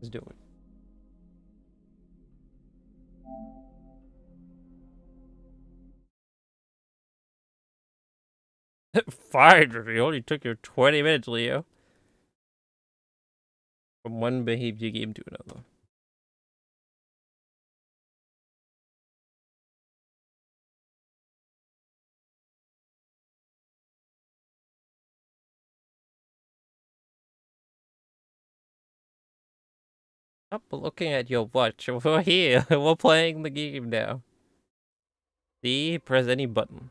Let's do it. Finally, it only took you 20 minutes, Leo. From one behavior game to another. Stop looking at your watch. We're here. We're playing the game now. See? Press any button.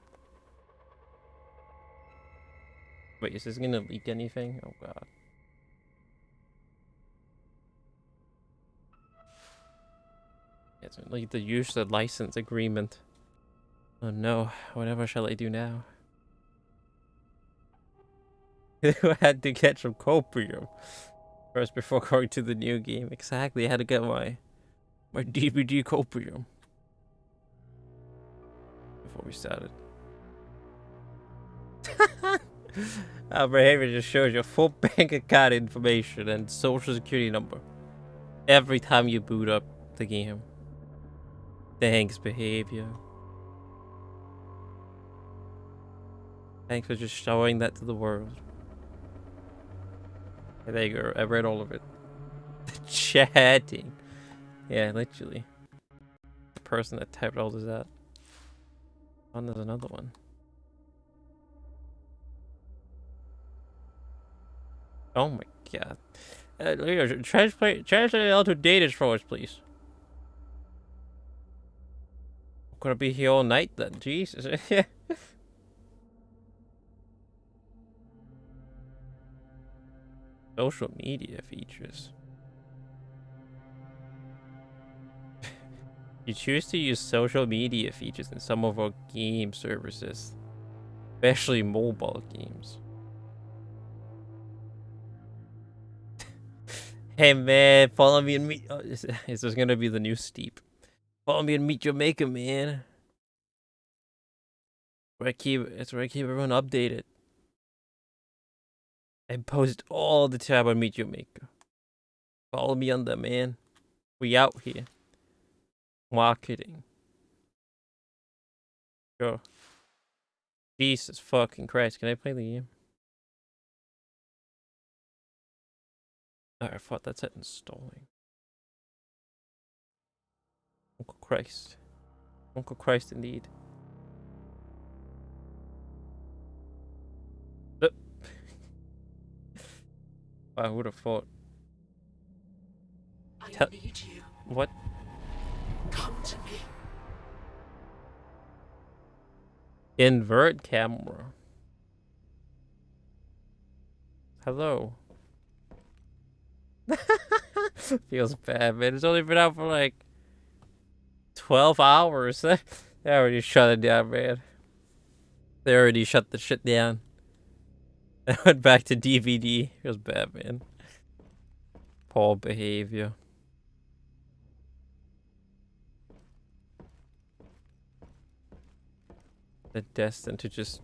Wait, is this gonna leak anything? Oh god. It's like the use of license agreement. Oh no, whatever shall I do now? I had to get some copium first before going to the new game. Exactly, I had to get my DVD copium before we started. Our behavior just shows your full bank account information and social security number every time you boot up the game. Thanks, behavior. Thanks for just showing that to the world. There you go. I read all of it. Chatting. Yeah, literally. The person that typed all of that. Oh, and there's another one. Oh my god. Leo, translate it all to Danish for us, please. I'm gonna be here all night then. Jesus. Social media features. You choose to use social media features in some of our game services, especially mobile games. Hey man, follow me and meet. Oh, is this gonna be the new Steep? Follow me and meet your maker, man. It's where I keep everyone updated. I post all the time on Meet Your Maker. Follow me on there, man. We out here. Marketing. Go. Jesus fucking Christ. Can I play the game? Oh, I thought that said installing. Uncle Christ. Uncle Christ indeed. I would have thought. I need you. What? Come to me. Invert camera. Hello. Feels bad, man. It's only been out for like 12 hours. They already shut it down, man. They already shut the shit down. I went back to DVD. It was bad, man. Poor behavior. They're destined to just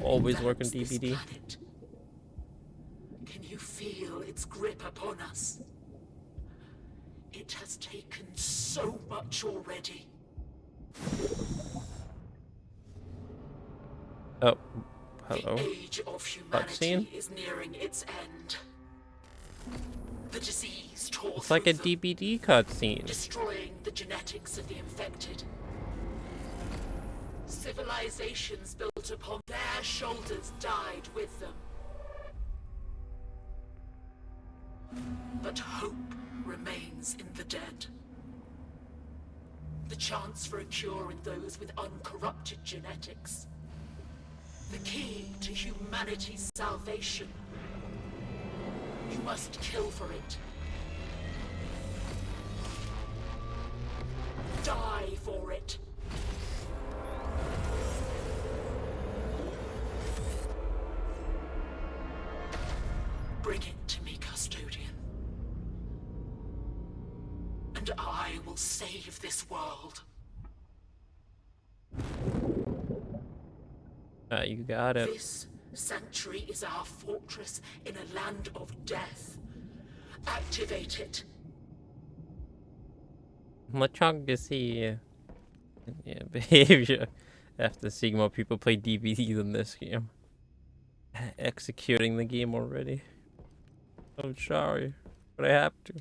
always work on DVD. Can you feel its grip upon us? It has taken so much already. Oh, hello. The age of humanity is nearing its end. The disease tore It's like a DVD cutscene. Destroying the genetics of the infected. Civilizations built upon their shoulders died with them. But hope remains in the dead. The chance for a cure in those with uncorrupted genetics. The key to humanity's salvation. You must kill for it. Die for it. Bring it to me, custodian. And I will save this world. You got it. This sanctuary is our fortress in a land of death. Activate it. Lechonk is here. Yeah, behavior. After seeing more people play DBD than this game. Executing the game already. I'm sorry, but I have to.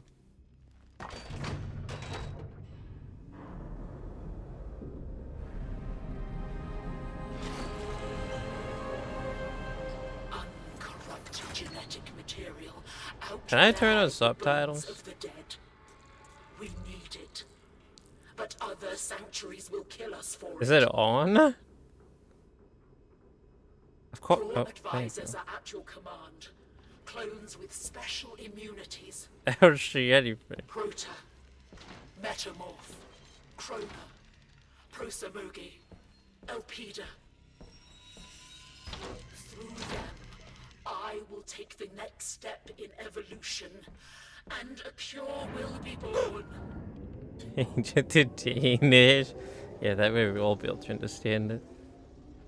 Uncorrupted genetic material. Can I turn on Outlive the bones subtitles? of the dead. We need it. But other sanctuaries will kill us for Is it. it on? Of course. Your Oh, thank advisors you. are at your command. Clones with special immunities. I don't see anything. Prota, Metamorph, Krona, Prosamogi, Elpida. Through them, I will take the next step in evolution, and a cure will be born. Ancient to Danish. Yeah, that way we'll all be able to understand it.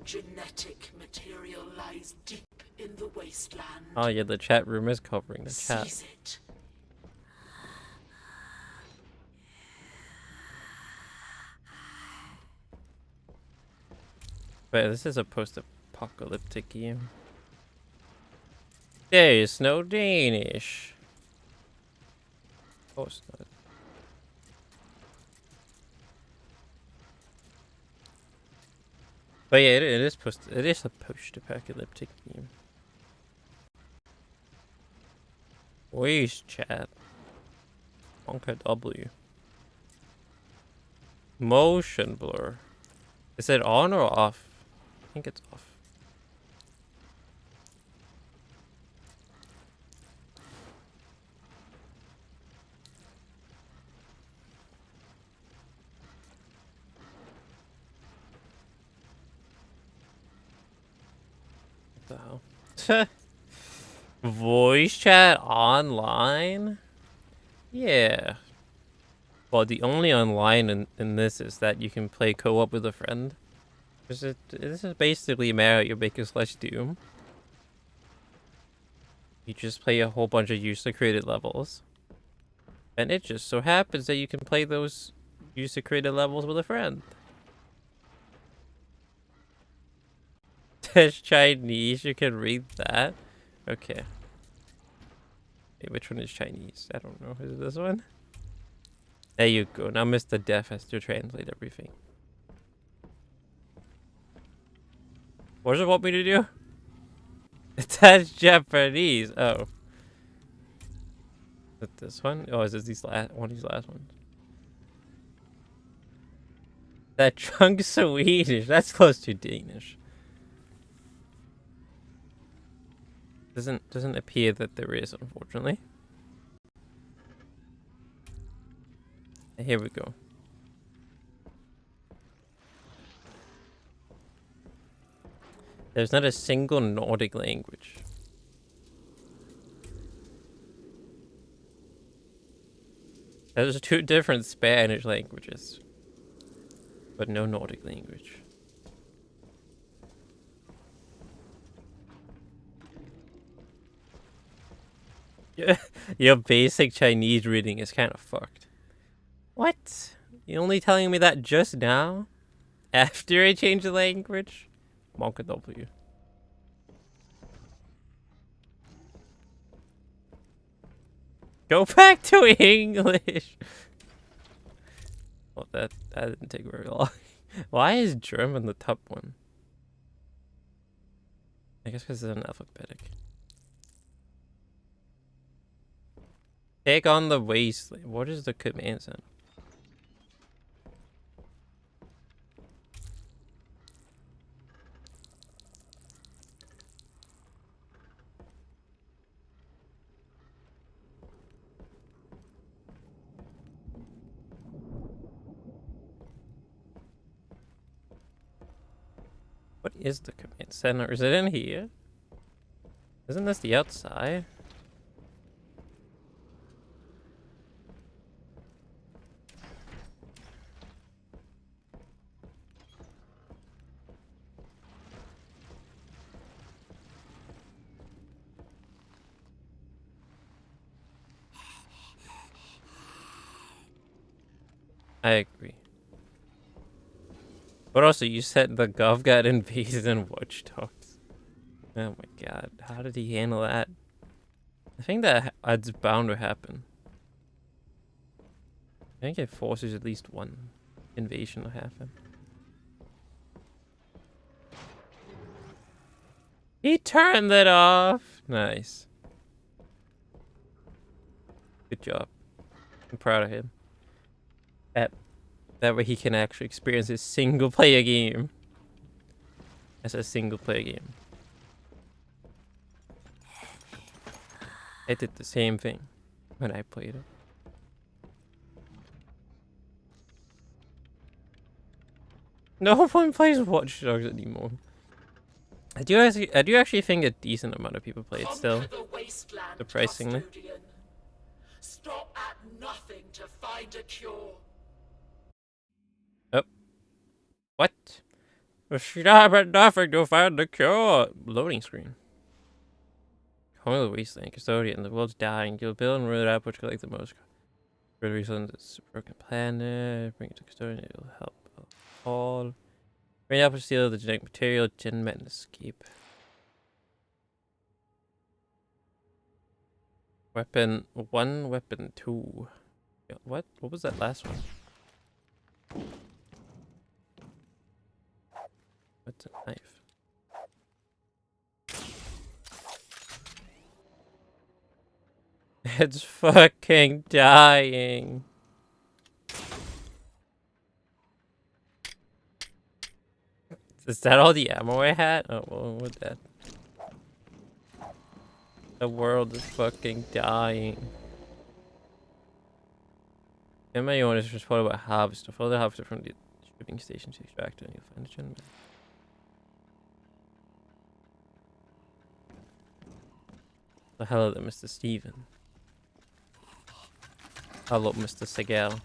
Genetic material lies deep in the wasteland. Oh yeah, the chat room is covering the chat. Seize it. But this is a post-apocalyptic game. There's no Danish. Of course not. But yeah, it is a post-apocalyptic game. Voice chat. Monka W. Motion blur. Is it on or off? I think it's off. What the hell? Voice chat online? Yeah. Well, the only online in this is that you can play co-op with a friend. This is basically Mario Maker / Doom. You just play a whole bunch of user-created levels. And it just so happens that you can play those user-created levels with a friend. That's Chinese, you can read that. Okay. Hey, which one is Chinese? I don't know. Is it this one? There you go. Now Mr. Def has to translate everything. What does it want me to do? That's Japanese. Oh. Is it this one? Oh, is it one of these last ones? That chunk's Swedish. That's close to Danish. Doesn't appear that there is, unfortunately. Here we go. There's not a single Nordic language. There's 2 different Spanish languages, but no Nordic language. Yeah, your basic Chinese reading is kind of fucked. What? You're only telling me that just now? After I changed the language? Monka W. Go back to English! Well, that didn't take very long. Why is German the top one? I guess because it's an alphabetic. Take on the wasteland. What is the command center? What is the command center? Is it in here? Isn't this the outside? I agree. But also, you said the Gov got invaded in Watch Dogs. Oh my god, how did he handle that? I think that's bound to happen. I think it forces at least one invasion to happen. He turned it off! Nice. Good job. I'm proud of him. That way he can actually experience a single player game. As a single player game. I did the same thing when I played it. No one plays Watch Dogs anymore. I do actually think a decent amount of people play it still. Surprisingly. Stop at nothing to find a cure. Oh. What? Stop at nothing to find the cure. Loading screen. Home of the Wasteland, Custodian. The world's dying. You'll build and root out which collect the most. For the reason it's a broken planet. Bring it to Custodian. It'll help all. Bring up and steal the genetic material. Gen Met and escape. Weapon 1, weapon 2. What? What was that last one? What's a knife? It's fucking dying. Is that all the ammo I had? Oh, well, with that. The world is fucking dying. And my own is responded about harvester. Follow the harvester from the shipping station to extract it and you'll find the gentleman. The hell is it, Mr. Steven? Hello, Mr. Segal.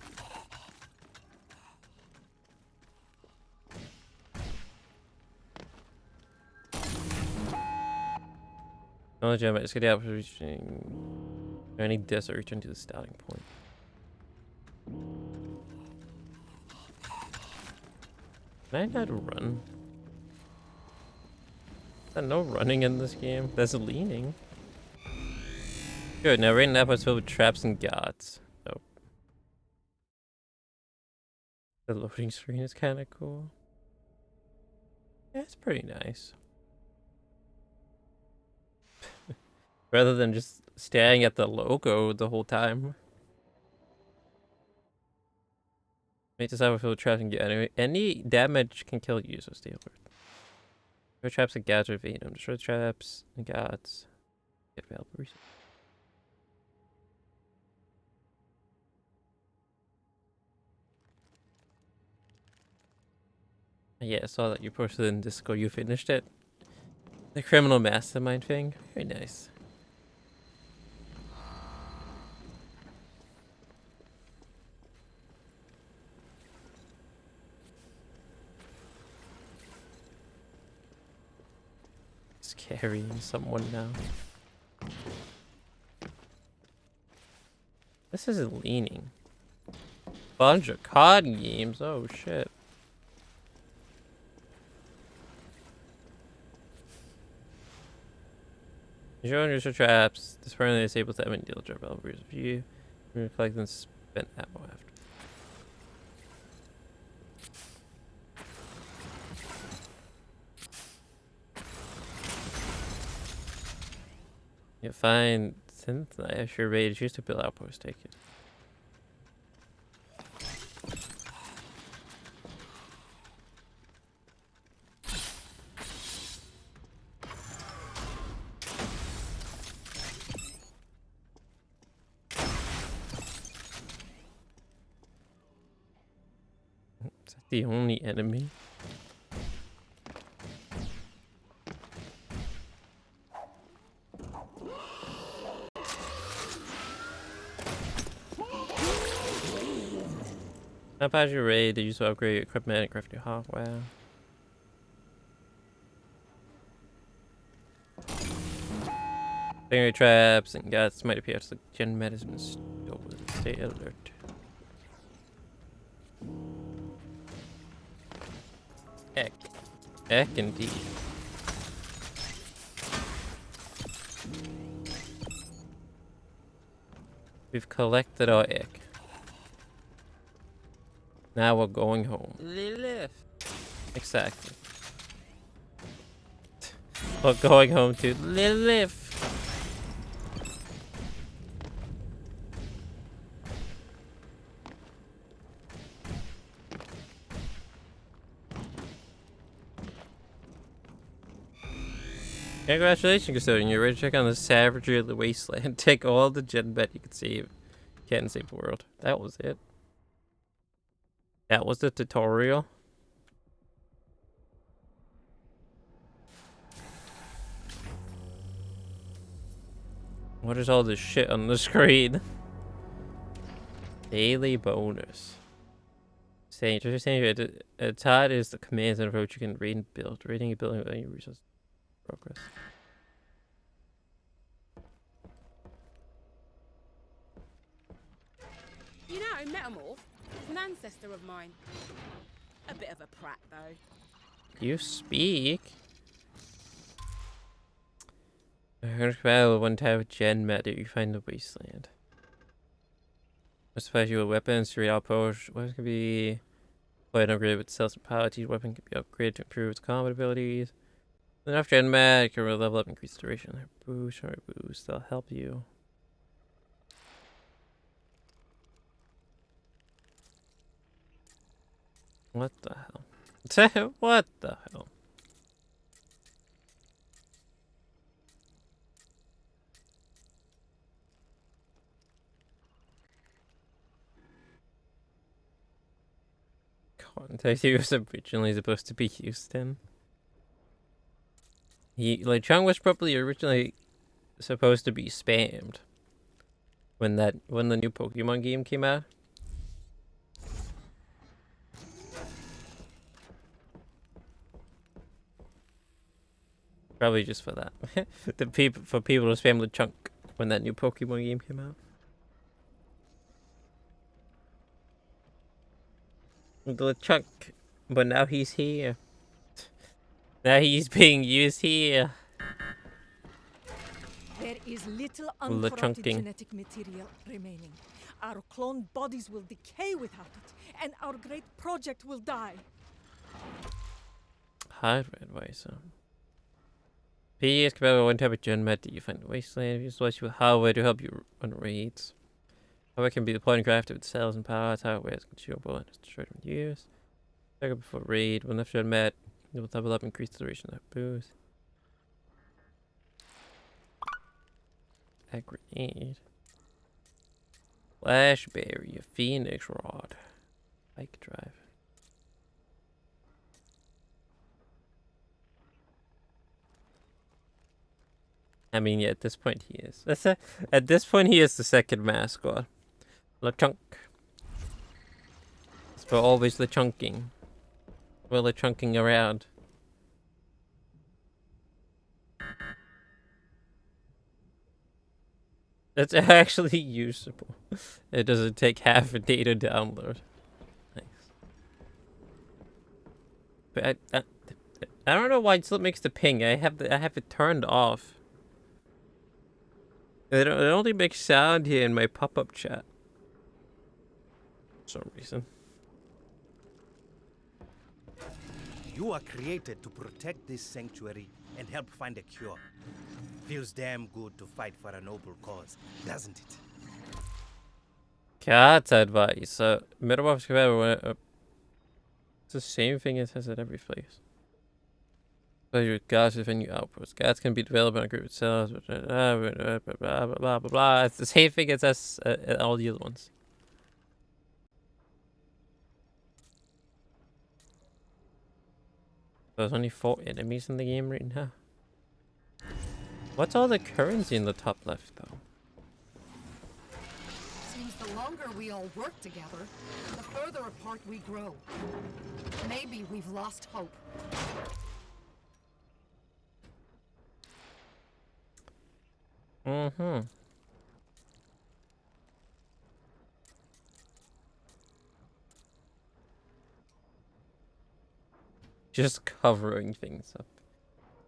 No gem, let's get out for reaching any desert, return to the starting point. Can I not run? Is there no running in this game? There's leaning. Good, now right now it's filled with traps and guards. Oh. The loading screen is kind of cool. Yeah, it's pretty nice. Rather than just staring at the logo the whole time. Make this hour filled with traps and guards. Anyway, any damage can kill you, so stay alert. Destroy traps and guards or evade them. Destroy traps and guards. Get available resources. Yeah, I saw that you posted in Discord. You finished it. The criminal mastermind thing. Very nice. It's carrying someone now. This isn't leaning. Bunch of card games. Oh shit. Showing your traps. This permanently disables them and deal drop elbows of you. We're gonna collect and spend ammo after. You find synth knife. Your rage used to build outpost. Take it. Is that the only enemy? How about your raid? Did you use to upgrade your equipment and craft new hardware? Stingray traps and guts might appear as the gen medicine stolen. Stay alert. Heck. Heck indeed. We've collected our egg. Now we're going home. Lilith. Exactly. We're going home to Lilith. Congratulations, custodian. You're ready to check on the savagery of the wasteland. Take all the gen bet you can save. Can't save the world. That was it. That was the tutorial. What is all this shit on the screen? Daily bonus. Saying Todd is the commands and approach you can read and build. Reading and building with any resources. Progress. You know, Metamorph is an ancestor of mine. A bit of a prat, though. You speak. Battle one type of gen matter you find in the wasteland. Special weapons, 3 outposts. Weapons can be played and upgraded with cells and power. Each weapon can be upgraded to improve its combat abilities. Enough gen mat can level up and increase duration. Boost, sorry, boost. They'll help you. What the hell? What the hell? Context he was originally supposed to be Houston. Chung was probably originally supposed to be spammed when the new Pokemon game came out. Probably just for that. For people to spam LeChunk when that new Pokemon game came out. LeChunk, but now he's here. Now he's being used here. There is little uncorrupted genetic material remaining. Our cloned bodies will decay without it, and our great project will die. Hardware advisor. PS compatible one type of gen med that you find in the wasteland. Use with hardware to help you run raids. Hardware can be deployed and crafted with cells and power. Hardware is consumable and is destroyed when used. Check it before raid. When left gen med, you will level up and increase the duration of that boost. A grenade. Flashberry, a phoenix rod. Bike drive. I mean, yeah, at this point he is. At this point he is the second mascot. LeChunk. It's for always LeChunking. We're LeChunking around. It's actually usable. It doesn't take half a day to download. Nice. But I don't know why it still makes the ping. I have it turned off. It only makes sound here in my pop-up chat. For some reason. You are created to protect this sanctuary and help find a cure. Feels damn good to fight for a noble cause, doesn't it? Cat's advice. Metamorphosis compatible. It's the same thing it has at every place. But your gods with new outposts. Gods can be developed on a group of cells. Blah, blah, blah, blah, blah, blah. It's the same thing as us at all the other ones. There's only 4 enemies in the game right now. What's all the currency in the top left, though? Seems the longer we all work together, the further apart we grow. Maybe we've lost hope. Mm-hmm. just covering things up.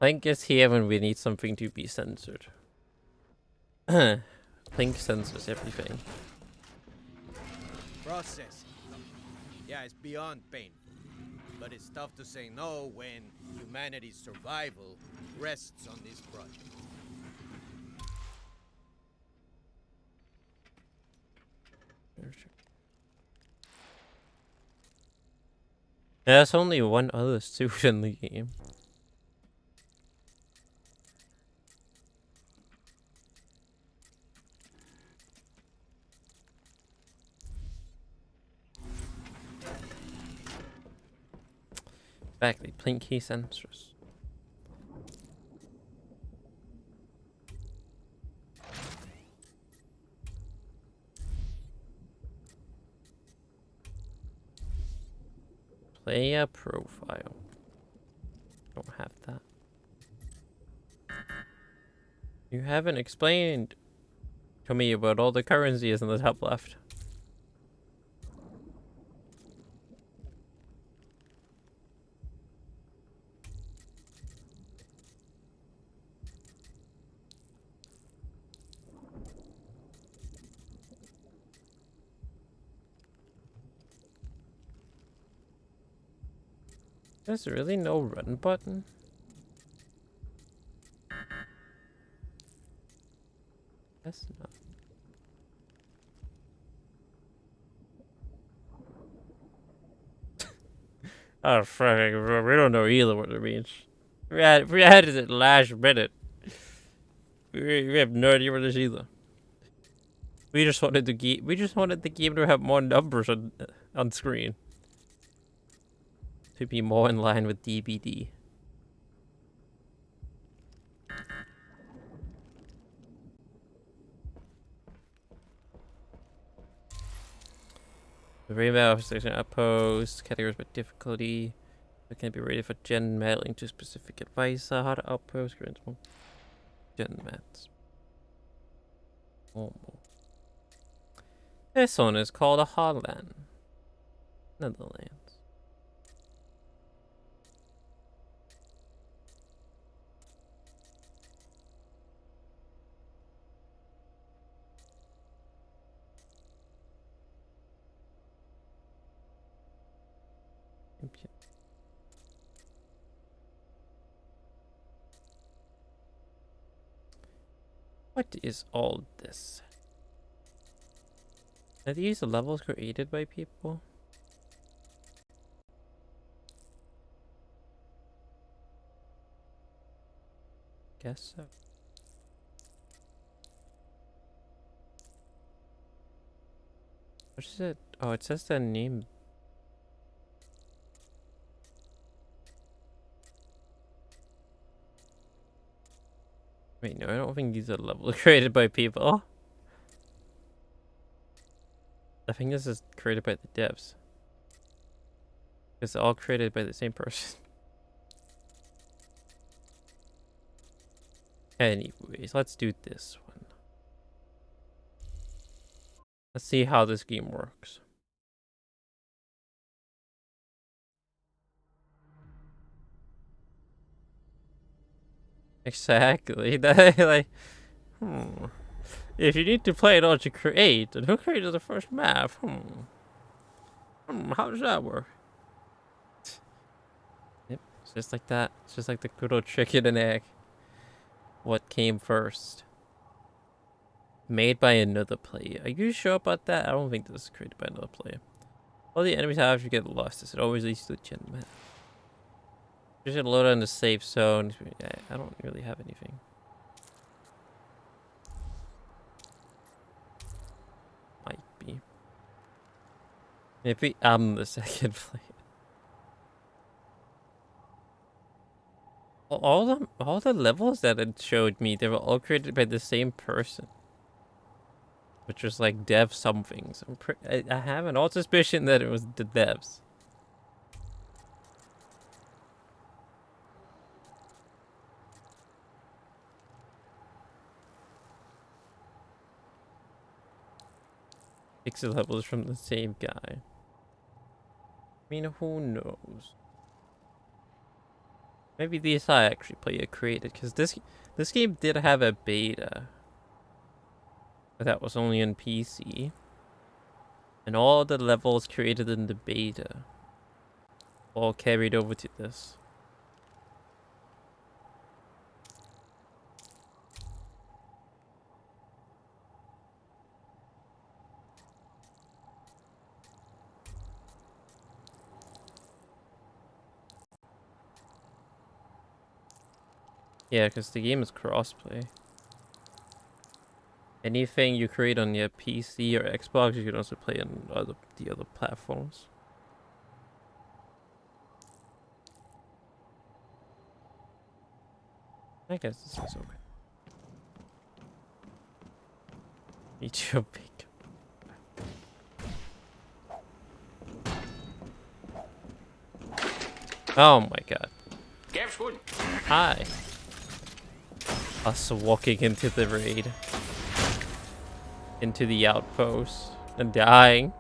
Link is here when we need something to be censored. Link censors everything. Process. Yeah, it's beyond painful. But it's tough to say no when humanity's survival rests on this project. There's only one other suit in the game. Exactly, Plinky sensors. Player profile. Don't have that. You haven't explained to me about all the currencies in the top left. There's really no run button? That's not. Oh, fuck. We don't know either what it means. We added it last minute. We have no idea what it is either. We just wanted the game to have more numbers on screen. To be more in line with DBD. The remap station outpost, categories by difficulty. It can be rated for gen mailing to specific advice. How to outpost, gen mats. Normal. This one is called a Holland. Netherlands. What is all this? Are these levels created by people? Guess so. What is it? Oh, it says the name. Wait, no, I don't think these are levels created by people. I think this is created by the devs. It's all created by the same person. Anyways, let's do this one. Let's see how this game works. Exactly. Like, if you need to play it all to create, then who created the first map? How does that work? Yep, it's just like that. It's just like the good old chicken and egg. What came first? Made by another player. Are you sure about that? I don't think this is created by another player. All the enemies have, you get lost. It always leads to the gen map. You should load on the safe zone. I don't really have anything. Might be. Maybe I'm the second player. All the levels that it showed me, they were all created by the same person. Which was like dev something. So I have an odd suspicion that it was the devs. Six levels from the same guy. I mean, who knows? Maybe these I actually player created, because this game did have a beta. But that was only on PC. And all the levels created in the beta all carried over to this. Yeah, because the game is crossplay. Anything you create on your PC or Xbox, you can also play on the other platforms. I guess this is okay. Eat your bacon. Oh my god. Hi. Us walking into the raid. Into the outpost. And dying.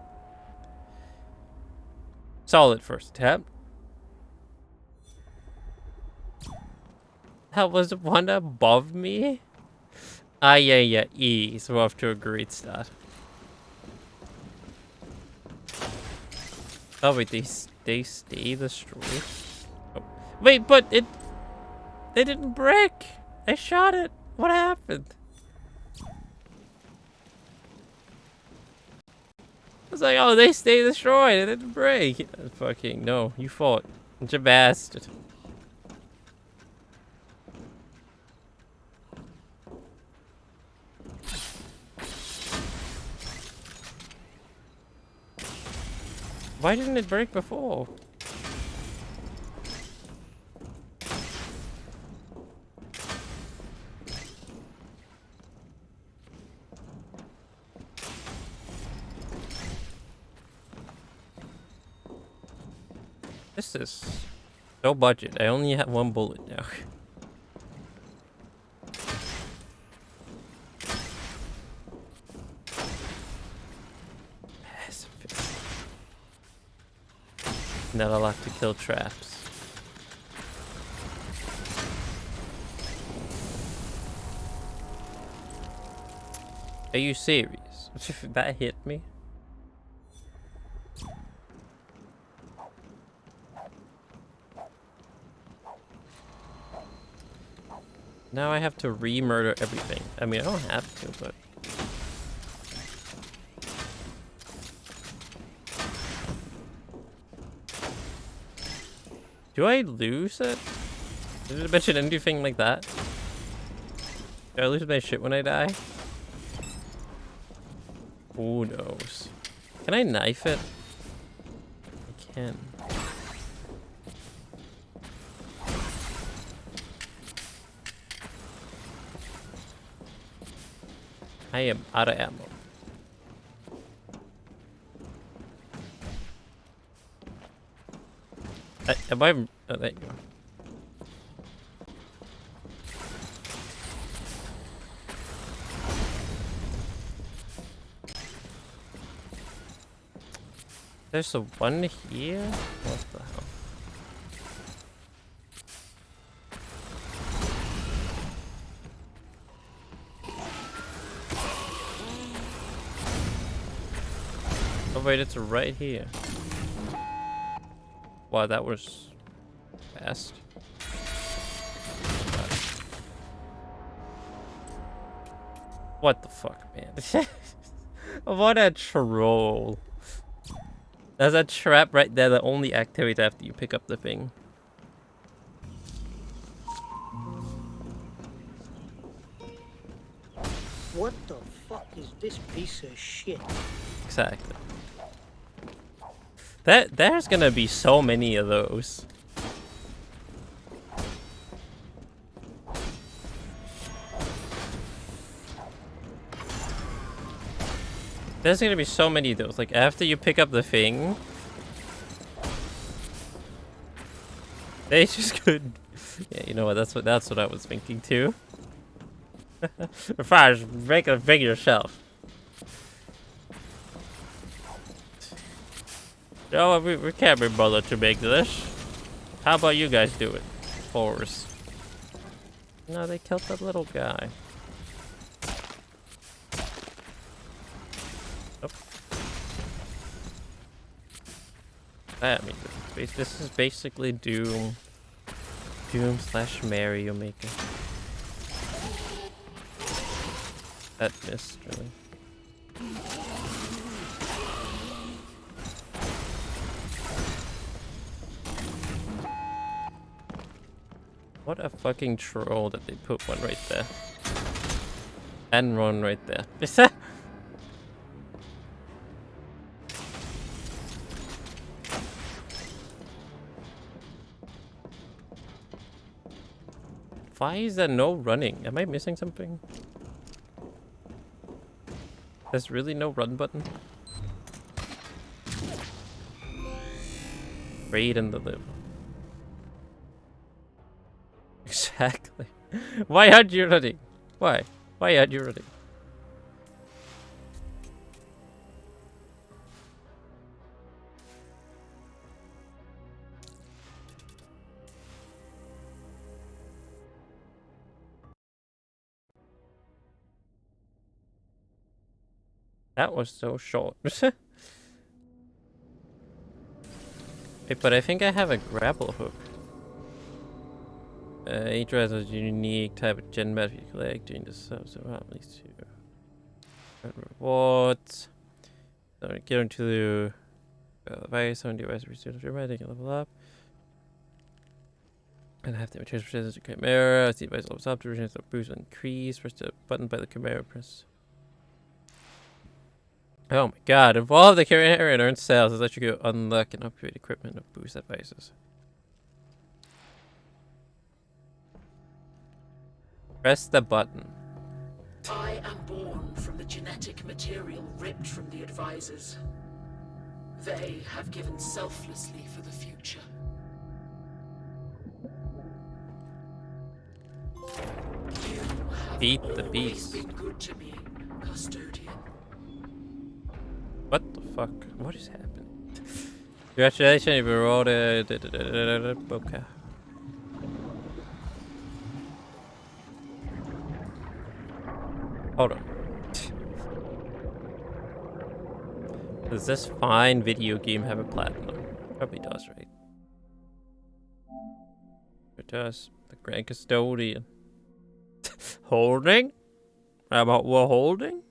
Solid first attempt. That was one above me? Ah, yeah. Ease. We're off to a great start. Oh, wait, they stay destroyed? Oh. Wait, but they didn't break. I shot it. What happened? I was like, oh, they stay destroyed. It didn't break. Fucking no, you fought. You're a bastard. Why didn't it break before? This is no budget. I only have one bullet now. Not allowed to kill traps. Are you serious? That hit me? Now I have to re-murder everything. I mean, I don't have to, but... Do I lose it? Did it mention anything like that? Do I lose my shit when I die? Who knows? Can I knife it? I can. I am out of ammo. Am I? Oh, there you go. There's a one here? What the hell? Oh wait, it's right here. Wow, that was fast. What the fuck, man? What a troll. There's a trap right there that only activates after you pick up the thing. What the fuck is this piece of shit? Exactly. There's gonna be so many of those. There's gonna be so many of those. Like after you pick up the thing, they just could. Yeah, you know what? That's what I was thinking too. Fine, make a thing yourself. No, we can't be bothered to make this. How about you guys do it? force. No, they killed that little guy. Oh. I mean, this is basically Doom. Doom / Mario Maker. That missed, really. What a fucking troll that they put one right there. And one right there. Why is there no running? Am I missing something? There's really no run button? Raid and deliver. Exactly. Why aren't you running? Why? Why aren't you running? That was so short. Wait, but I think I have a grapple hook. Each has a unique type of gen match you collect during the sub, so at least two. Rewards. So get into the device on device research they can level up. And have the materials percentage of Chimera. As the device levels up, the percentage of boost will increase. Press the button by the Chimera press. Oh my god, evolve the Chimera and earn cells. This lets you go unlock and upgrade equipment of boost devices. Press the button. I am born from the genetic material ripped from the advisors. They have given selflessly for the future. You have Beat the always beast. been good to me, custodian. What the fuck? What is happening? Congratulations, you rolled a bokeh. Hold on. Does this fine video game have a platinum? Probably does, right? It does. The Grand Custodian. Holding? How about we're holding?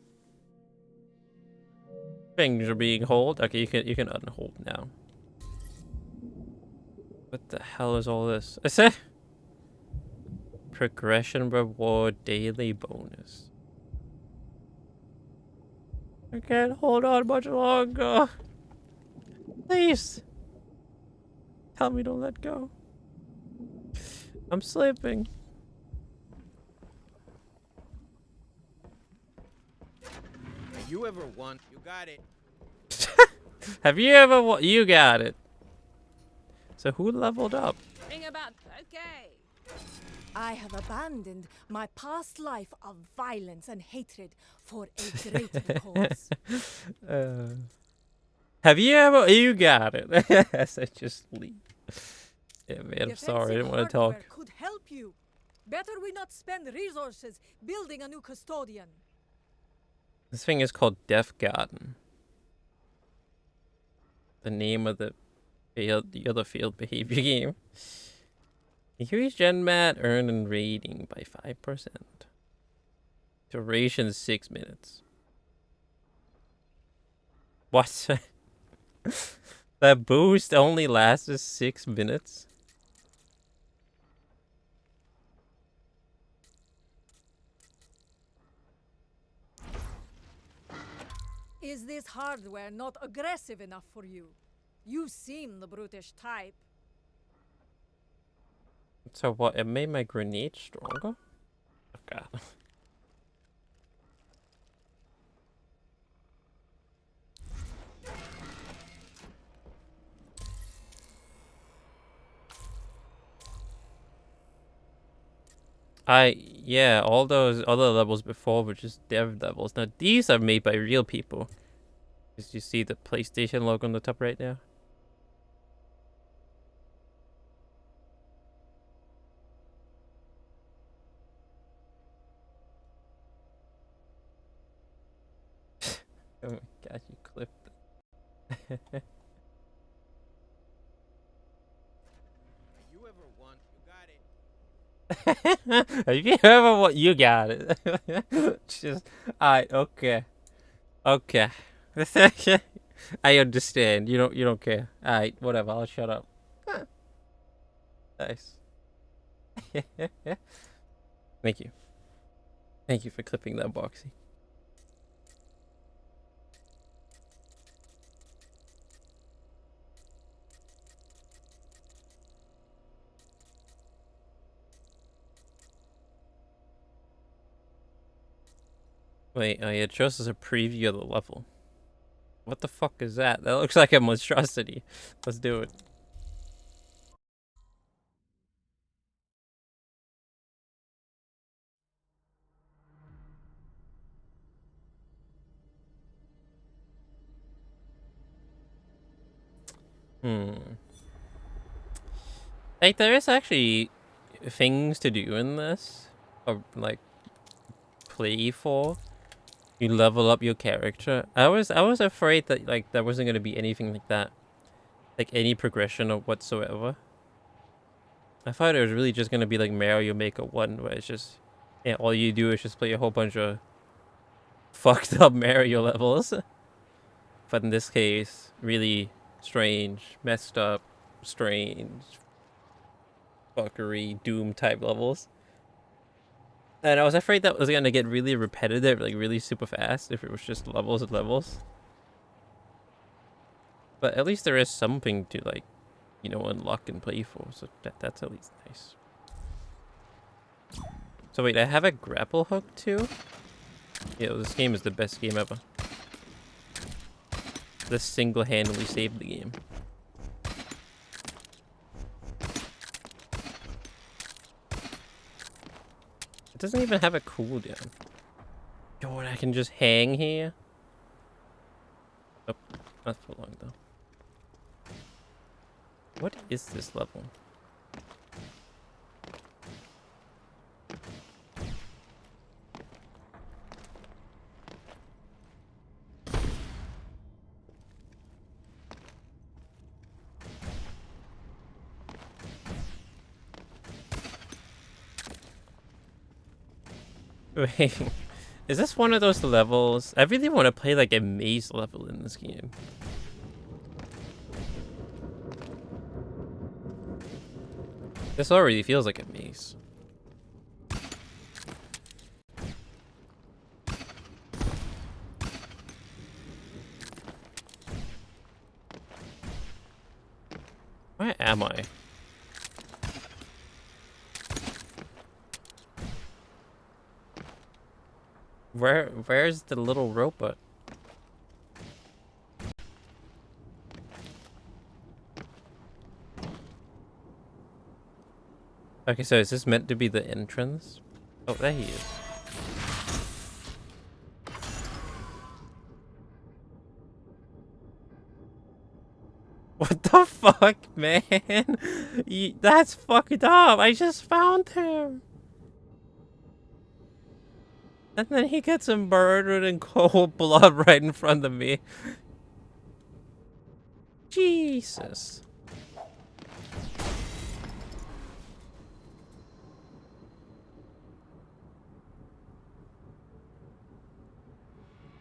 Things are being held. Okay, you can unhold now. What the hell is all this? I say progression reward daily bonus. I can't hold on much longer. Please. Tell me don't let go. I'm sleeping. You ever won? You got it. Have you ever you got it. So who leveled up? Ring about. Okay. I have abandoned my past life of violence and hatred for a greater cause. Have you ever? You got it. As I just leave. Yeah, man, I'm sorry. I didn't want to talk. Hardware could help you. Better we not spend resources building a new custodian. This thing is called Death Garden. The name of the other field behavior game. Increase gen mat earned in rating by 5%. Duration 6 minutes. What? That boost only lasted 6 minutes? Is this hardware not aggressive enough for you? You seem the brutish type. So what? It made my grenade stronger? Oh god. Yeah, all those other levels before were just dev levels. Now these are made by real people. As you see the PlayStation logo on the top right now. Oh my god, you clipped it. You ever want? You got it. If you ever want, you got it. Just, alright, okay. Okay. I understand. You don't care. Alright, whatever, I'll shut up. Nice. Thank you. Thank you for clipping that, Boxy. Wait, oh yeah, it shows us a preview of the level. What the fuck is that? That looks like a monstrosity. Let's do it. Like, there is actually things to do in this, or like play for. You level up your character. I was afraid that like there wasn't gonna be anything like that, like any progression or whatsoever. I thought it was really just gonna be like Mario Maker 1, where it's just, yeah, all you do is just play a whole bunch of fucked up Mario levels. But in this case, really strange, messed up, strange, fuckery, Doom type levels. And I was afraid that was gonna get really repetitive, like really super fast, if it was just levels and levels. But at least there is something to, like, you know, unlock and play for, so that's at least nice. So wait, I have a grapple hook too? Yeah, this game is the best game ever. This single-handedly saved the game. It doesn't even have a cooldown. Yo, and I can just hang here? Oh, not for long though. What is this level? Wait, is this one of those levels? I really want to play like a maze level in this game. This already feels like a maze. Where am I? Where's the little robot? Okay, so is this meant to be the entrance? Oh, there he is. What the fuck, man? That's fucked up. I just found him. And then he gets murdered in cold blood right in front of me. Jesus.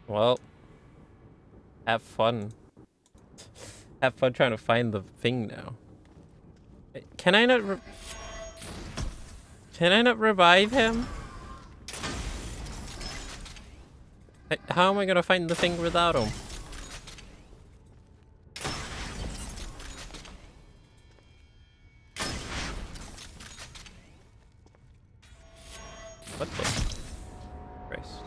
Well, have fun. Have fun trying to find the thing now. Can I not revive him? How am I gonna find the thing without him? What the Christ?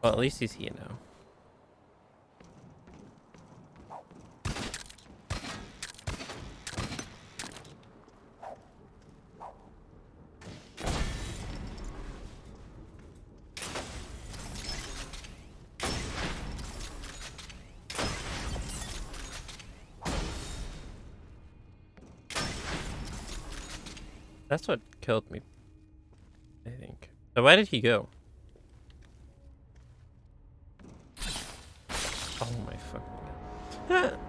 Well, at least he's here now. That's what killed me, I think. So where did he go? Oh my fucking god.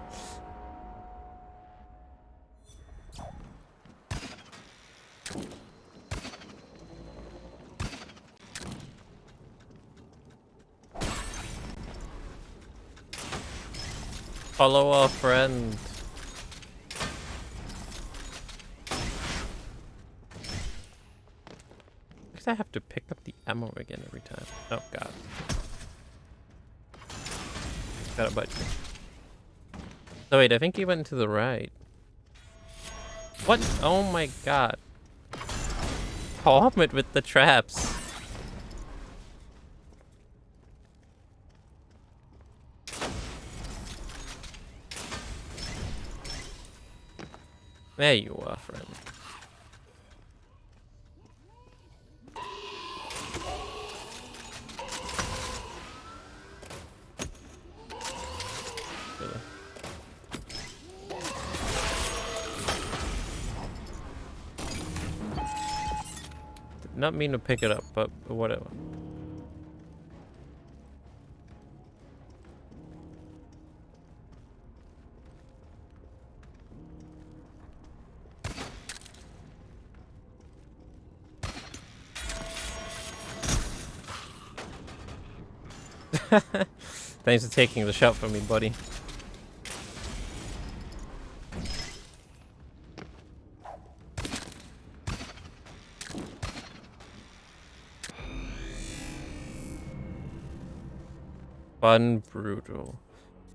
Follow our friend. Because I have to pick up the ammo again every time. Oh god. Got a budget. So wait, I think he went to the right. What? Oh my god. Calm it with the traps. There you are, friend. Really? Did not mean to pick it up, but whatever. Thanks for taking the shot from me, buddy. Fun brutal.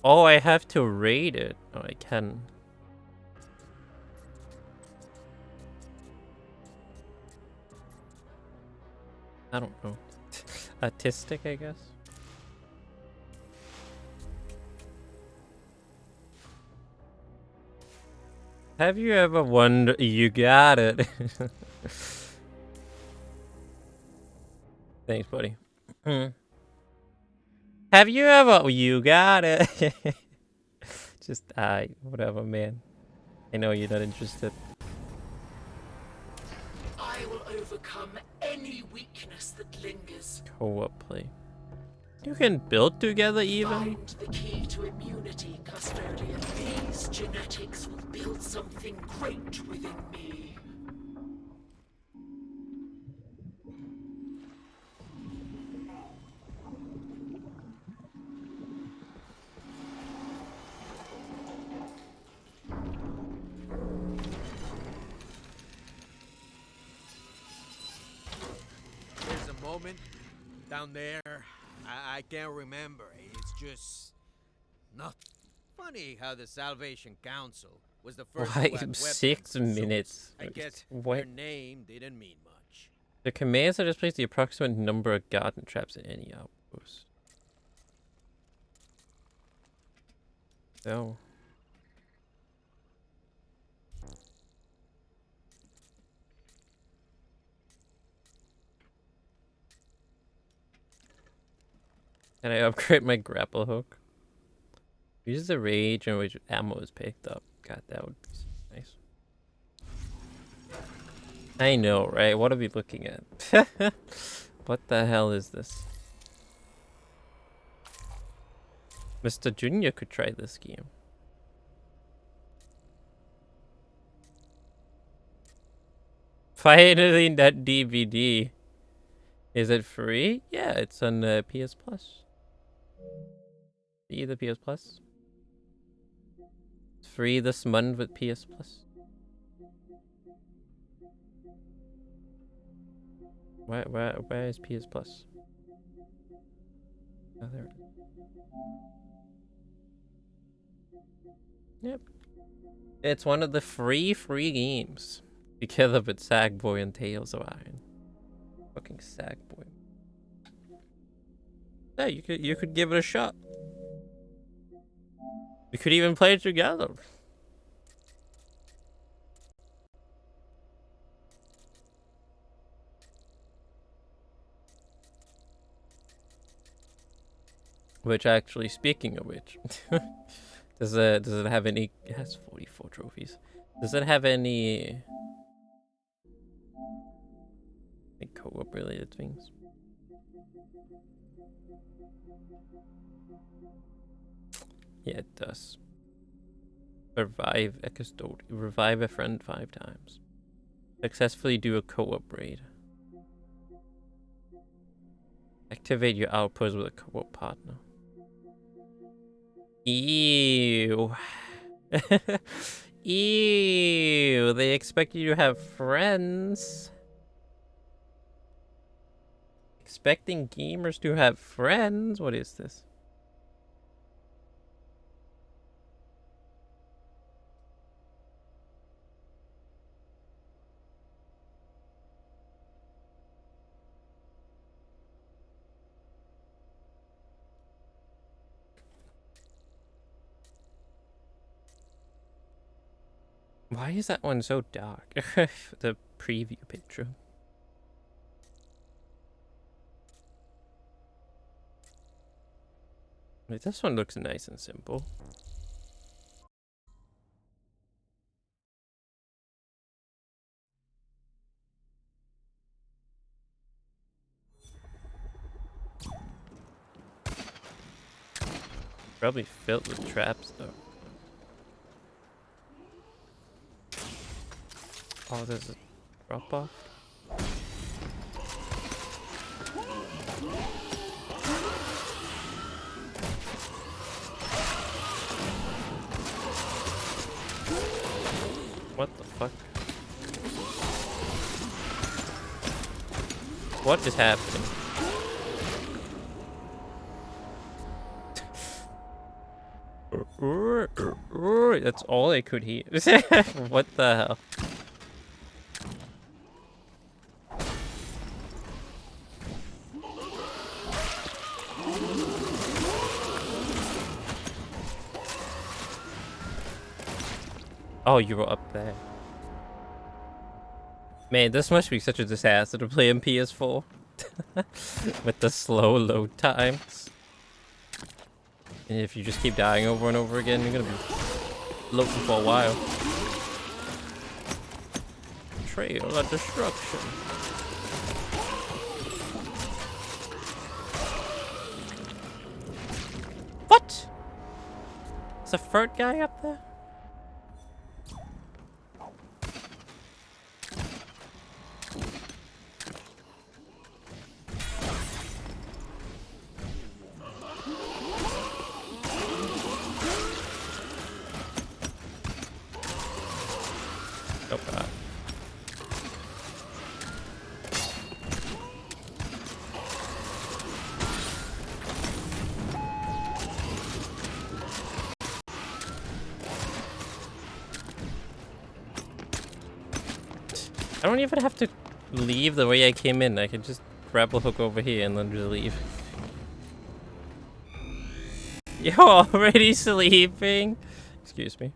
Oh, I have to raid it. Oh, I can. I don't know. Artistic, I guess. Have you ever wondered? You got it. Thanks, buddy. Have you ever? You got it. Just whatever, man. I know you're not interested. I will overcome any weakness that lingers. Co-op play. You can build together even. Find the key to immunity, custodian. These genetics will build something great within me. There's a moment down there. I can't remember. It's just not funny how the Salvation Council was the first. Why to add 6 weapons, minutes? I guess What? their name didn't mean much. The commands are displays the approximate number of garden traps in any outpost. So. Can I upgrade my grapple hook? Use the rage in which ammo is picked up. God, that would be nice. I know, right? What are we looking at? What the hell is this? Mr. Junior could try this game. Finally, that DVD. Is it free? Yeah, it's on PS Plus. See the PS Plus? It's free this month with PS Plus. Where is PS Plus? Oh, there it is. Yep. It's one of the free games. Together with Sackboy and Tales of Iron. Fucking Sackboy. Yeah, you could give it a shot. We could even play it together. Which actually, speaking of which, does it have any? It has 44 trophies. Does it have any Like co-op related things. Yeah, it does. Revive a custodian. Revive a friend 5 times. Successfully do a co-op raid. Activate your outpost with a co-op partner. Ew. Ew. They expect you to have friends. Expecting gamers to have friends? What is this? Why is that one so dark? The preview picture. Wait, this one looks nice and simple. Probably filled with traps though. Oh, there's a drop off. What the fuck? What is happening? That's all I could hear. What the hell? Oh, you were up there. Man, this must be such a disaster to play on PS4. With the slow load times. And if you just keep dying over and over again, you're gonna be loading for a while. Trail of destruction. What? Is a third guy up there? Oh god. I don't even have to leave the way I came in. I can just grab a hook over here and then just leave. You're already sleeping? Excuse me.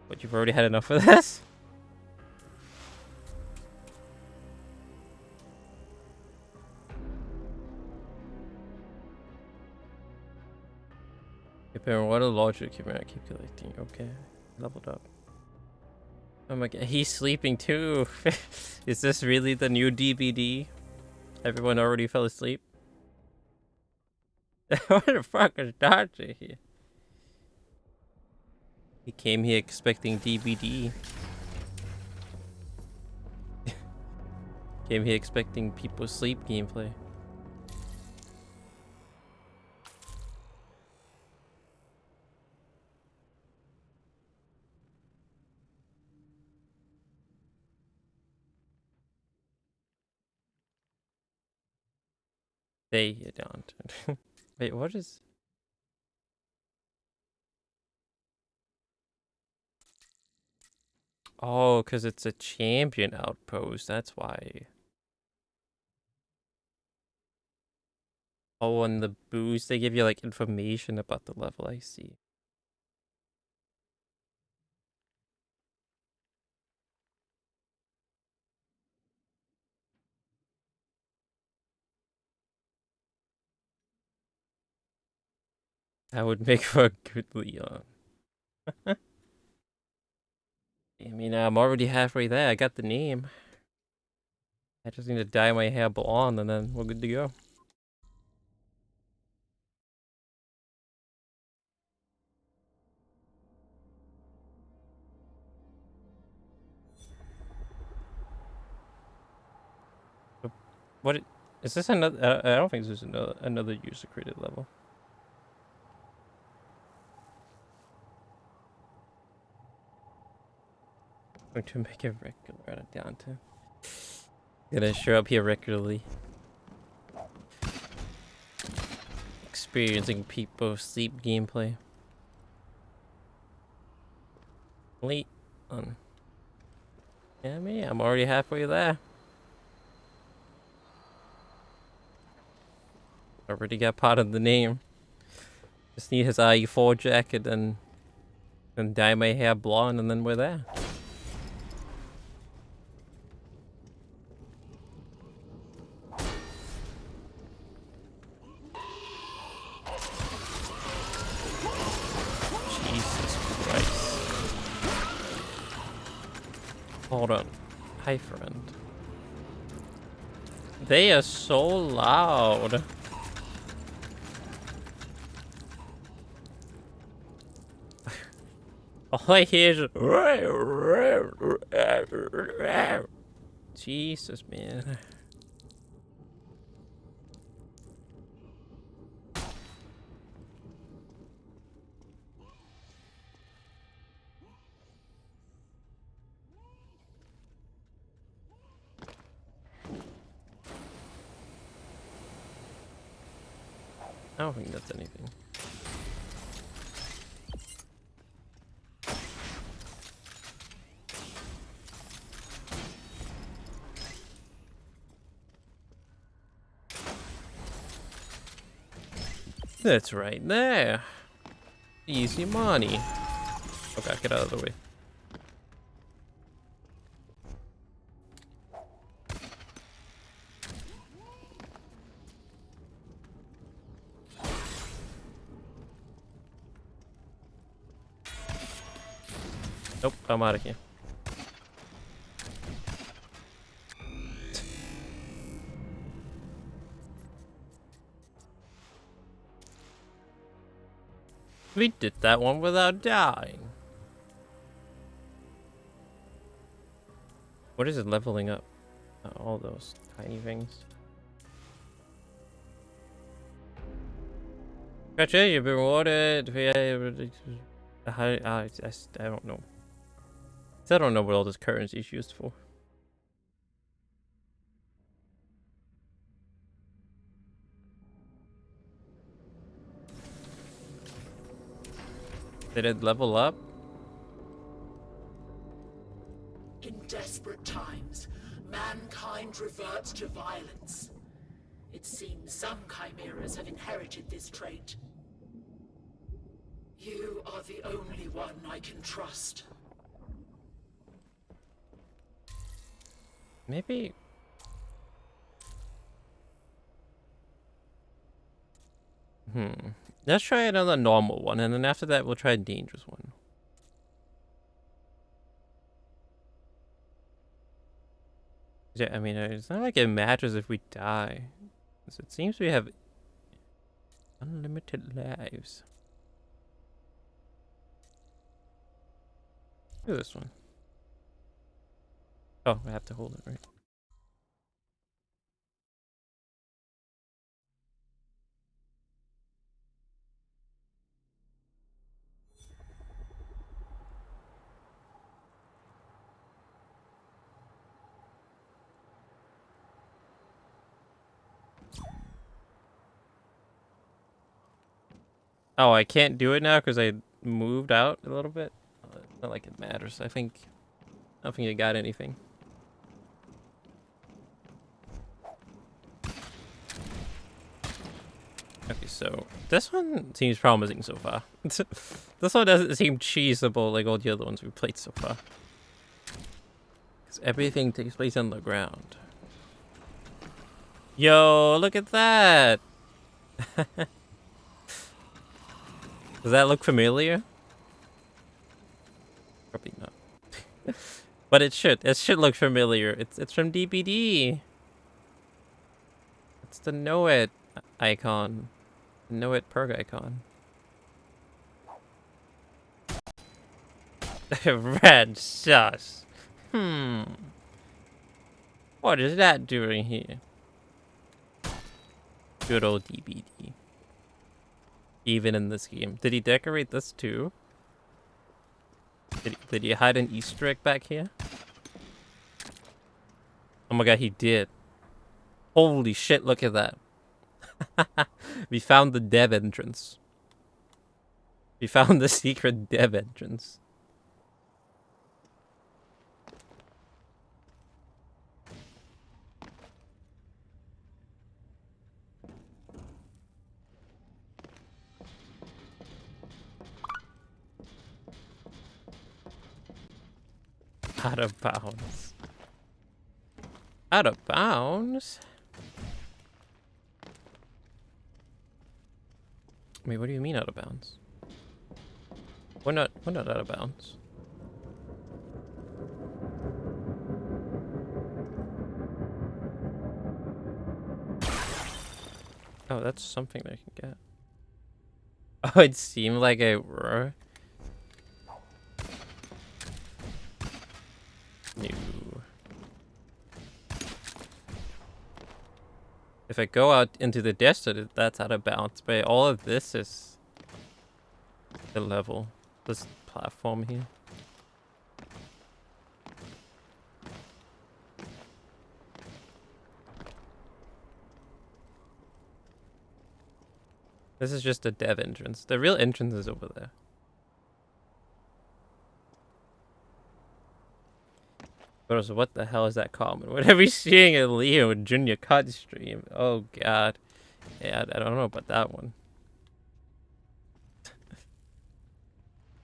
But you've already had enough of this? Comparing what a logic camera I keep collecting. Okay. Leveled up. Oh my god, he's sleeping too. Is this really the new DVD? Everyone already fell asleep? What the fuck is Dodgy here? He came here expecting DVD. Came here expecting people sleep gameplay. They don't. Wait, what is... Oh, because it's a champion outpost. That's why. Oh, and the boost, they give you like information about the level. I see. That would make for a good Leon. I mean, I'm already halfway there. I got the name. I just need to dye my hair blonde and then we're good to go. What is this another? I don't think this is another user created level. I'm going to make it regular out of down to. Gonna show up here regularly. Experiencing people sleep gameplay. Late on. Yeah, me. I'm already halfway there. Already got part of the name. Just need his IE4 jacket and dye my hair blonde and then we're there. Jesus Christ. Hold on. Hi, friend. They are so loud. All I hear is Jesus, man. I don't think that's anything. That's right there. Easy money. Okay, get out of the way. Nope, I'm out of here. We did that one without dying. What is it leveling up? All those tiny things. Gotcha, you've been rewarded. I don't know. I don't know what all this currency is used for. Did it level up? In desperate times, mankind reverts to violence. It seems some chimeras have inherited this trait. You are the only one I can trust. Maybe. Let's try another normal one, and then after that, we'll try a dangerous one. Yeah, I mean, it's not like it matters if we die. It seems we have unlimited lives. Do this one. Oh, I have to hold it, right? Oh, I can't do it now because I moved out a little bit. It's not like it matters. I don't think I got anything. Okay, so this one seems promising so far. This one doesn't seem cheesable like all the other ones we've played so far. Because everything takes place on the ground. Yo, look at that! Does that look familiar? Probably not. But it should. It should look familiar. It's from DBD. It's the know it icon. Know it perk icon. Red sauce. What is that doing here? Good old DBD. Even in this game. Did he decorate this too? Did he hide an Easter egg back here? Oh my god, he did. Holy shit, look at that. We found the dev entrance. We found the secret dev entrance. Out of bounds. Out of bounds? Wait, what do you mean out of bounds? We're not out of bounds. Oh, that's something I can get. Oh, it seemed like a were. No. If I go out into the desert, that's out of bounds. But all of this is the level. This platform here. This is just a dev entrance. The real entrance is over there. But also, what the hell is that comment? What are we seeing a Leo Junior cut stream? Oh god. Yeah, I don't know about that one.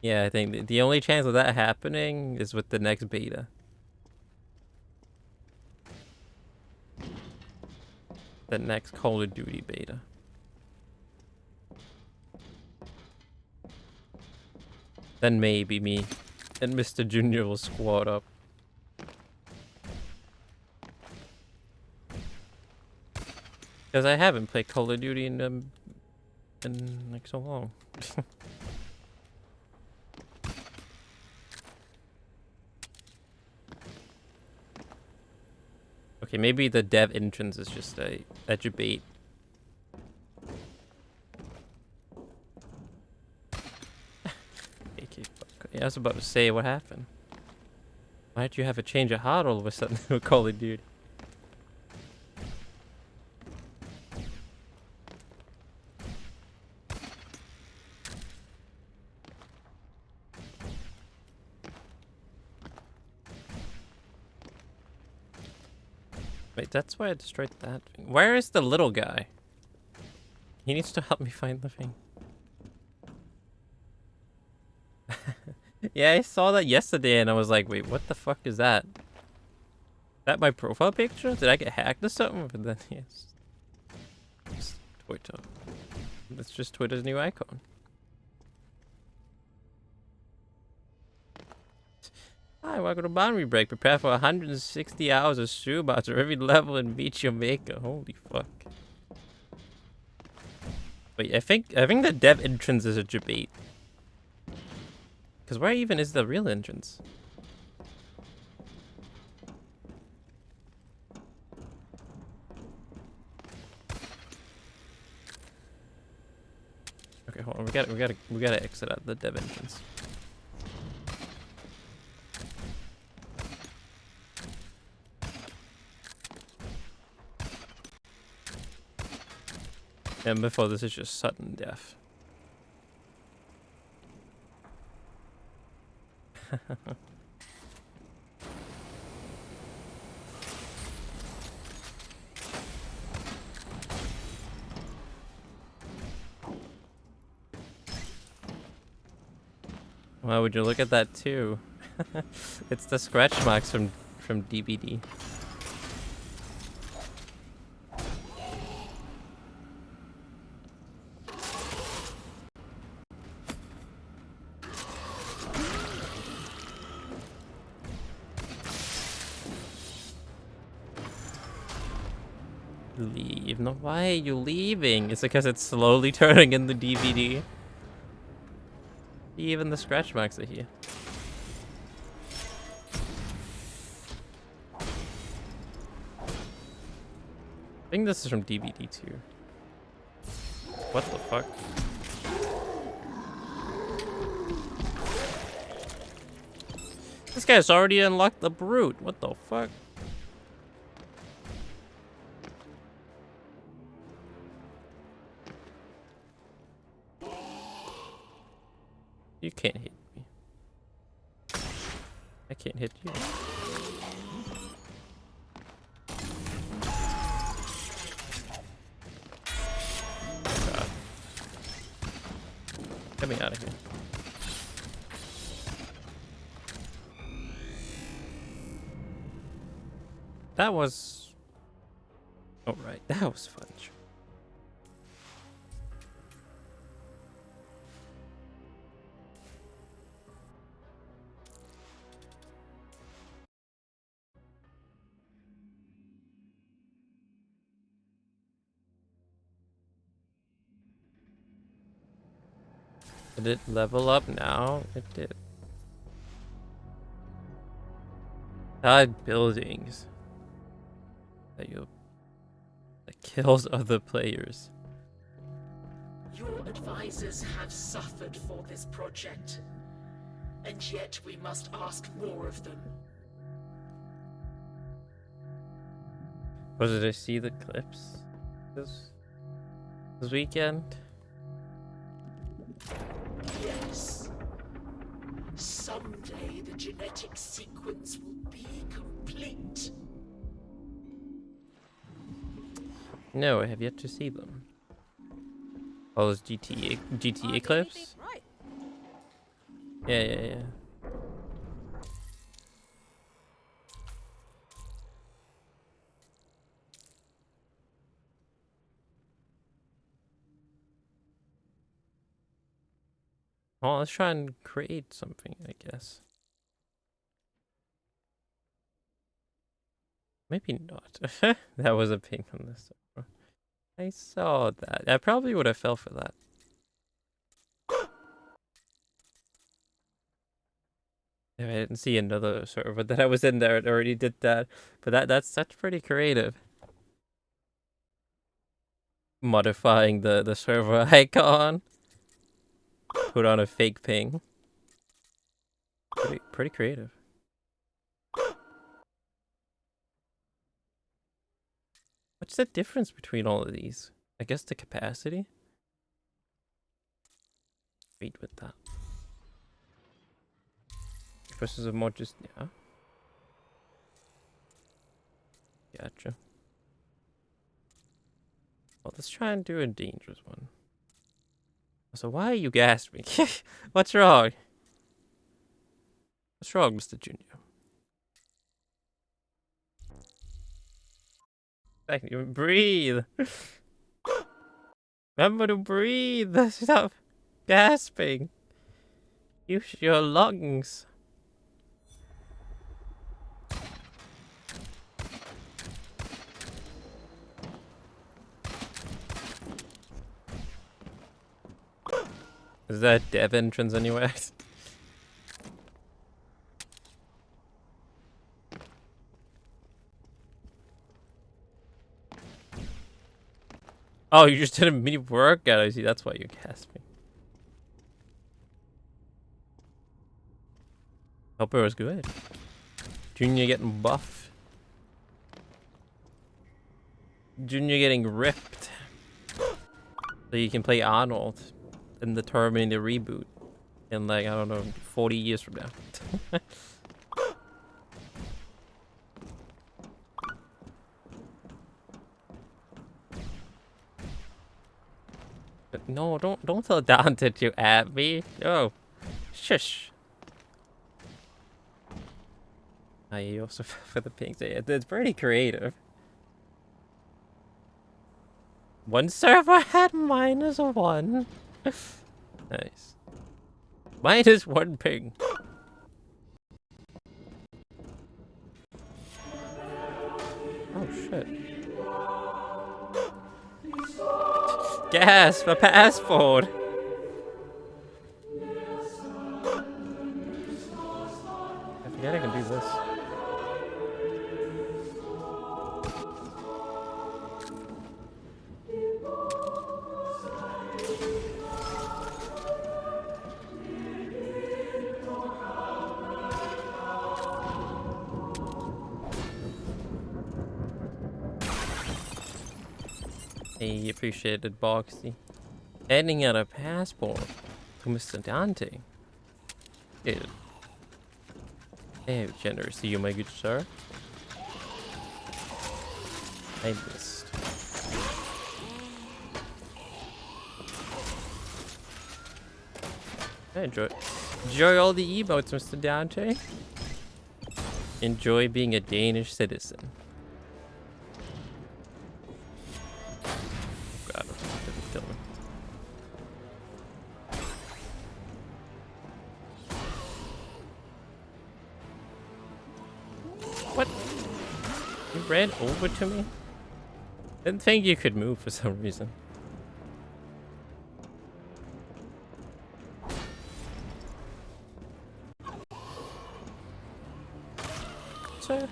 Yeah, I think the only chance of that happening is with the next beta. The next Call of Duty beta. Then maybe me and Mr. Junior will squad up. Because I haven't played Call of Duty in like so long. Okay, maybe the dev entrance is just a debate. Okay, yeah, I was about to say, what happened? Why did you have a change of heart all of a sudden with Call of Duty? Wait, that's why I destroyed that thing. Where is the little guy? He needs to help me find the thing. Yeah, I saw that yesterday and I was like, wait, what the fuck is that? Is that my profile picture? Did I get hacked or something? But then, yes. It's Twitter. That's just Twitter's new icon. Hi, welcome to Boundary Break. Prepare for 160 hours of shoebox for every level in Beach Jamaica. Holy fuck. Wait, I think the dev entrance is a debate. Because where even is the real entrance? Okay, hold on. We gotta exit out the dev entrance. And before this is just sudden death. Why would you look at that too? It's the scratch marks from DBD. Leave. No, why are you leaving? Is it because it's slowly turning in the DVD? Even the scratch marks are here. I think this is from DVD 2. What the fuck? This guy's already unlocked the brute. What the fuck? You can't hit me. I can't hit you. God. Get me out of here. That was... Oh, right. That was fun. Did it level up now? It did. Add buildings. That kills other players. Your advisors have suffered for this project, and yet we must ask more of them. Did I see the clips this weekend? Yes. Someday the genetic sequence will be complete. No, I have yet to see them. All those GTA clips? Right. Yeah. Oh, let's try and create something, I guess. Maybe not. That was a ping on this server. I saw that. I probably would have fell for that. If I didn't see another server that I was in there, it already did that. But that's pretty creative. Modifying the server icon. Put on a fake ping. Pretty creative. What's the difference between all of these? I guess the capacity? Wait with that. Versus a more just, yeah. Gotcha. Well, let's try and do a dangerous one. So why are you gasping? What's wrong? What's wrong, Mr. Junior? Thank you. Breathe. Remember to breathe. Stop gasping. Use your lungs. Is that a dev entrance anywhere? Oh, you just did a mini workout. I see. That's why you're gasping. Hope it was good. Junior getting buff. Junior getting ripped. So you can play Arnold in the Terminator reboot in, like, I don't know, 40 years from now. No, don't tell Dante to at me. No. Shush. I also for the pings. It's pretty creative. One server had -1. Nice. -1 ping. Oh shit. Gas, my passport. I forget I can do this. Hey, appreciated Boxy. Handing out a passport to Mr. Dante. Dude. Very generous of you, my good sir. I missed. I enjoy all the emotes, Mr. Dante. Enjoy being a Danish citizen. God, didn't kill me. What? You ran over to me? Didn't think you could move for some reason. Sir?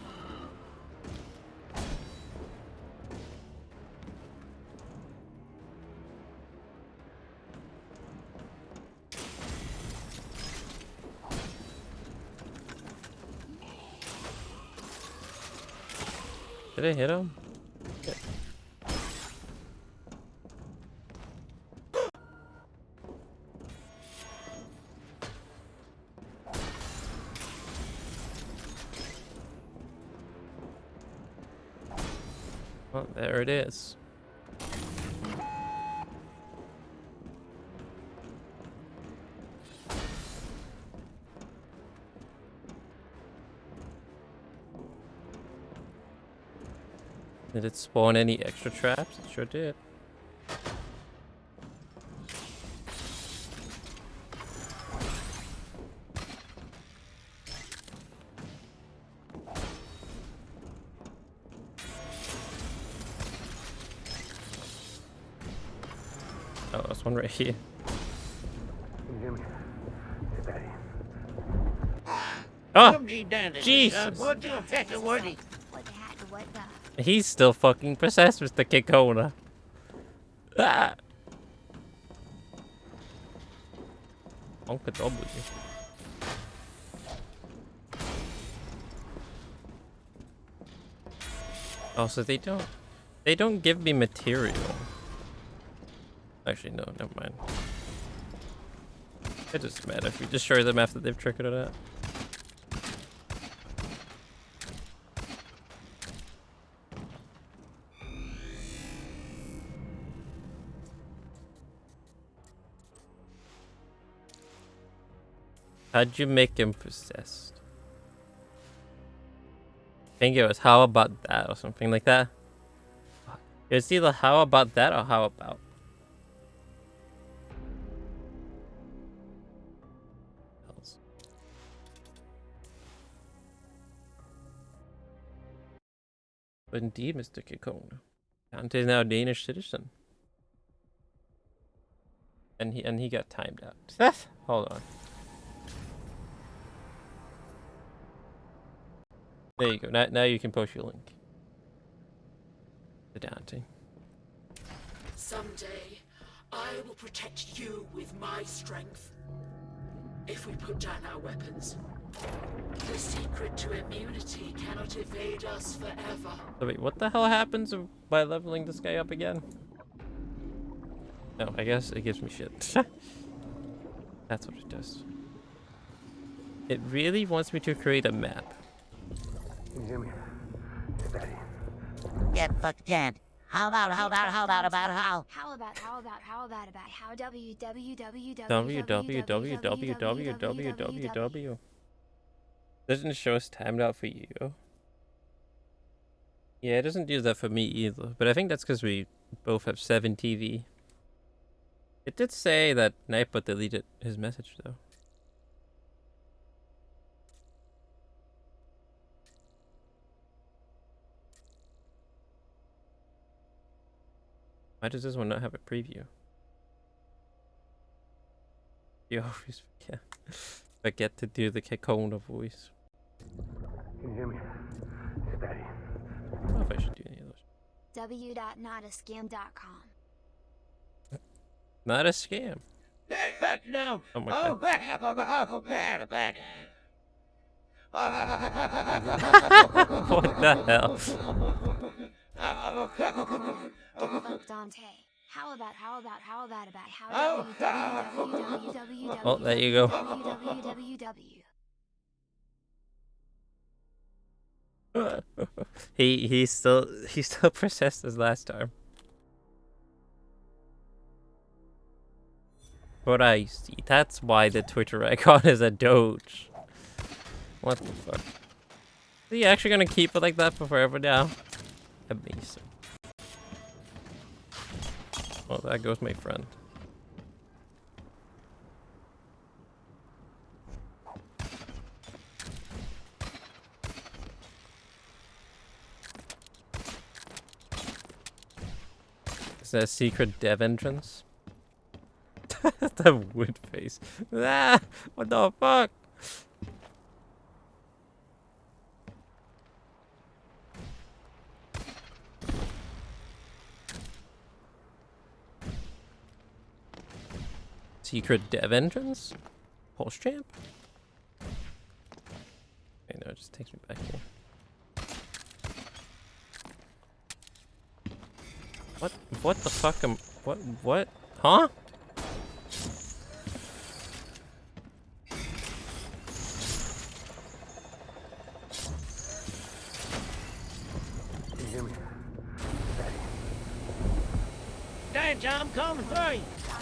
Did I hit him? Yeah. Well, there it is. Did it spawn any extra traps? It sure did. Oh, there's one right here. Oh, Jesus! He's still fucking possessed, Mr. Kikona. Ah! Uncle W. Oh, so they don't give me material. Actually, no, never mind. It doesn't matter if we destroy them after they've triggered it out. How'd you make him possessed? I think it was how about that or something like that. It was either how about that or how about. But indeed, Mr. Kikona. Dante is now a Danish citizen. And he got timed out. Hold on. There you go. Now you can post your link to Dante. Someday, I will protect you with my strength. If we put down our weapons, the secret to immunity cannot evade us forever. So wait, what the hell happens by leveling this guy up again? No, I guess it gives me shit. That's what it does. It really wants me to create a map. Get fucked dead. How about how www. Doesn't show us timed out for you. Yeah, it doesn't do that for me either. But I think that's because we both have 7 TV. It did say that Nightbot deleted his message though. Why does this one not have a preview? You always forget to do the Kekona voice. Can you hear me? Steady. I don't know if I should do any of those. w.notascam.com. Not a scam. No. Oh my god. What the hell? But Dante, how about www. Well, there you go. he still processed as last time. But I see. That's why the Twitter icon is a doge. What the fuck? Are you actually gonna keep it like that for forever now? Amazing. Well, there goes my friend. Is that a secret dev entrance? The wood face. Ah, what the fuck? Secret dev entrance? Pulse champ? Okay, no, it just takes me back here. What the fuck am... What? Huh? Can you hear me? Steady. Dance, I'm coming for you.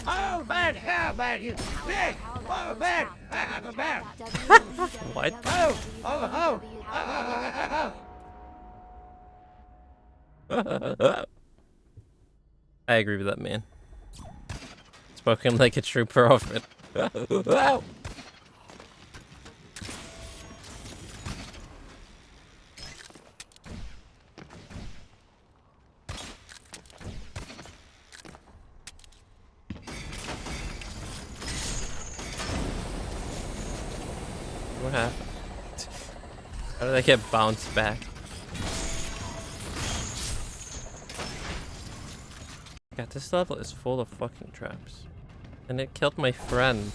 Oh, bad, how about you? Bad, oh, bad, bad. What? Oh, I agree with that man. Spoken like a true prophet. What happened? How did I get bounced back? God, this level is full of fucking traps. And it killed my friend.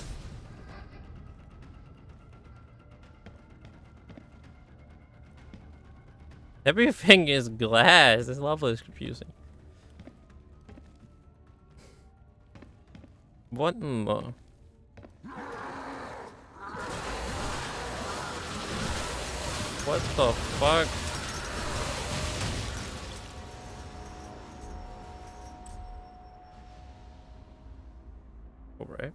Everything is glass. This level is confusing. What in the... What the fuck? Alright.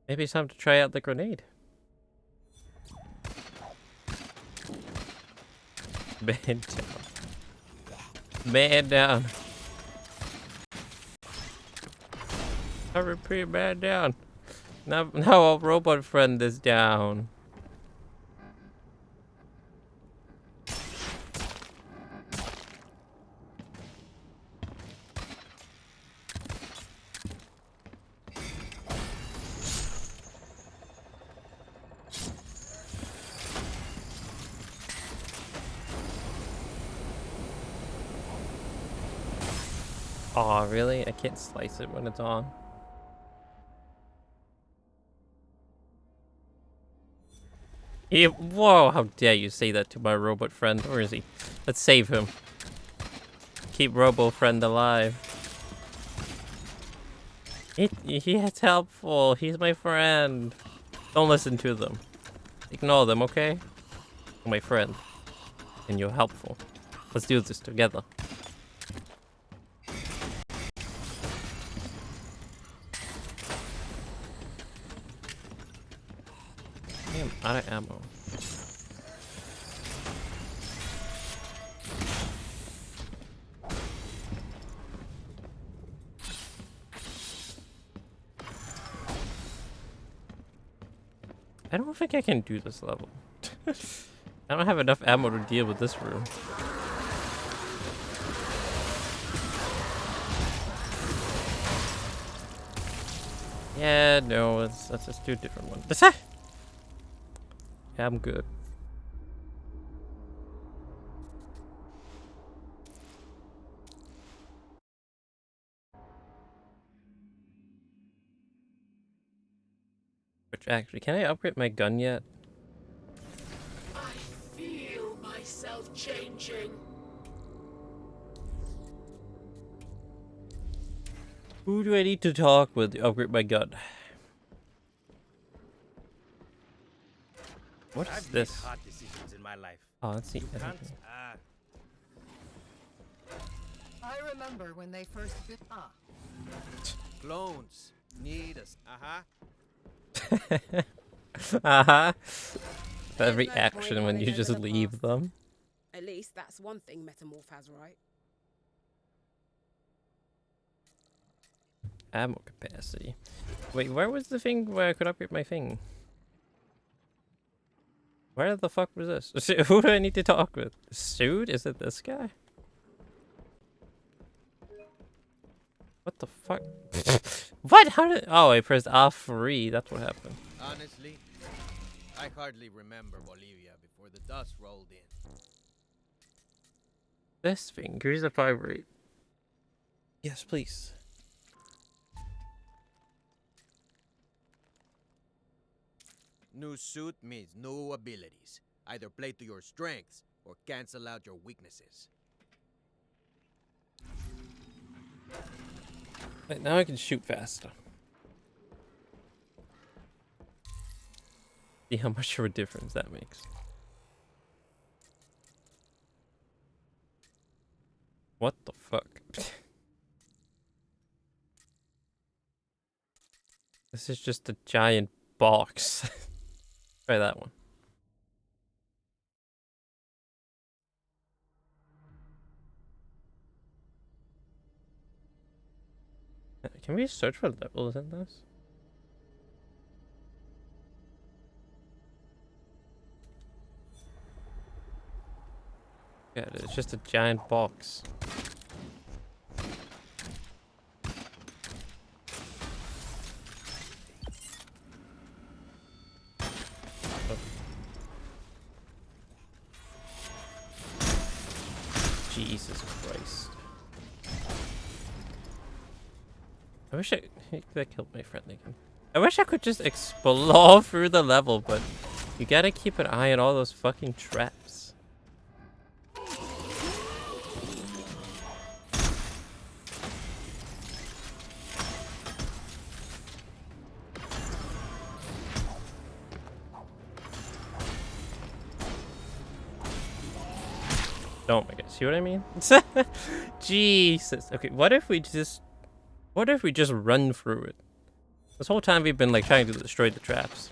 Maybe it's time to try out the grenade. Man down. Man down. Hurry, pretty man down. Now our robot friend is down. Aw, really? I can't slice it when it's on. Whoa, how dare you say that to my robot friend? Where is he? Let's save him. Keep Robo friend alive. He's helpful. He's my friend. Don't listen to them. Ignore them, okay? My friend. And you're helpful. Let's do this together. I'm out of ammo. I don't think I can do this level. I don't have enough ammo to deal with this room. Yeah, no, let's just do a different one. Yeah, I'm good. Which actually, can I upgrade my gun yet? I feel myself changing. Who do I need to talk with to upgrade my gun? What is I've made this? hard decisions in my life. Oh, let's see. You can't. everything. I remember when they first did. Clones need us. That There's no reaction point when running you over just the leave past. them. At least that's one thing Metamorph has right. Ammo capacity. Wait, where was the thing where I could upgrade my thing? Where the fuck was this? Who do I need to talk with? Suit? Is it this guy? What the fuck? What? How did? Oh, I pressed R3. That's what happened. Honestly, I hardly remember Bolivia before the dust rolled in. This thing. Increase the fire rate. Yes, please. New suit means new abilities. Either play to your strengths or cancel out your weaknesses. Right, now I can shoot faster. See how much of a difference that makes. What the fuck? This is just a giant box. Try that one. Can we search for levels in this? Yeah, it's just a giant box. Oh. Jesus Christ. I wish that killed my friend again. I wish I could just explode through the level, but you gotta keep an eye on all those fucking traps. Oh my god, see what I mean? Jesus. Okay, what if we just run through it? This whole time we've been like trying to destroy the traps.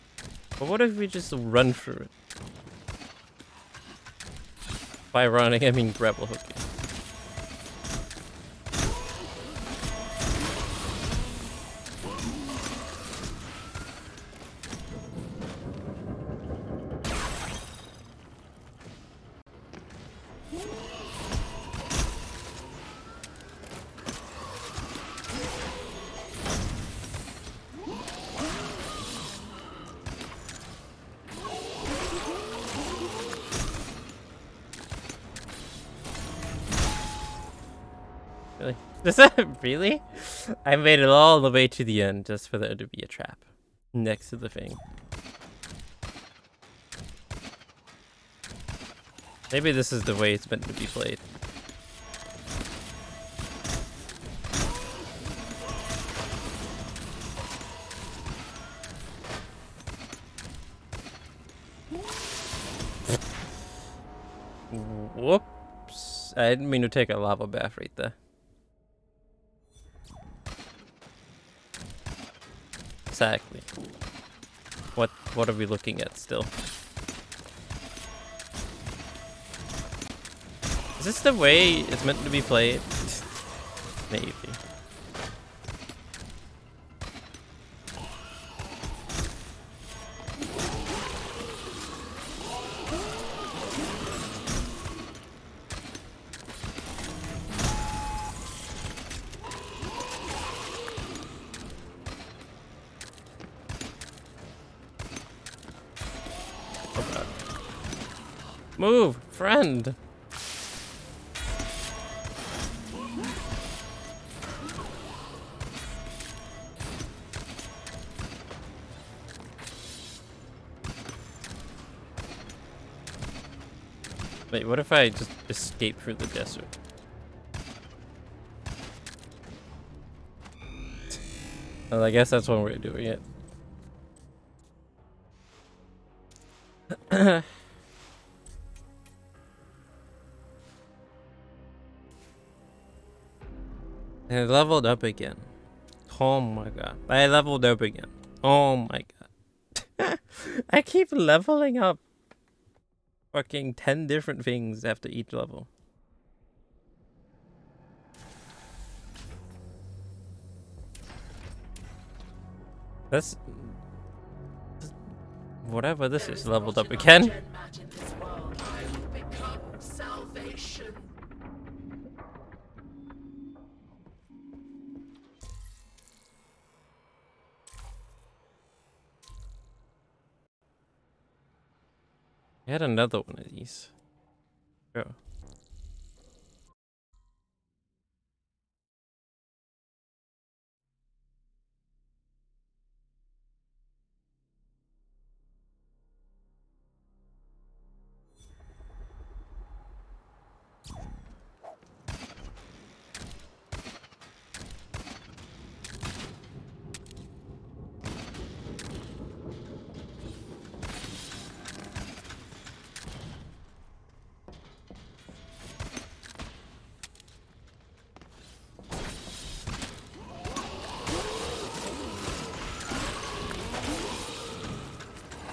But what if we just run through it? By running, I mean grapple hooking. Really? Does that really? I made it all the way to the end just for there to be a trap next to the thing. Maybe this is the way it's meant to be played. Whoops. I didn't mean to take a lava bath right there. Exactly. What are we looking at still? Is this the way it's meant to be played? Maybe. Move, friend. Wait, what if I just escape through the desert? Well, I guess that's one way of doing it. I leveled up again. Oh my god. I leveled up again. Oh my god. I keep leveling up fucking 10 different things after each level. That's... whatever this is leveled up again. I had another one of these. Oh.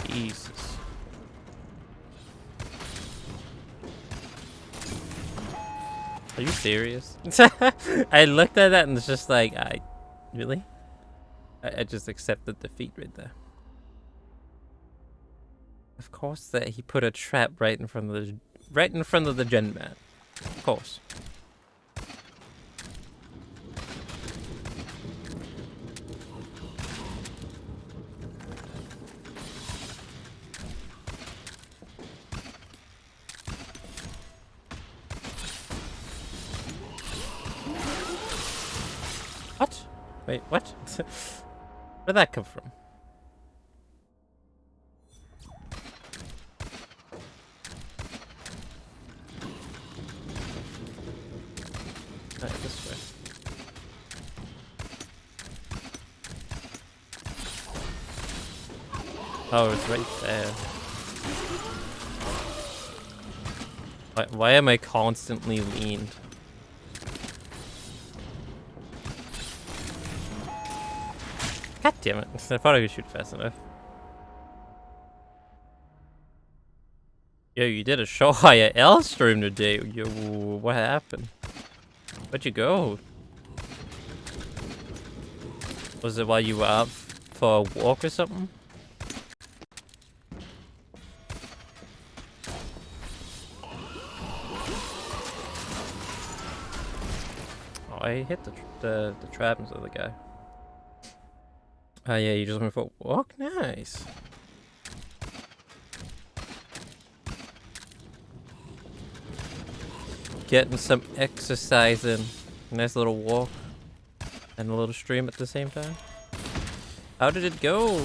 Jesus. Are you serious? I looked at that and it's just like, really? I just accepted defeat right there. Of course that he put a trap right in front of the gen mat. Of course. What? Wait, what? Where'd that come from? Right, this way. Oh, it's right there. Why am I constantly leaned? God damn it. I thought I could shoot fast enough. Yo, you did a show IRL stream today. Yo, what happened? Where'd you go? Was it while you were out for a walk or something? Oh, I hit the traps of the guy. Oh yeah, you just went for a walk? Nice. Getting some exercise in. Nice little walk. And a little stream at the same time. How did it go?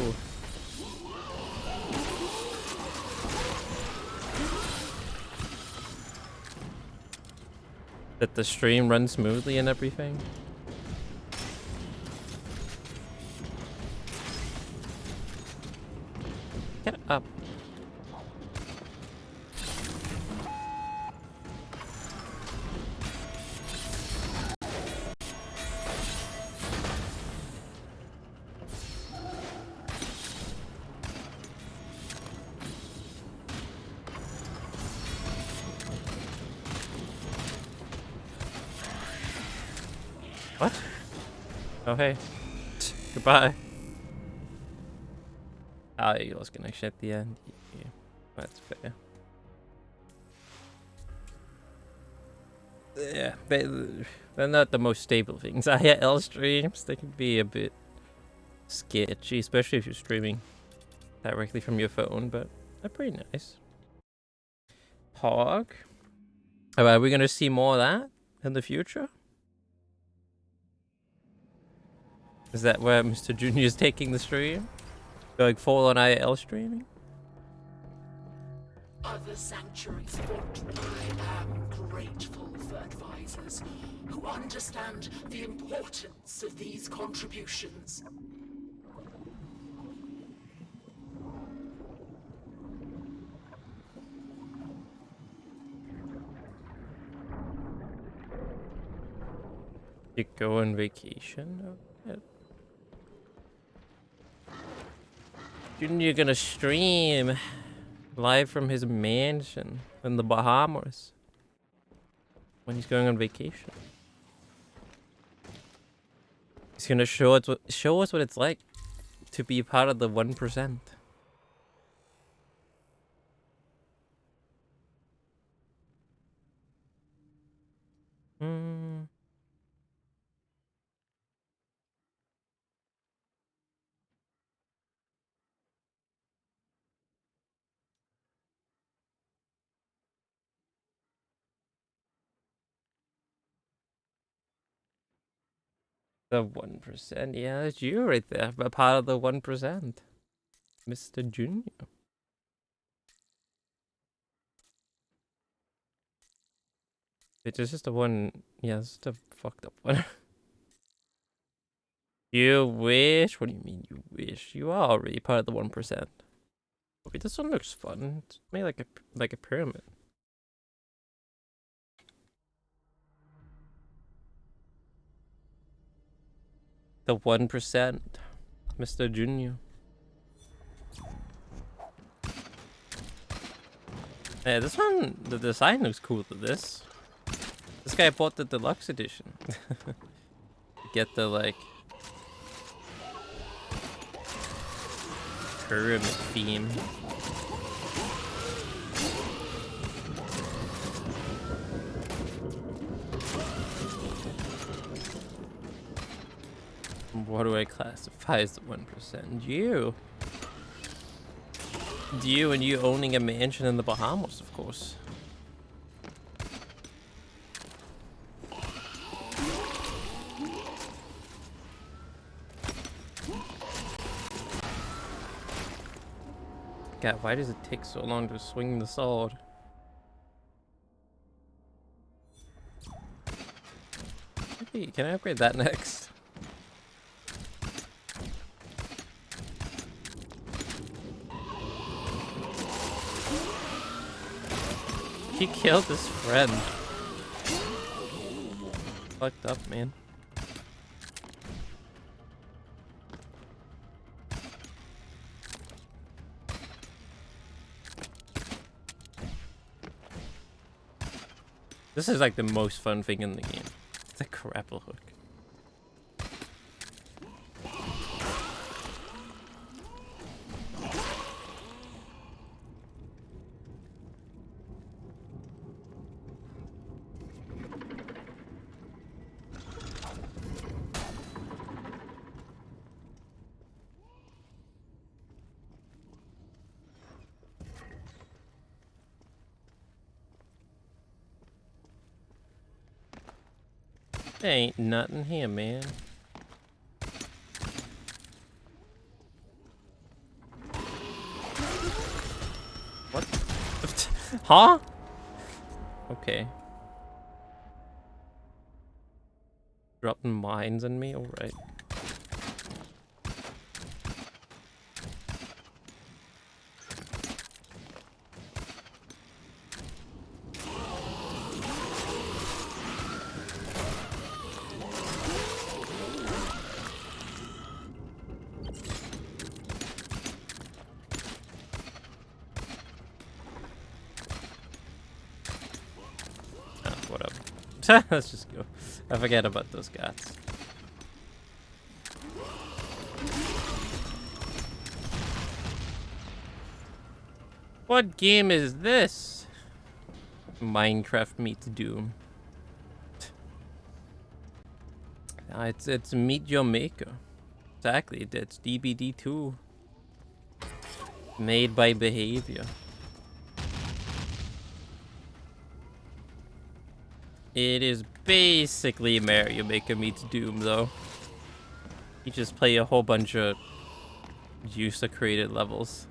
Did the stream run smoothly and everything? Get up. What? Oh, hey. Goodbye. Oh, you lost connection at the end. Yeah, that's fair. Yeah, they're not the most stable things. IRL streams, they can be a bit sketchy, especially if you're streaming directly from your phone, but they're pretty nice. park. Are we gonna see more of that in the future? Is that where Mr. Junior is taking the stream? Going full on IL streaming? Other sanctuaries, but I am grateful for advisors who understand the importance of these contributions. You go on vacation? Oh, Junior gonna stream live from his mansion in the Bahamas when he's going on vacation. He's gonna show us what it's like to be part of the 1%. The 1%, yeah, that's you right there, but part of the 1%. Mr. Junior. It's just a one, yeah, it's just a fucked up one. You wish? What do you mean you wish? You are already part of the 1%. Okay, this one looks fun. It's made like a pyramid. The 1%, Mr. Junior. Yeah, this one, the design looks cool to this. This guy bought the deluxe edition. Get the like pyramid theme. What do I classify as the 1%? You. You and you owning a mansion in the Bahamas, of course. God, why does it take so long to swing the sword? Maybe, can I upgrade that next? He killed his friend. Fucked up, man. This is like the most fun thing in the game. It's a grapple hook. There ain't nothing here, man. What? Huh? Okay. Dropping mines on me? Alright. Let's just go. I forget about those guys. What game is this? Minecraft meets Doom. It's Meet Your Maker. Exactly, that's DBD2. Made by Behaviour. It is basically Mario Maker meets Doom, though. You just play a whole bunch of user-created levels.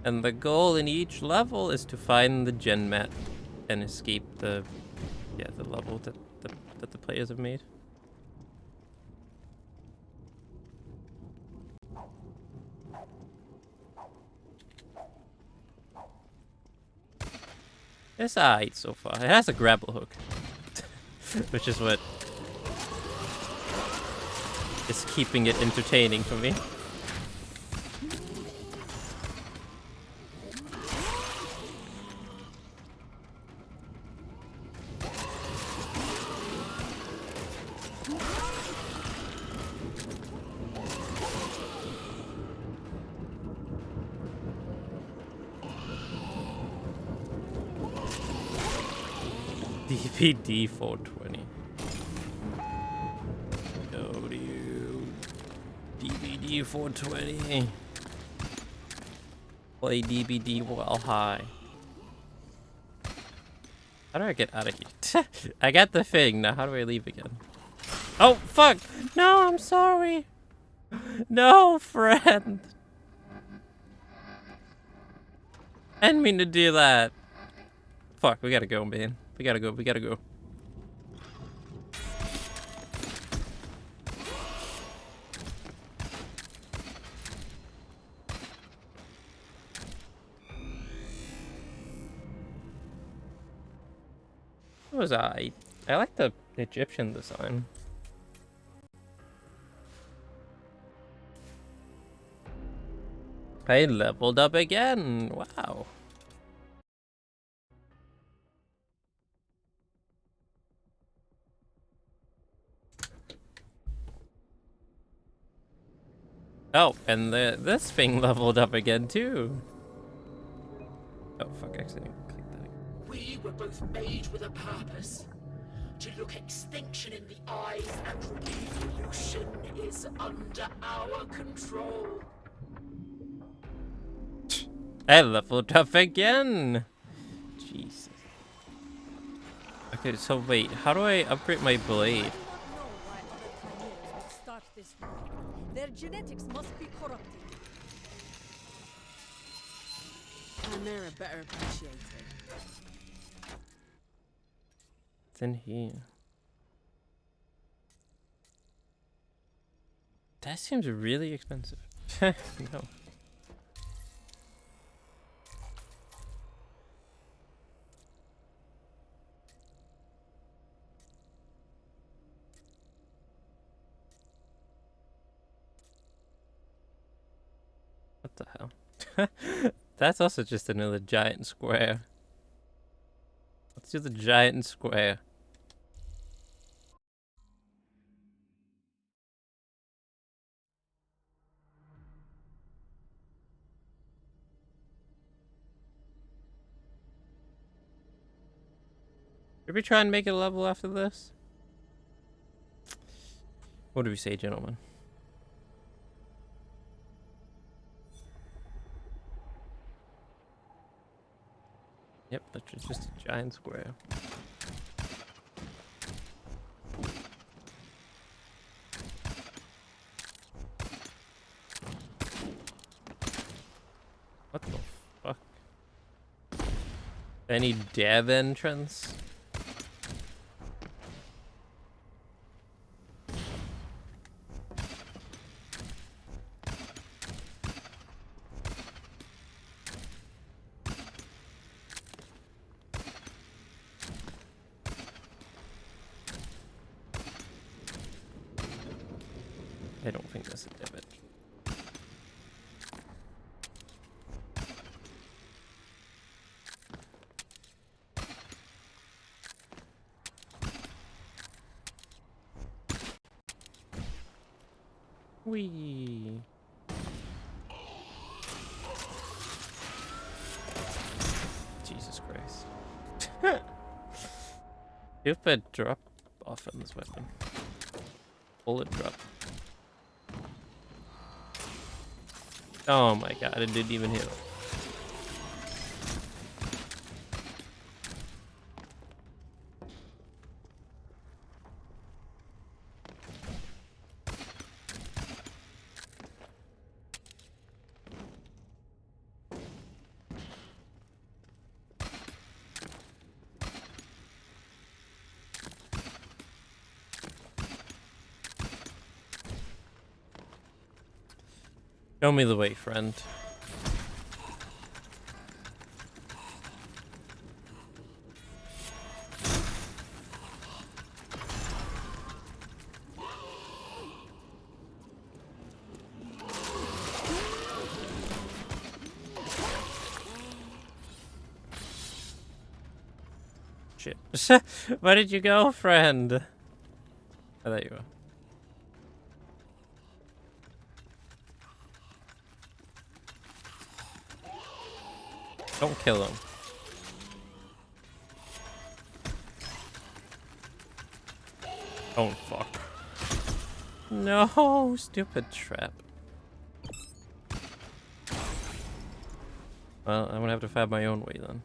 And the goal in each level is to find the gen mat and escape the level that the players have made. It's alright so far. It has a grapple hook, which is what is keeping it entertaining for me. DVD 420. Go to you. DVD 420. Play DVD while high. How do I get out of here? I got the thing. Now how do I leave again? Oh, fuck! No, I'm sorry. No, friend. I didn't mean to do that. Fuck, we gotta go, man. We gotta go, we gotta go. What was I like the Egyptian design. I leveled up again. Wow. Oh, and this thing leveled up again too. Oh fuck! I accidentally clicked that. We were both made with a purpose. To look extinction in the eyes, and revolution is under our control. I leveled up again. Jesus. Okay, so wait, how do I upgrade my blade? Their genetics must be corrupted. And they're better appreciated. It's in here. That seems really expensive. No. What the hell? That's also just another giant square. Let's do the giant square. Should we try and make it a level after this? What do we say, gentlemen? Yep, that's just a giant square. What the fuck? Any dev entrance? I don't think that's a debit. Whee! Jesus Christ. Stupid drop off on this weapon. Bullet drop. Oh my god, it didn't even hit. Show me the way, friend. Shit. Where did you go, friend? Oh, there you are. Don't kill him. Oh, fuck. No, stupid trap. Well, I'm gonna have to find my own way then.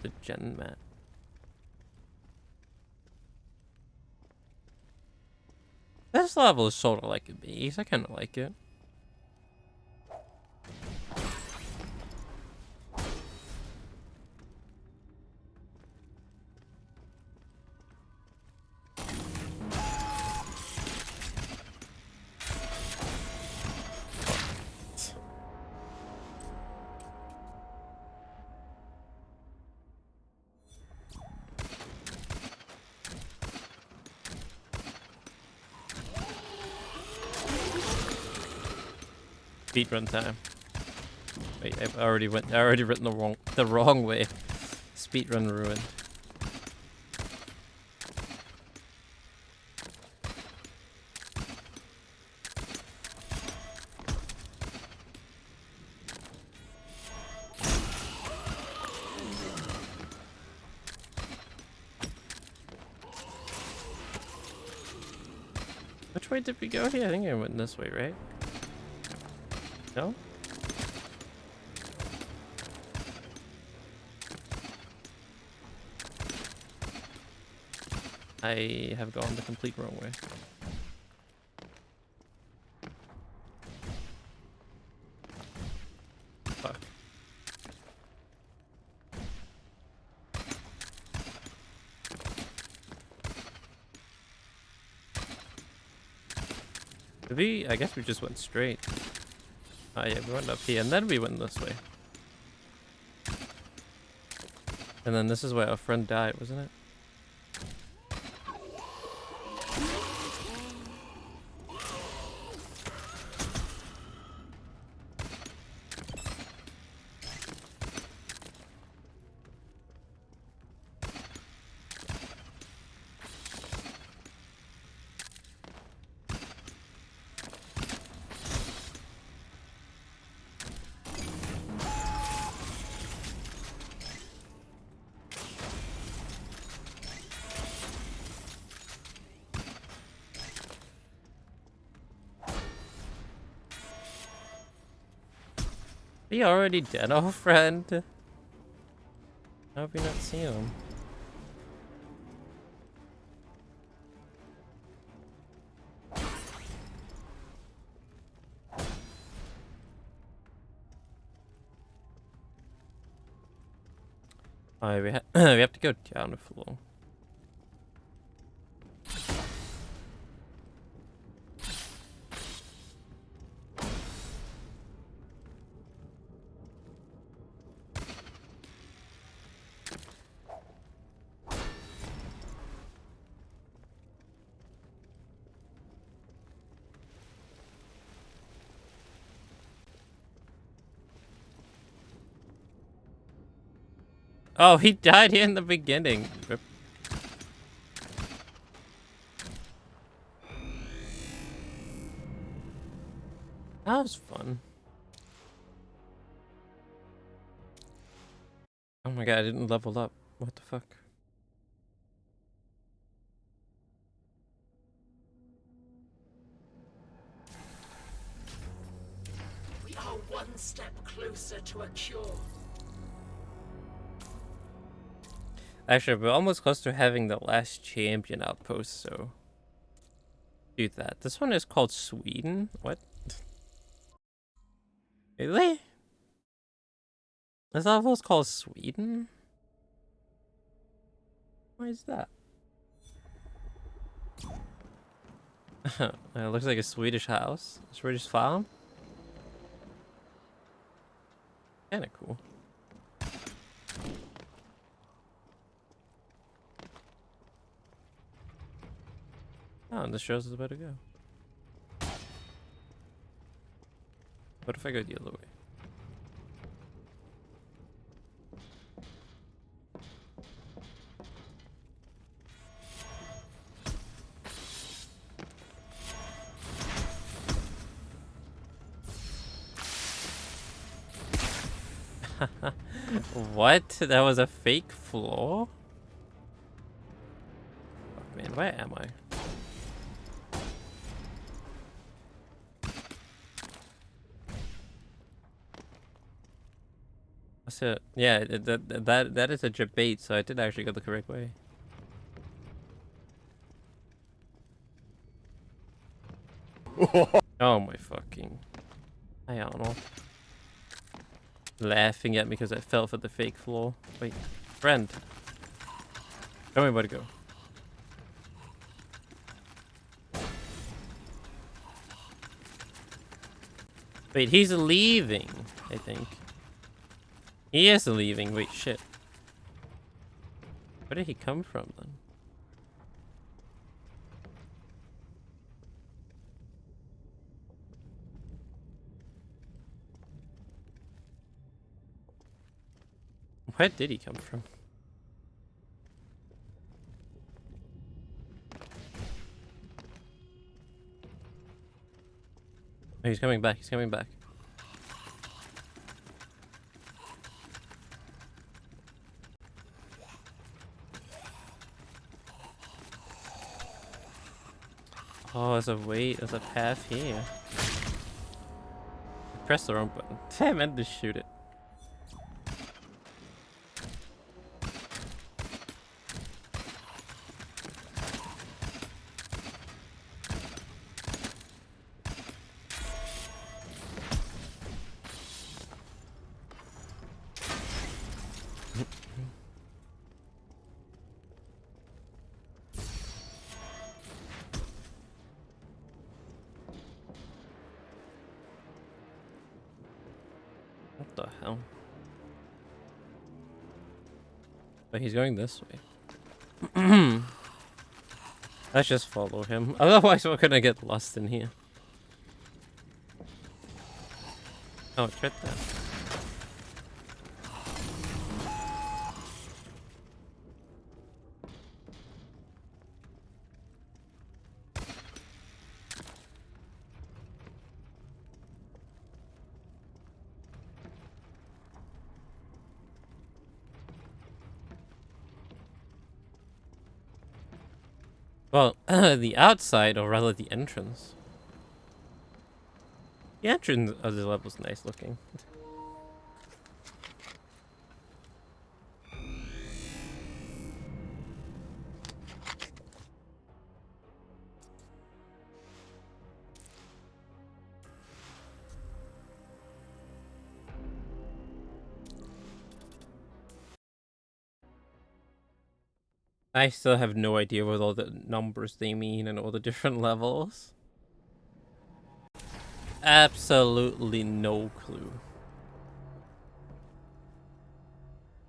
The gen mat. This level is sort of like a beast. I kind of like it. Speedrun time. Wait, I already written the wrong way. Speedrun ruined. Which way did we go here? I think I went this way, right? No? I have gone the complete wrong way. Fuck. I guess we just went straight. Oh yeah, we went up here and then we went this way. And then this is where our friend died, wasn't it? He already dead, our friend. How have we not seen him? Alright, we have to go down a floor. Oh, he died here in the beginning. Rip. That was fun. Oh my god, I didn't level up. What the fuck? We are one step closer to a cure. Actually, we're almost close to having the last champion outpost, so do that. This one is called Sweden? What? Really? This level is called Sweden? Why is that? It looks like a Swedish house. A Swedish farm. Kinda cool. Oh, and this shows us where to go. What if I go the other way? What? That was a fake floor? Fuck, man, where am I? That's it. Yeah, that is a debate, so I did actually go the correct way. Oh my fucking... I don't know. Laughing at me because I fell for the fake floor. Wait, friend. Tell me where to go. Wait, he's leaving, I think. He is leaving. Wait, shit. Where did he come from then? Where did he come from? Oh, he's coming back. He's coming back. Oh, there's a way. There's a path here. I pressed the wrong button. I meant to shoot it. What the hell? But he's going this way. Let's just follow him. Otherwise, we're gonna get lost in here. Oh, it's right there. Well, the outside, or rather the entrance. The entrance of the level is nice looking. I still have no idea what all the numbers they mean and all the different levels. Absolutely no clue.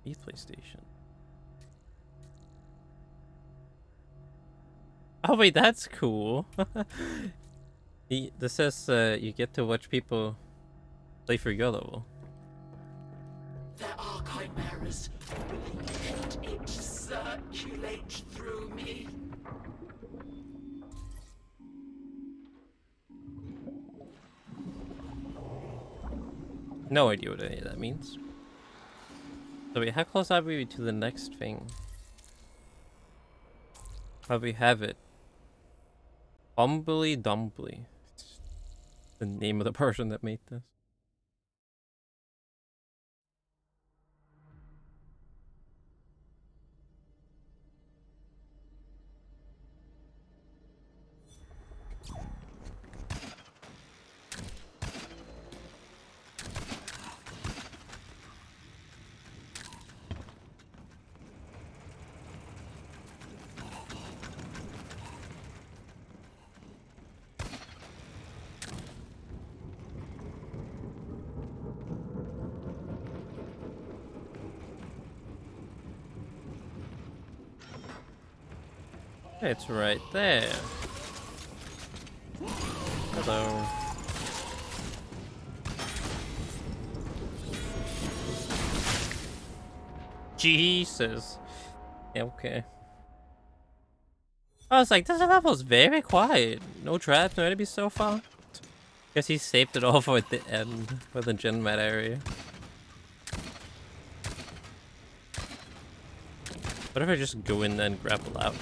PlayStation. Oh wait, that's cool. This says you get to watch people play for your level. There are chimeras who let it circulate through me. No idea what any of that means. So wait, how close are we to the next thing? How we have it? Humbly Dumbly. It's the name of the person that made this. It's right there. Hello. Jesus. Yeah, okay. I was like, this level's very quiet. No traps, no enemies so far. Guess he saved it all for at the end, for the gen mat area. What if I just go in there and grapple out?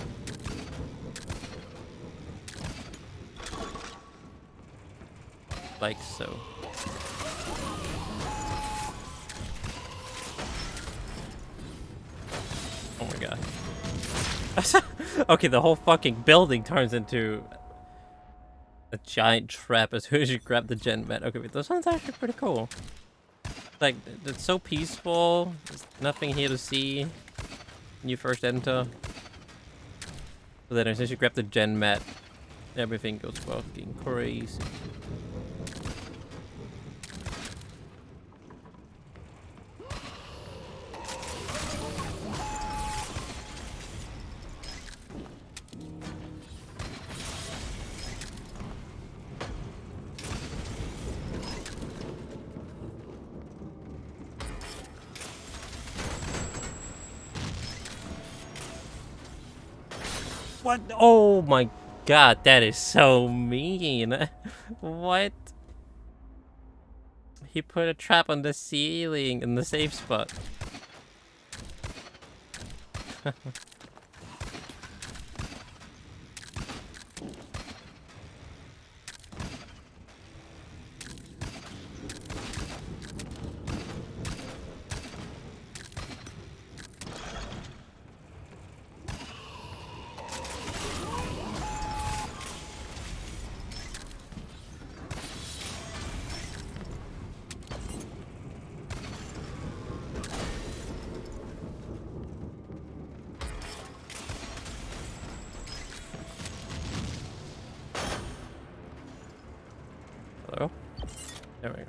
Like so. Oh my god. Okay, the whole fucking building turns into a giant trap as soon as you grab the gen mat. Okay, but those ones are actually pretty cool. Like, it's so peaceful. There's nothing here to see when you first enter. But then as soon as you grab the gen mat, everything goes fucking crazy. What? Oh my god, that is so mean. What? He put a trap on the ceiling in the safe spot. Hello? There we go.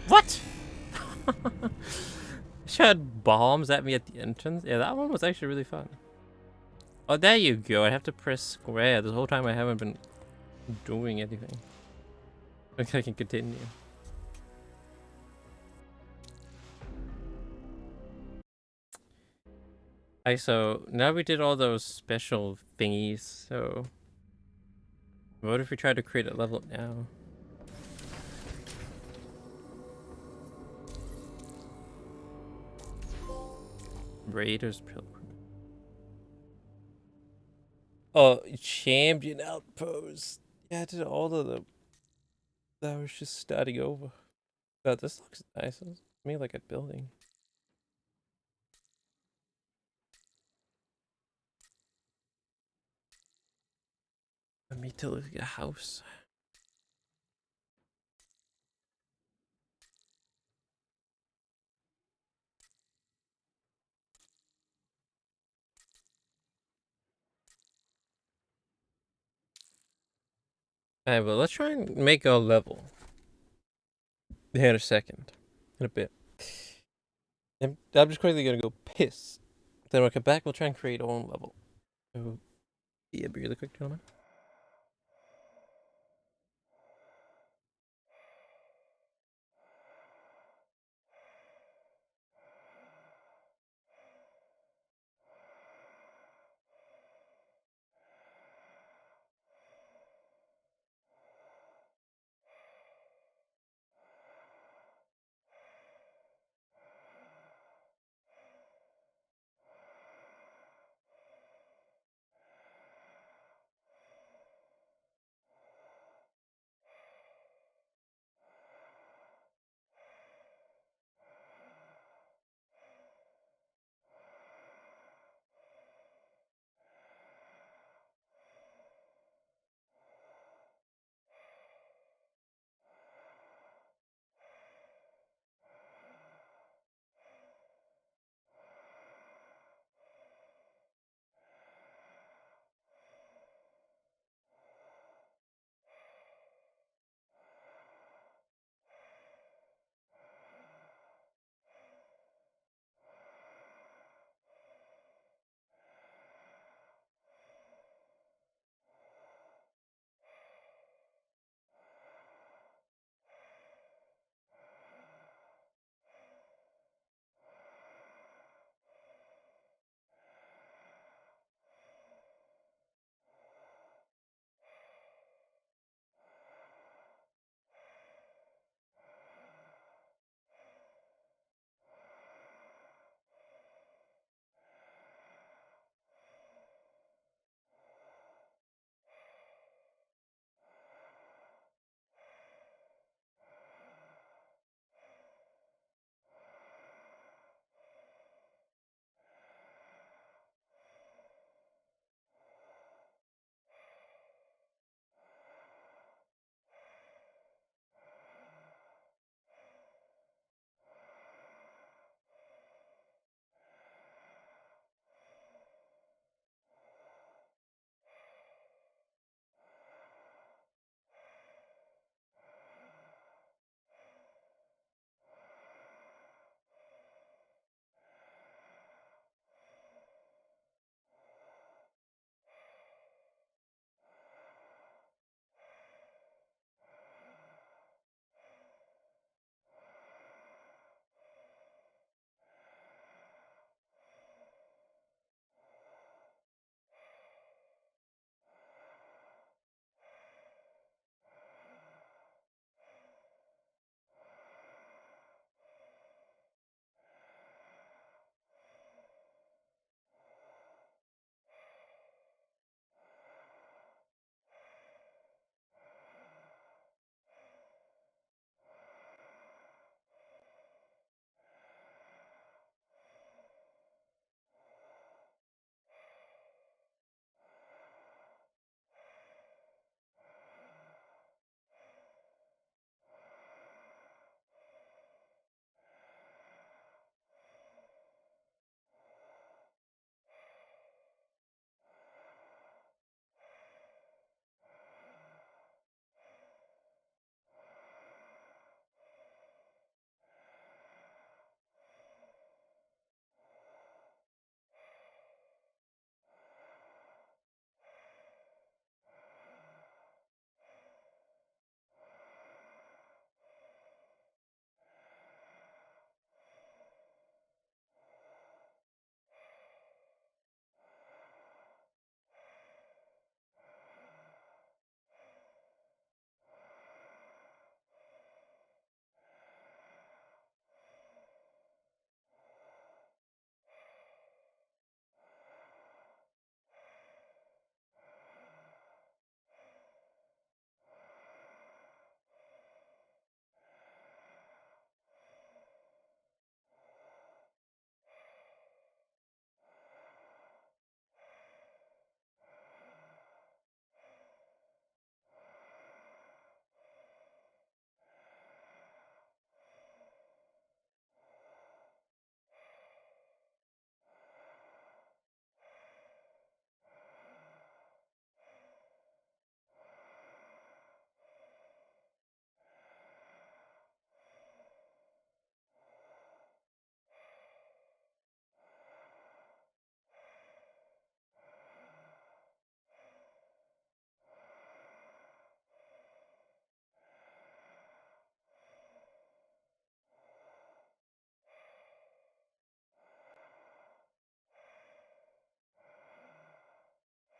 What? Shot bombs at me at the entrance? Yeah, that one was actually really fun. Oh, there you go. I have to press square. This whole time I haven't been doing anything. Okay, I can continue. Alright, so now we did all those special thingies, so what if we try to create a level now? Raiders Pilgrim. Oh, Champion Outpost. Yeah, I did all of them. That was just starting over. God, this looks nice. It's made like a building. I need to look at a house. Alright, well, let's try and make a level. In a second. In a bit. I'm just quickly gonna go piss. Then when I come back, we'll try and create our own level. So, yeah, be really quick, gentlemen.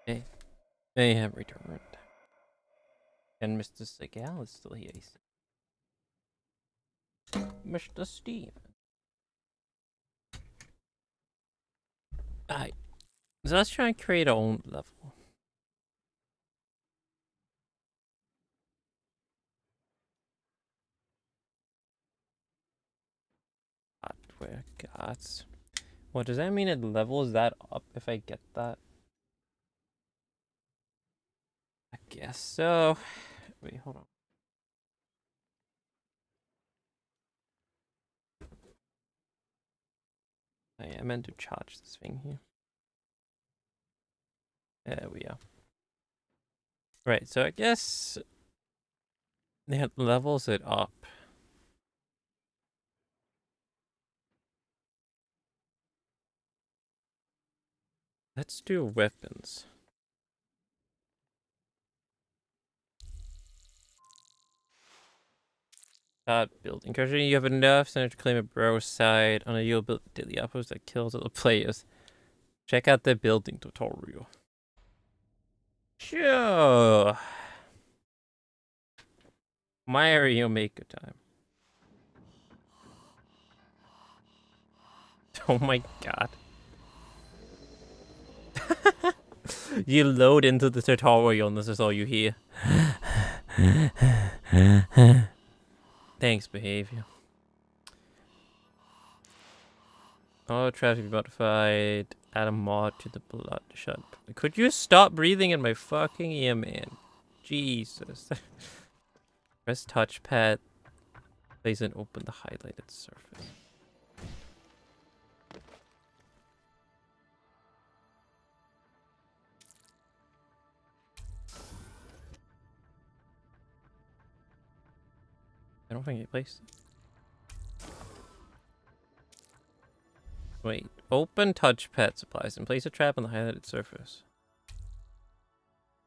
Hey, they have returned. And Mr. Segal is still here. Mr. Steve. Alright. So let's try and create our own level. Hardware gods. What does that mean? It levels that up if I get that? I guess so. Wait, hold on. I meant to charge this thing here. There we are. Right, so I guess that levels it up. Let's do weapons. Start building. Currently, you have enough center to claim a bro side on a you'll build daily outpost that kills other players. Check out the building tutorial. Sure. Mario Maker time. Oh my god. You load into the tutorial and this is all you hear. Thanks, Behaviour. Oh, traffic modified. Add a mod to the bloodshot. Could you stop breathing in my fucking ear, man? Jesus. Press touchpad. Place and open the highlighted surface. I don't think it placed it. Wait. Open touchpad supplies and place a trap on the highlighted surface.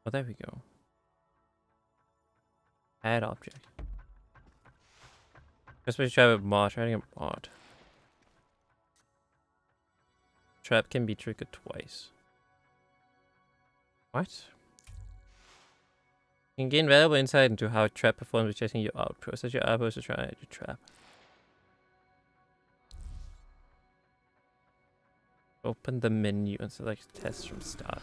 Oh, there we go. Add object. Just place trap with mod. Trying to get mod. Trap can be triggered twice. What? You can gain valuable insight into how a trap performs by checking your outpost. Set your outpost to try your trap. Open the menu and select test from start.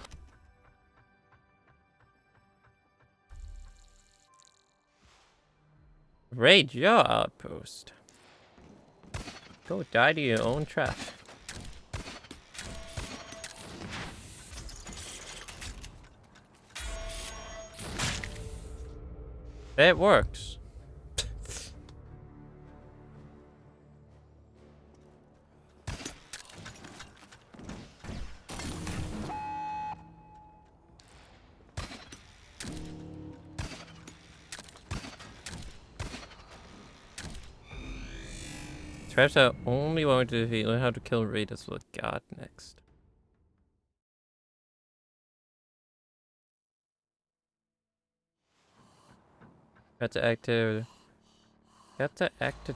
Raid your outpost. Go die to your own trap. It works. Traps are only one to defeat. Learn how to kill raiders with God next. Got to active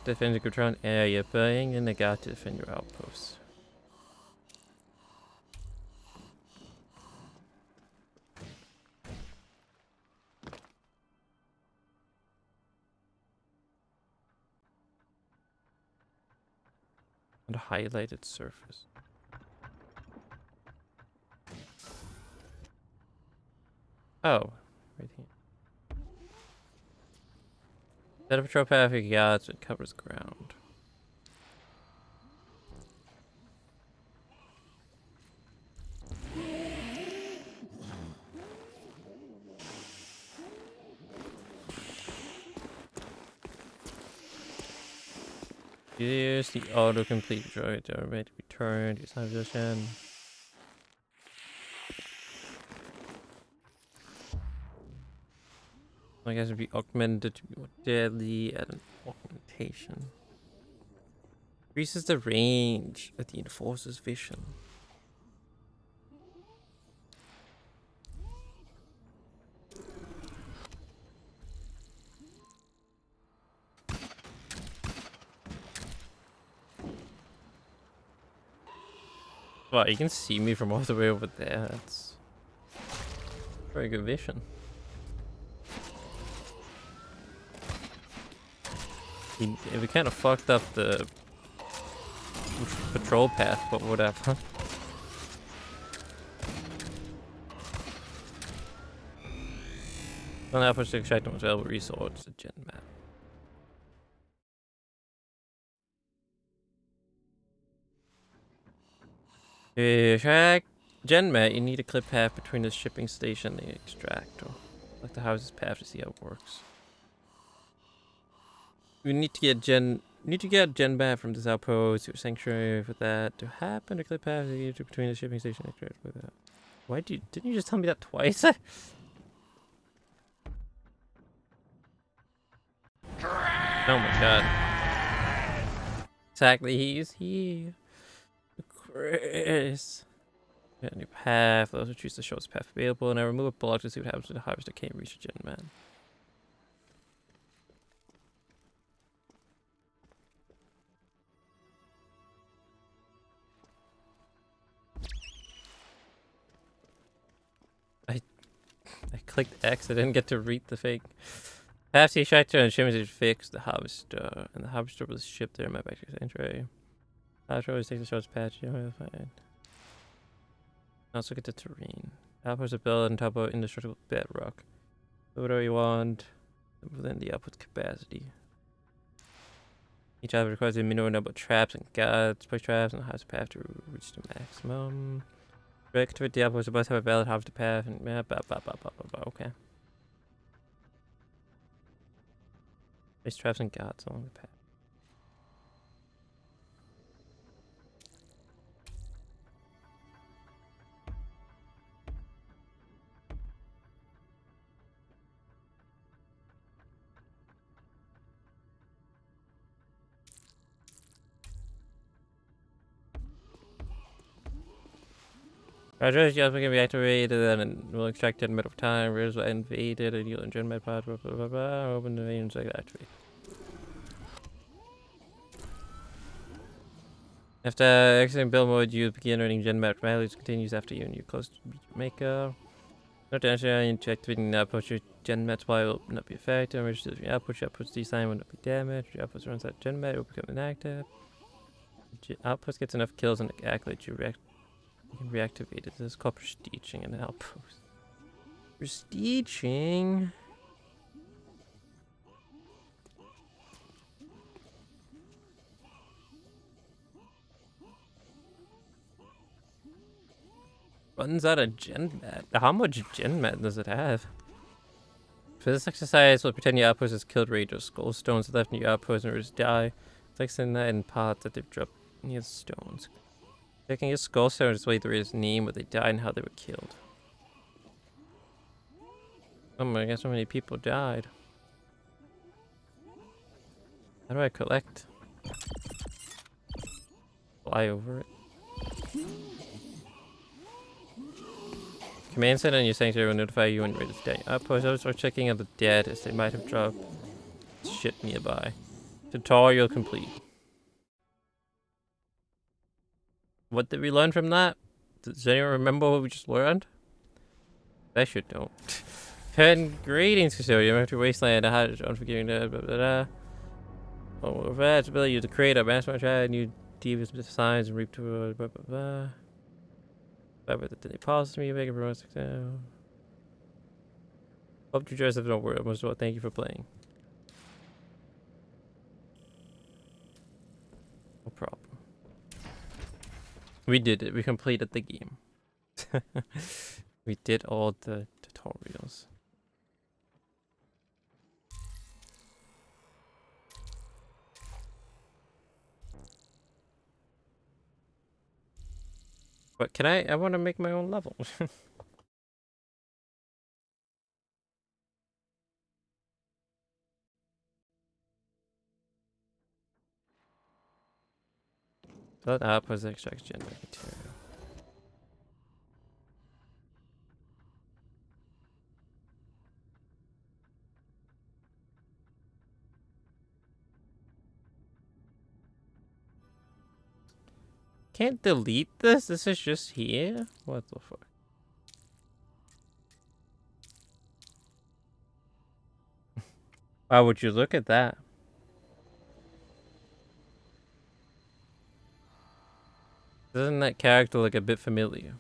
defend the control area, buying in the guard to defend your outposts. And a highlighted surface. Oh, right here. Set up a patrol path for guards and covers ground. Use the autocomplete droid to ready to return to its position. I guess it'd be augmented to be more deadly at an augmentation. Increases the range of the enforcer's vision. Wow, you can see me from all the way over there. That's Very good vision. We kind of fucked up the patrol path, but whatever. Well, now push to extract the most valuable resource, the gen map. To extract gen map, you need a clear path between the shipping station and the extractor. Like the house's path to see how it works. We need to get gen map from this outpost to a sanctuary for that to happen. A clear path between the shipping station and extractor for that. Why didn't you just tell me that twice? Oh my god. Exactly, he's here. Chris. Get a new path. Those who choose to show us path available, and I remove a block to see what happens to the harvest that can't reach a gen man. I clicked X, I didn't get to read the fake. Path the extractor and shipment is fixed the harvester, and the harvester was shipped there. My back to the sanctuary. Harvester always takes the shortest patch. You know, fine. Also get the terrain. Outpost are built on top of indestructible bedrock. Do whatever you want within the output capacity. Each output requires a minimum number of traps and guards. Place traps and has a path to reach the maximum. Activate the outpost both have a valid harvester path and okay. Place traps and guards along the path. Roger, just can be activated and will extract it in a matter of time. Raiders will invade it and you'll enjoy my pod, blah blah blah blah. Open the main and activate. After exiting build mode, you begin earning gen map values continues after you and you close to maker. Not to answer into activating the outpost, your gen map supply will not be affected. Register your output's design will not be damaged. Your outpost runs out gen map, it will become inactive. Outpost gets enough kills and accolades you can reactivate it. This is called prestiging an outpost. Prestiging? Runs out of gen mat. How much gen mat does it have? For this exercise, we'll pretend your outpost has killed raiders. Skull stones left in your outpost and raiders die. Flexing that in parts that they've dropped near the stones. Checking your skull stone display the raider's name, where they died, and how they were killed. Oh my god, so many people died. How do I collect? Fly over it. Command center in your sanctuary will notify you when raiders die. Outposts always start checking on the dead as they might have dropped shit nearby. Tutorial complete. What did we learn from that? Does anyone remember what we just learned? I should know. Pen greetings, custodian. After wasteland, I had unforgiving blah blah blah. Oh, that's ability you to create a master try new devious signs and reap to blah blah blah. But they pause me, make everyone success. Hope you Joseph don't worry. Most of all, thank you for playing. No problem. We did it. We completed the game. We did all the tutorials. But can I want to make my own level. That app was extract generate material. Can't delete this? This is just here? What the fuck? Why would you look at that? Doesn't that character look a bit familiar?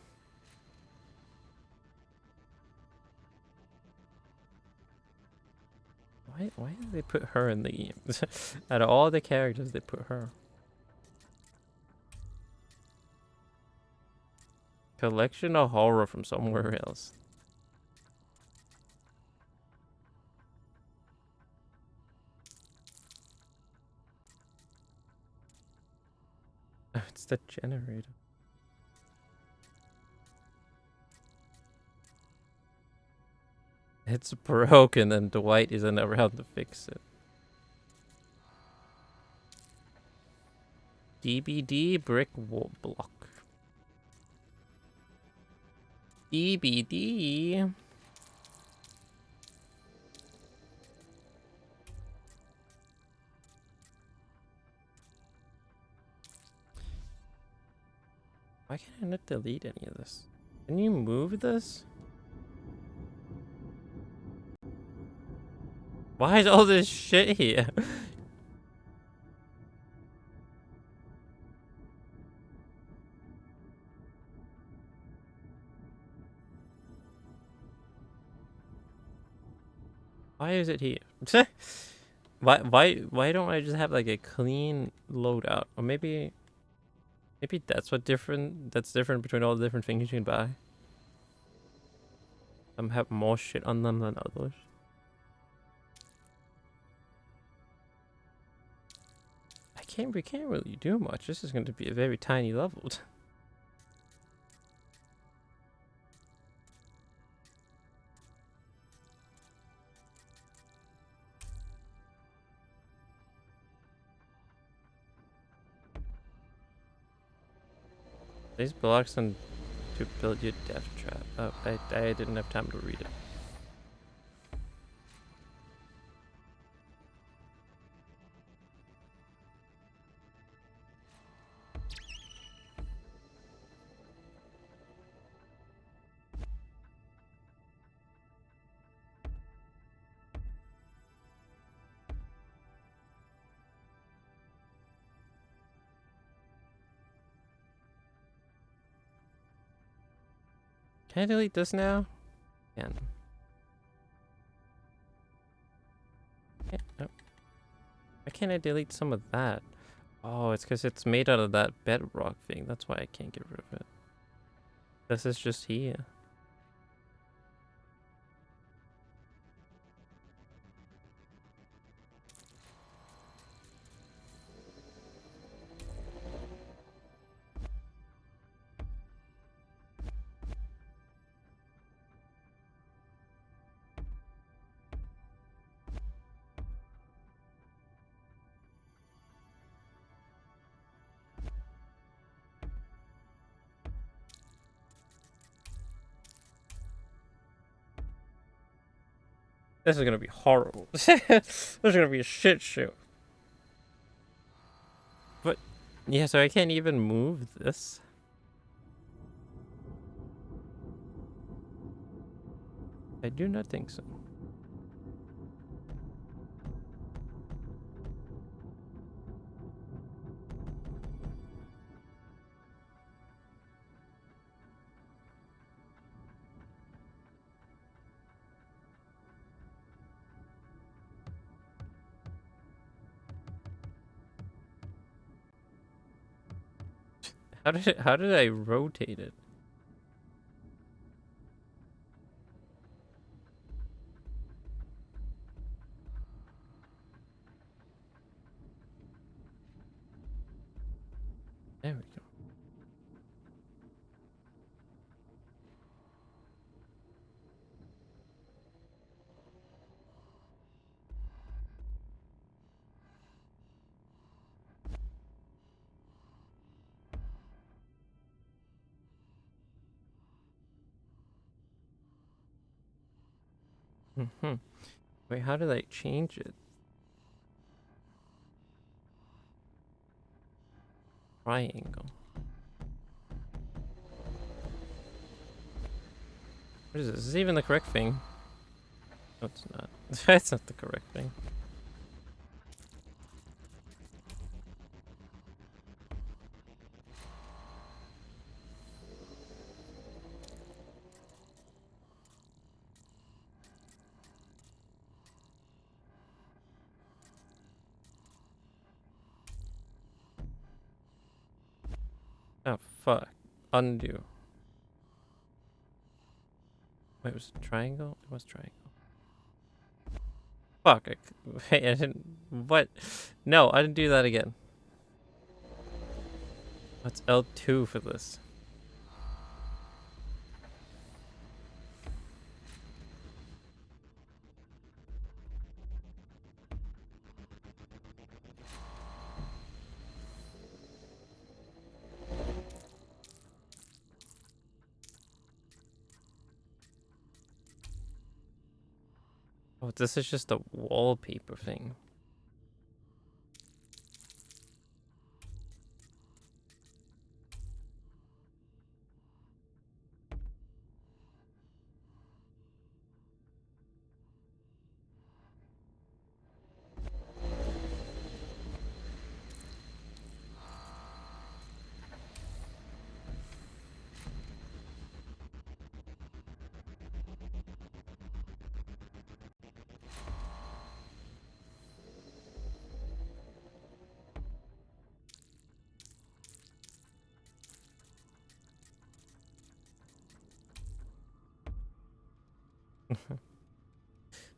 Why did they put her in the game? Out of all the characters, they put her. Collection of horror from somewhere else. Oh, it's the generator. It's broken and Dwight isn't around to fix it. DBD brick wall block. DBD. Why can't I not delete any of this? Can you move this? Why is all this shit here? Why is it here? Why don't I just have like a clean loadout? Or maybe that's different between all the different things you can buy. Some have more shit on them than others. We can't really do much. This is going to be a very tiny level. These blocks on to build your death trap. Oh, I didn't have time to read it. Can I delete this now? Can. Oh. Why can't I delete some of that? Oh, it's because it's made out of that bedrock thing. That's why I can't get rid of it. This is just here. This is gonna be horrible. This is gonna be a shit show. But yeah, so I can't even move this. I do not think so. How did I rotate it? There we go. Wait, how did I change it? Triangle. What is this? Is this even the correct thing? No, it's not. That's not the correct thing. Fuck. Undo. Wait, was it triangle? It was triangle. Fuck. Wait, I didn't. What? No, I didn't do that again. What's L2 for this? Oh, this is just a wallpaper thing.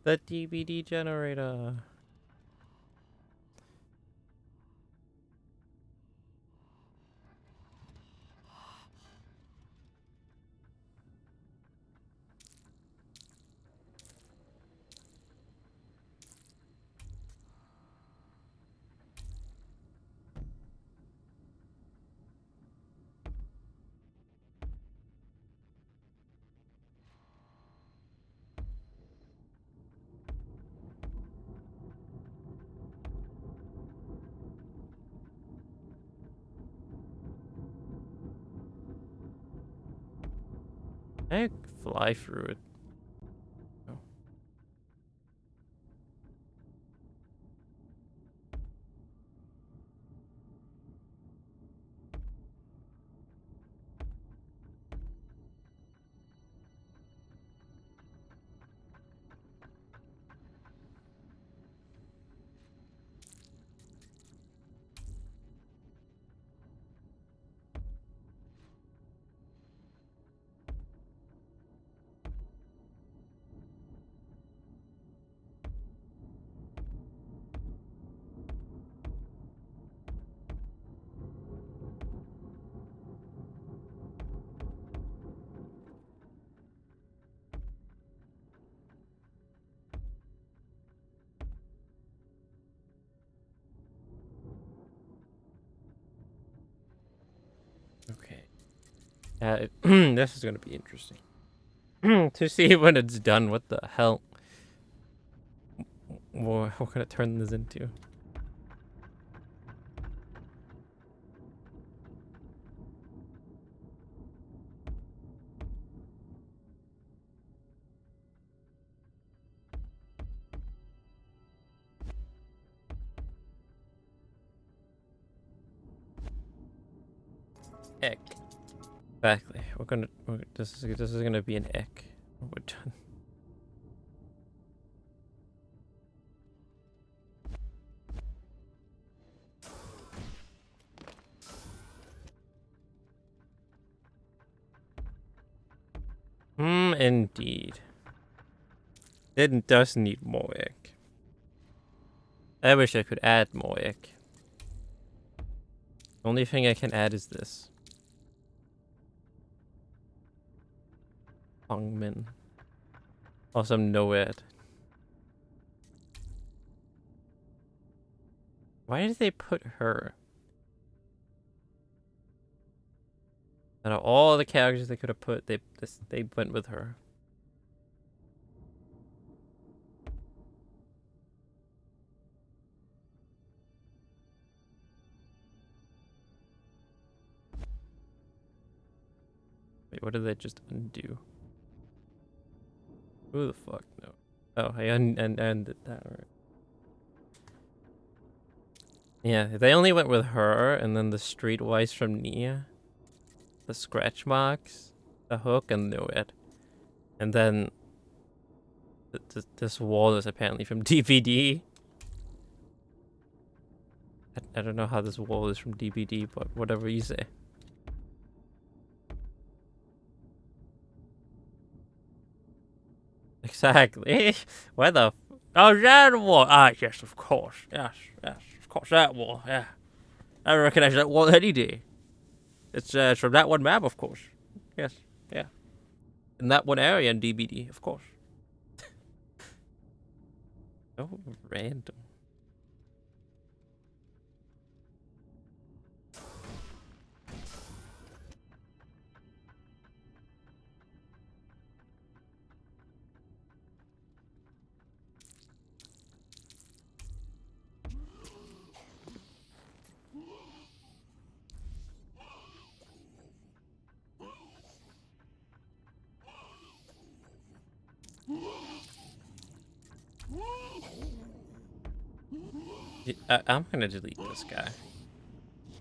The DVD generator. I could fly through it. Oh. Okay. This is gonna be interesting. To see when it's done, what the hell? What can I turn this into? Eck. Exactly. This is gonna be an eck. We're done. Indeed. It does need more egg. I wish I could add more egg. Only thing I can add is this. Hongmin. Also, no ad. Why did they put her? Out of all the characters they could have put, they went with her. Wait, what did they just undo? Who the fuck? No. Oh, I undid that. Right. Yeah, they only went with her, and then the streetwise from Nia, the scratch marks, the hook, and no it. And then this wall is apparently from DVD. I don't know how this wall is from DVD, but whatever you say. Exactly. Where the? Oh, that wall. Ah, yes, of course. Yes, of course, that wall. Yeah, I recognize that wall any day. It's from that one map, of course. Yes, yeah. In that one area in DBD, of course. So random. I'm gonna delete this guy.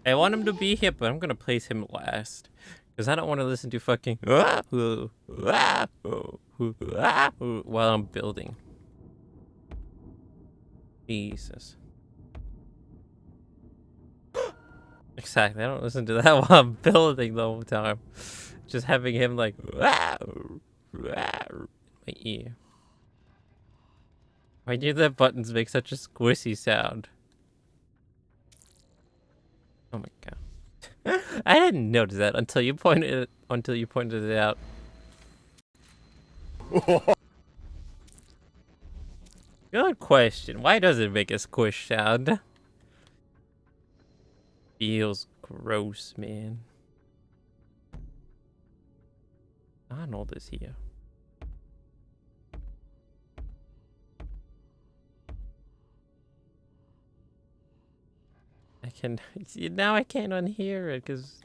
I want him to be here, but I'm gonna place him last. Because I don't want to listen to fucking while I'm building. Jesus. Exactly, I don't listen to that while I'm building the whole time. Just having him like in my ear. Why do the buttons make such a squishy sound? Oh my god. I didn't notice that until you pointed it out. Good question. Why does it make a squish sound? Feels gross, man. Arnold is here. I can now I can't unhear it because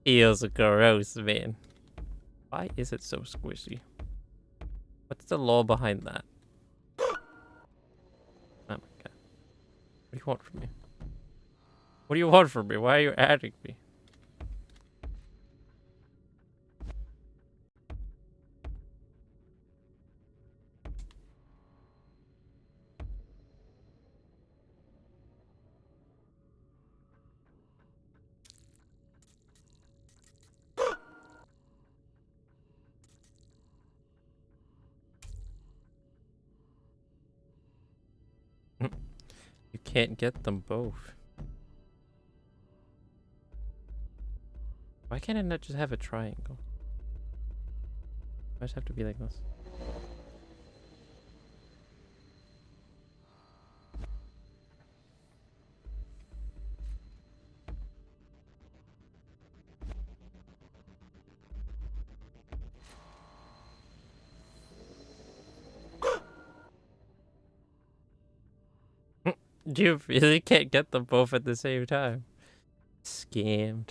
feels gross, man. Why is it so squishy? What's the law behind that? Oh my god. What do you want from me? What do you want from me? Why are you adding me? You can't get them both. Why can't I not just have a triangle? Why does it have to be like this? You really can't get them both at the same time. Scammed.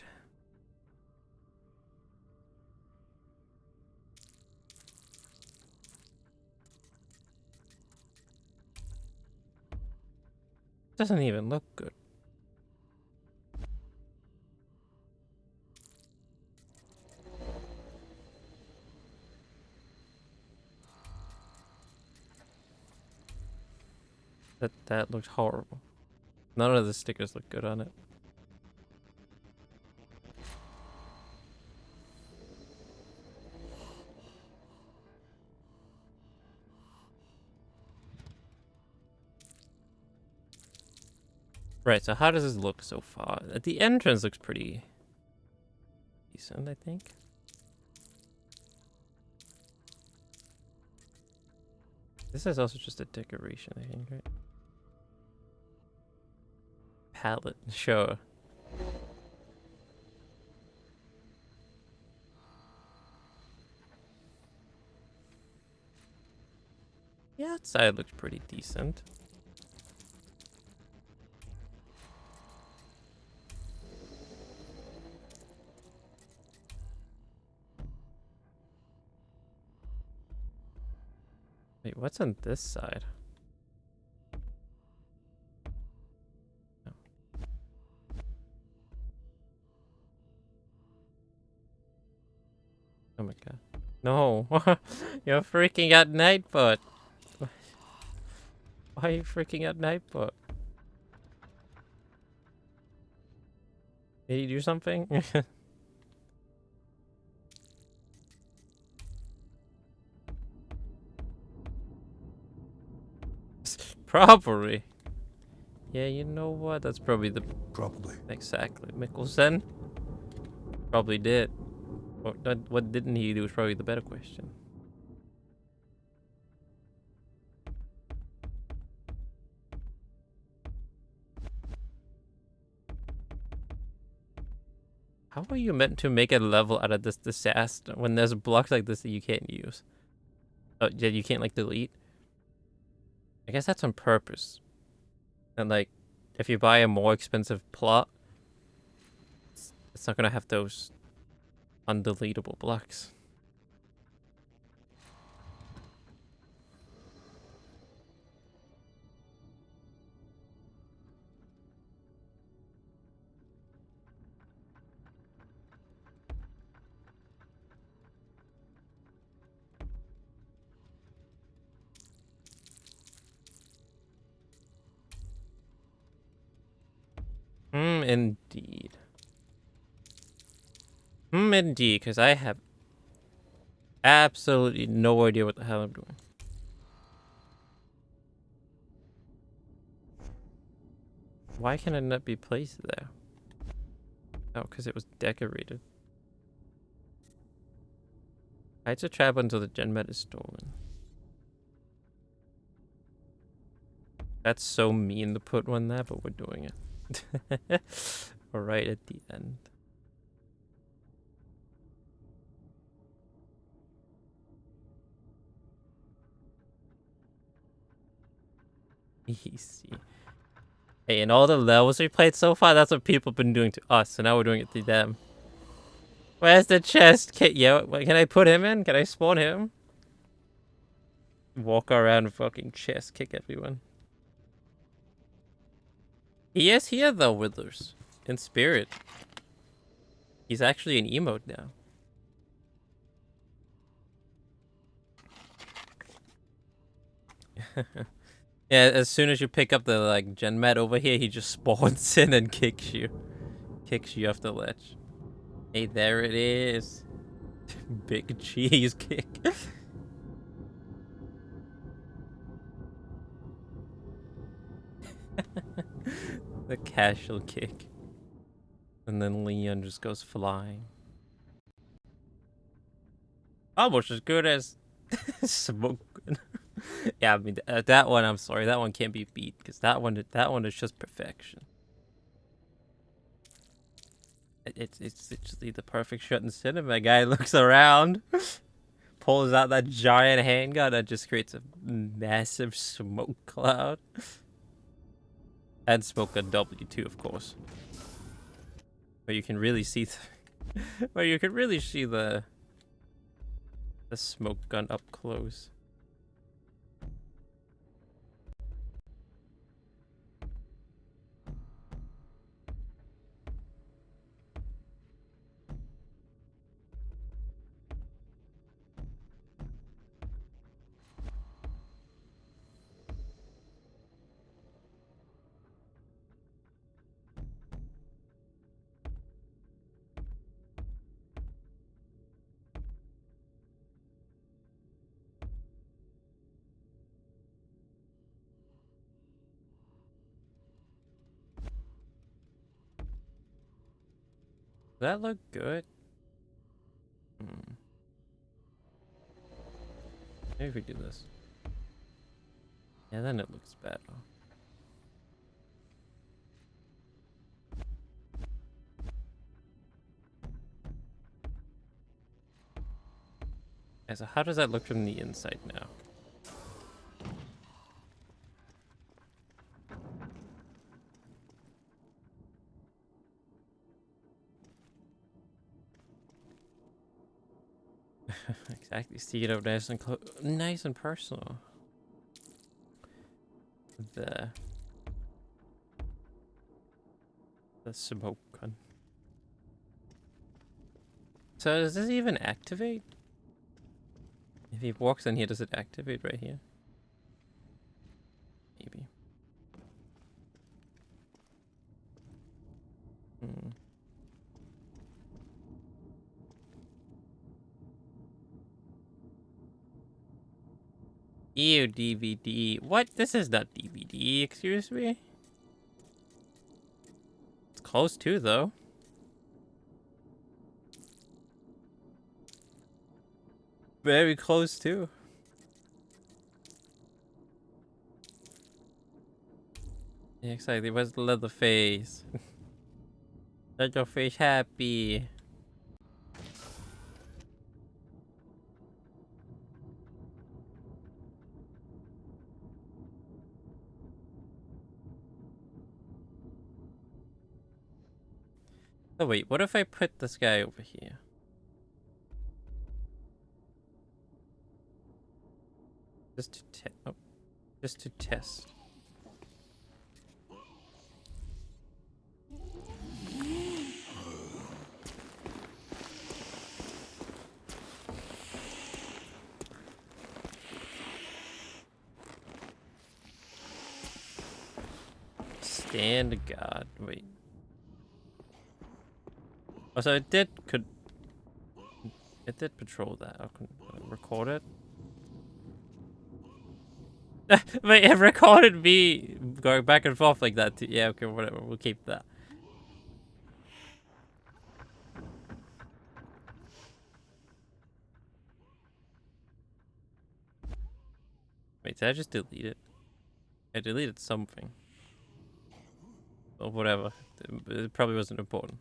Doesn't even look good. That looked horrible. None of the stickers look good on it. Right, so how does this look so far? The entrance looks pretty decent, I think. This is also just a decoration, I think, right? Palette, sure. The outside looks pretty decent. Wait, what's on this side? Oh, oh my god. No! You're freaking out Nightbot! Why are you freaking out Nightbot? Did he do something? Probably. Yeah, you know what? That's probably the... Probably. Exactly. Mikkelsen? Probably did. What didn't he do is probably the better question. How are you meant to make a level out of this disaster when there's blocks like this that you can't use? Oh, yeah, you can't, like, delete? I guess that's on purpose. And, like, if you buy a more expensive plot, it's not gonna have those undeletable blocks. Indeed. Indeed, because I have absolutely no idea what the hell I'm doing. Why can it not be placed there? Oh, because it was decorated. Hides a trap until the gen med is stolen. That's so mean to put one there, but we're doing it. We're right at the end. Easy. Hey, in all the levels we played so far, that's what people have been doing to us, so now we're doing it to them. Where's the chest? Can I put him in? Can I spawn him? Walk around and fucking chest kick everyone. He is here though, Withers. In spirit. He's actually an emote now. Yeah, as soon as you pick up the like gen med over here, he just spawns in and kicks you. Kicks you off the ledge. Hey, there it is. Big cheese kick. The casual kick. And then Leon just goes flying. Almost as good as Smoke. Yeah, I mean that one. I'm sorry, that one can't be beat because that one is just perfection. It's literally the perfect shot in cinema. Guy looks around, pulls out that giant handgun, and just creates a massive smoke cloud. And smoke a W too, of course. Where you can really see, where you can really see the smoke gun up close. Does that look good? Maybe if we do this. Yeah, then it looks better. Yeah, so how does that look from the inside now? Exactly. See it up nice and personal. The smoke gun. So does this even activate? If he walks in here, does it activate right here? Maybe. Ew, DVD. What? This is not DVD, excuse me? It's close to, though. Very close, too. Yeah, exactly. Where's the leather face? Let your face happy. Oh wait, what if I put this guy over here? Just to test. Stand guard. Wait. Oh, so it did patrol that. I can record it. Wait, it recorded me going back and forth like that too. Yeah, okay, whatever. We'll keep that. Wait, did I just delete it? I deleted something. Or whatever. It probably wasn't important.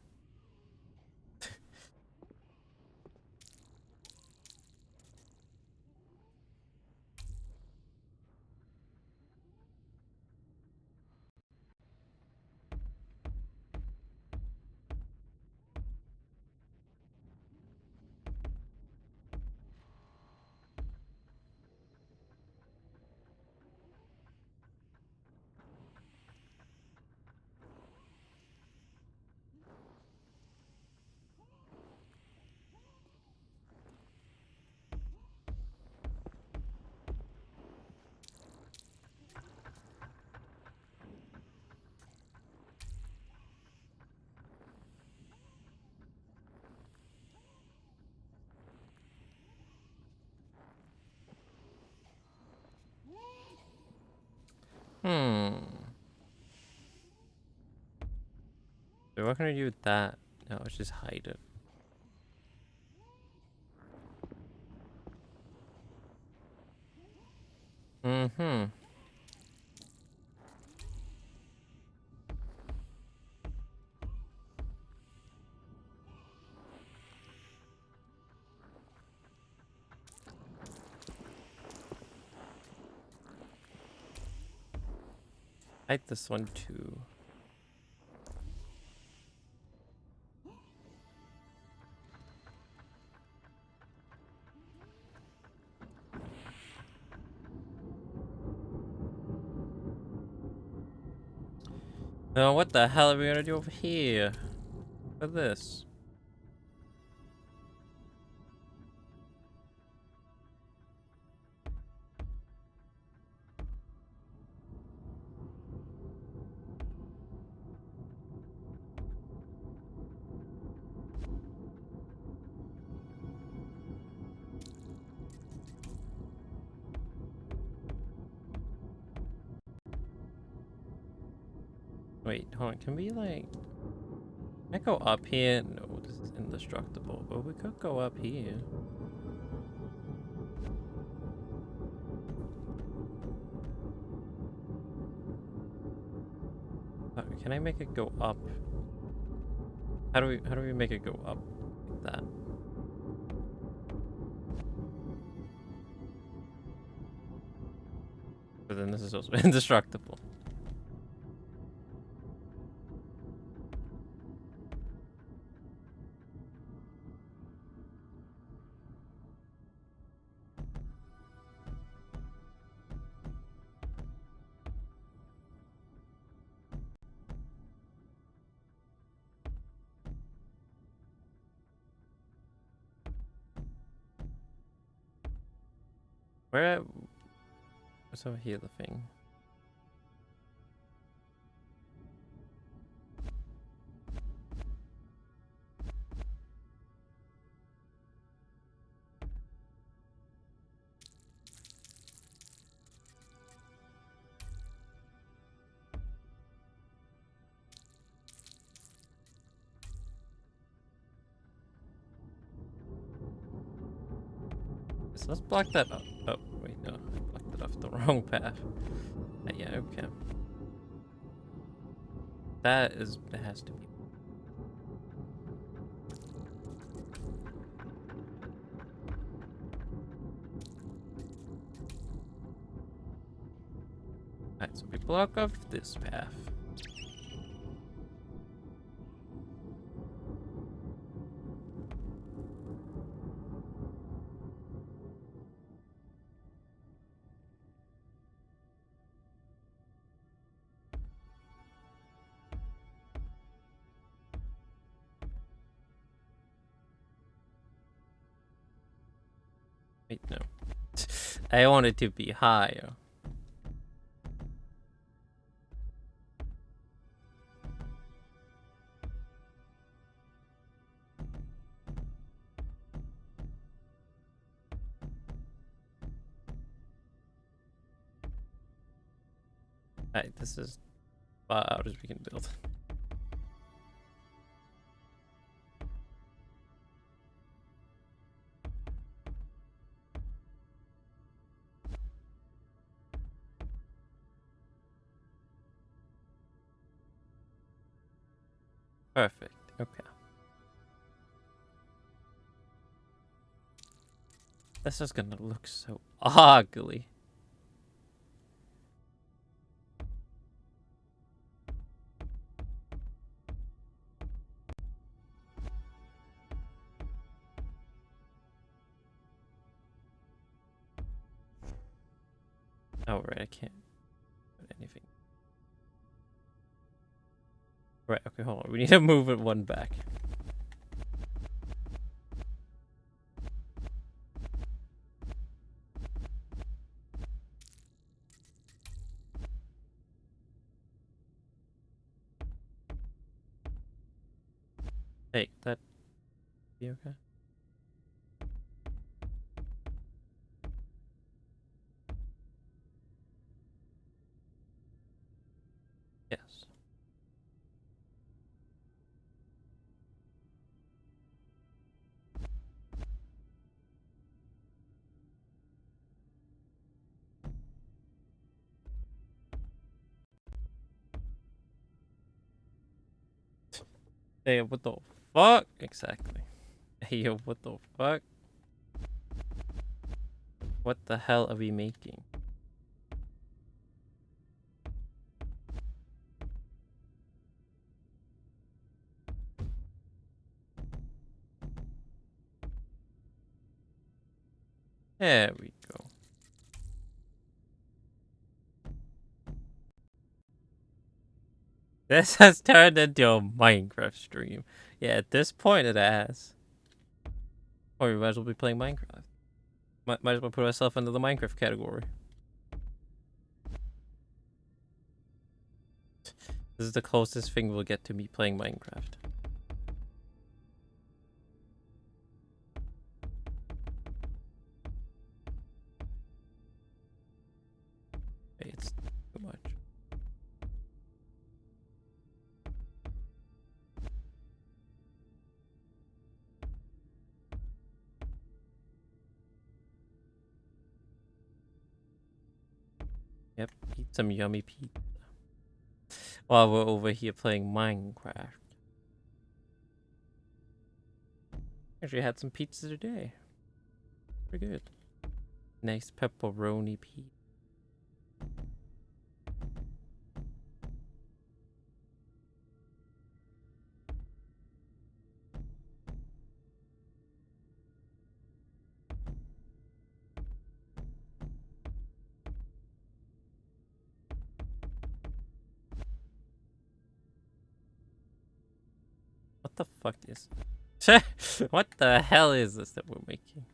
So what can I do with that? No, let's just hide it. Mm-hmm. Hide this one too. Now, what the hell are we gonna do over here? For this? Wait, hold on. Can we like... Can I go up here? No, this is indestructible. But we could go up here. Can I make it go up? How do we make it go up like that? But then this is also indestructible. What's over here, the thing? So let's block that up. Oh, wait, no. I blocked it off the wrong path. Yeah, okay. That has to be. Alright, so we block off this path. Wait, no. I want it to be higher. Alright, this is about out as we can build. Perfect. Okay. This is gonna look so ugly. Oh, right, I can't put anything. Right, okay, hold on. We need to move it one back. Hey, that be okay? Yes. Hey, what the fuck? Exactly. Hey, yo, what the fuck? What the hell are we making? There we go. This has turned into a Minecraft stream. Yeah, at this point it has. Or we might as well be playing Minecraft. Might as well put ourselves into the Minecraft category. This is the closest thing we'll get to me playing Minecraft. Hey, it's too much. Yep, eat some yummy pizza. While we're over here playing Minecraft. Actually had some pizza today. Pretty good. Nice pepperoni pizza. What the fuck is what the hell is this that we're making?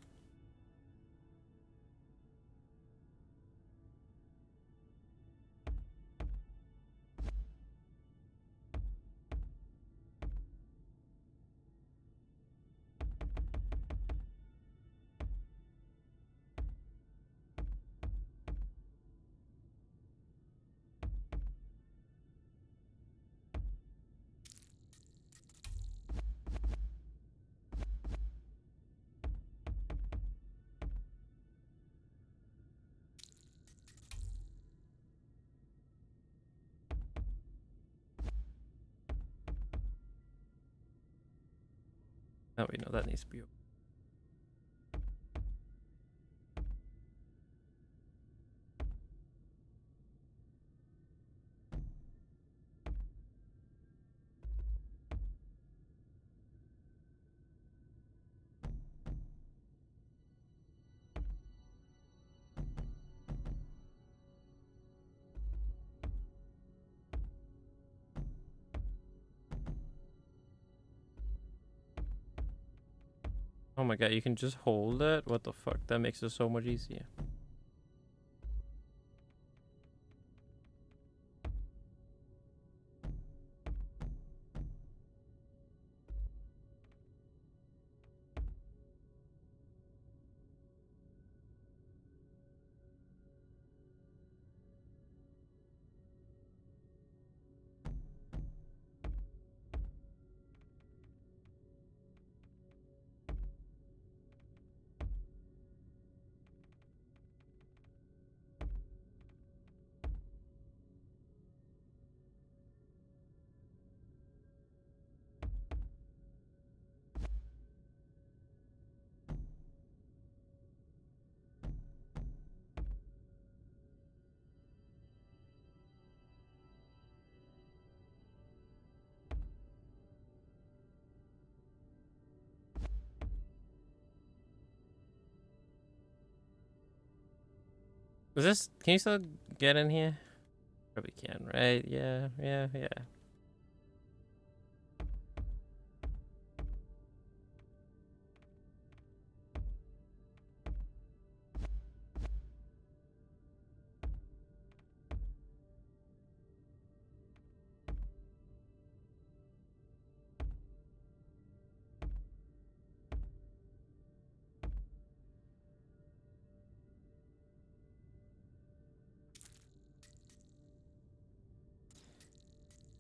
Oh wait, no, that needs to be. Oh my god, you can just hold it? What the fuck? That makes it so much easier. Is this, can you still get in here? Probably can, right? Yeah, yeah, yeah.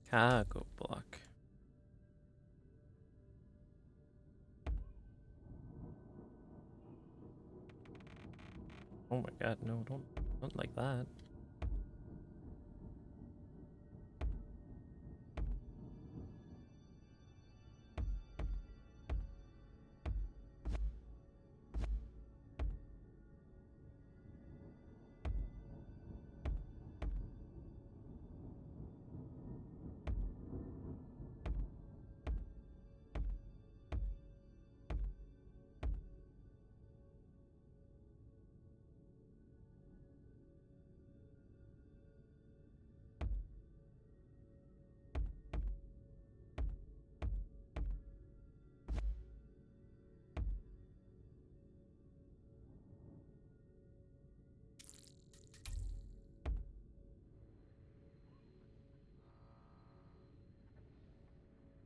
Cargo block. Oh my god, no, don't like that.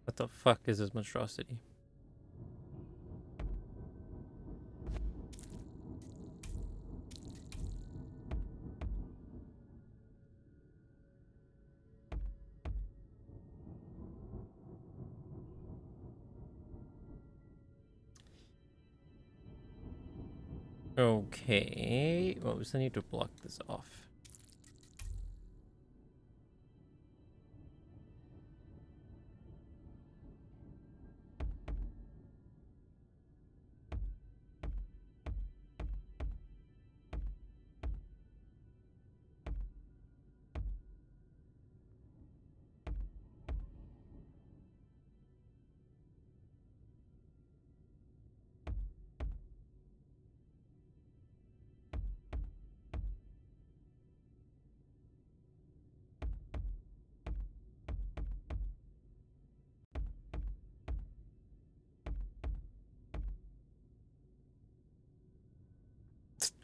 What the fuck is this monstrosity? Okay, well, we still need to block this off.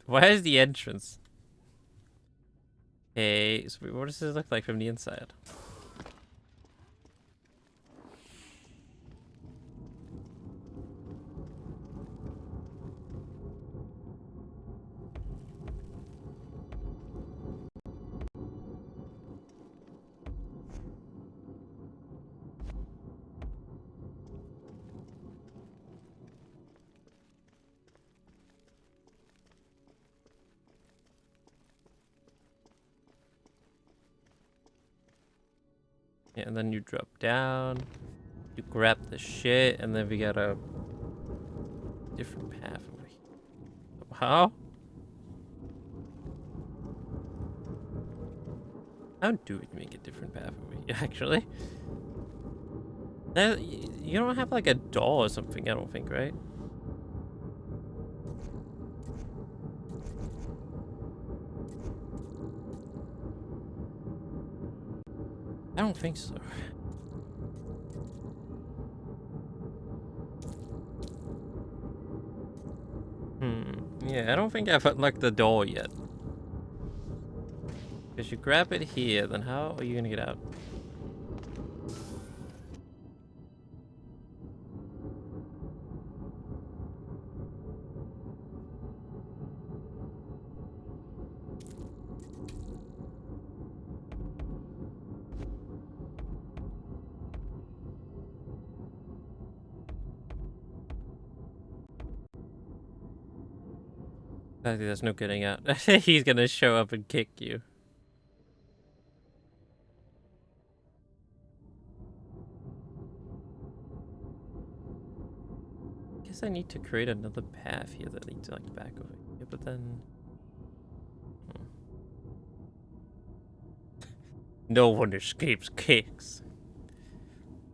Why is the entrance? Okay, so what does this look like from the inside? Yeah, and then you drop down, you grab the shit, and then we gotta different path over here. How? How do we make a different path over here, actually? You don't have like a doll or something, I don't think, right? I don't think so. Yeah, I don't think I've unlocked the door yet. Because you grab it here, then how are you gonna get out? I think there's no getting out. He's gonna show up and kick you. Guess I need to create another path here that leads like back over here, but then no one escapes kicks.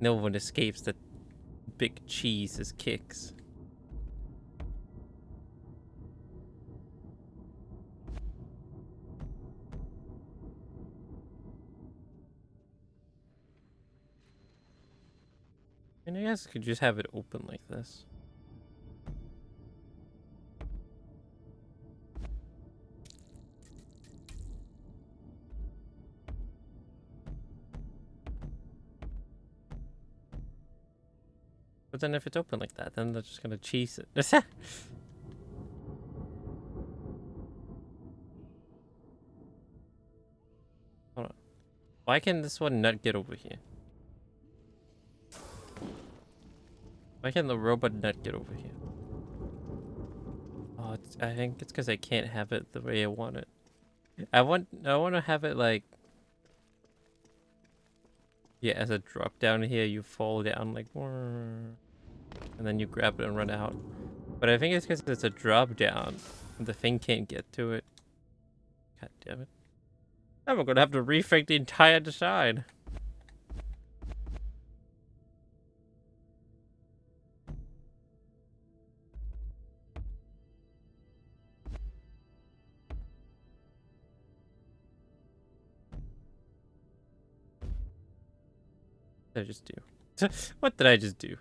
No one escapes the big cheese's kicks. And I guess I could just have it open like this. But then if it's open like that, then they're just gonna cheese it. Hold on. Why can this one not get over here? Why can the robot not get over here? Oh, I think it's because I can't have it the way I want it. I want to have it like, yeah, as a drop down here, you fall down like, and then you grab it and run out. But I think it's because it's a drop down, and the thing can't get to it. God damn it! I'm gonna have to refake the entire design. What did I just do? What did I just do?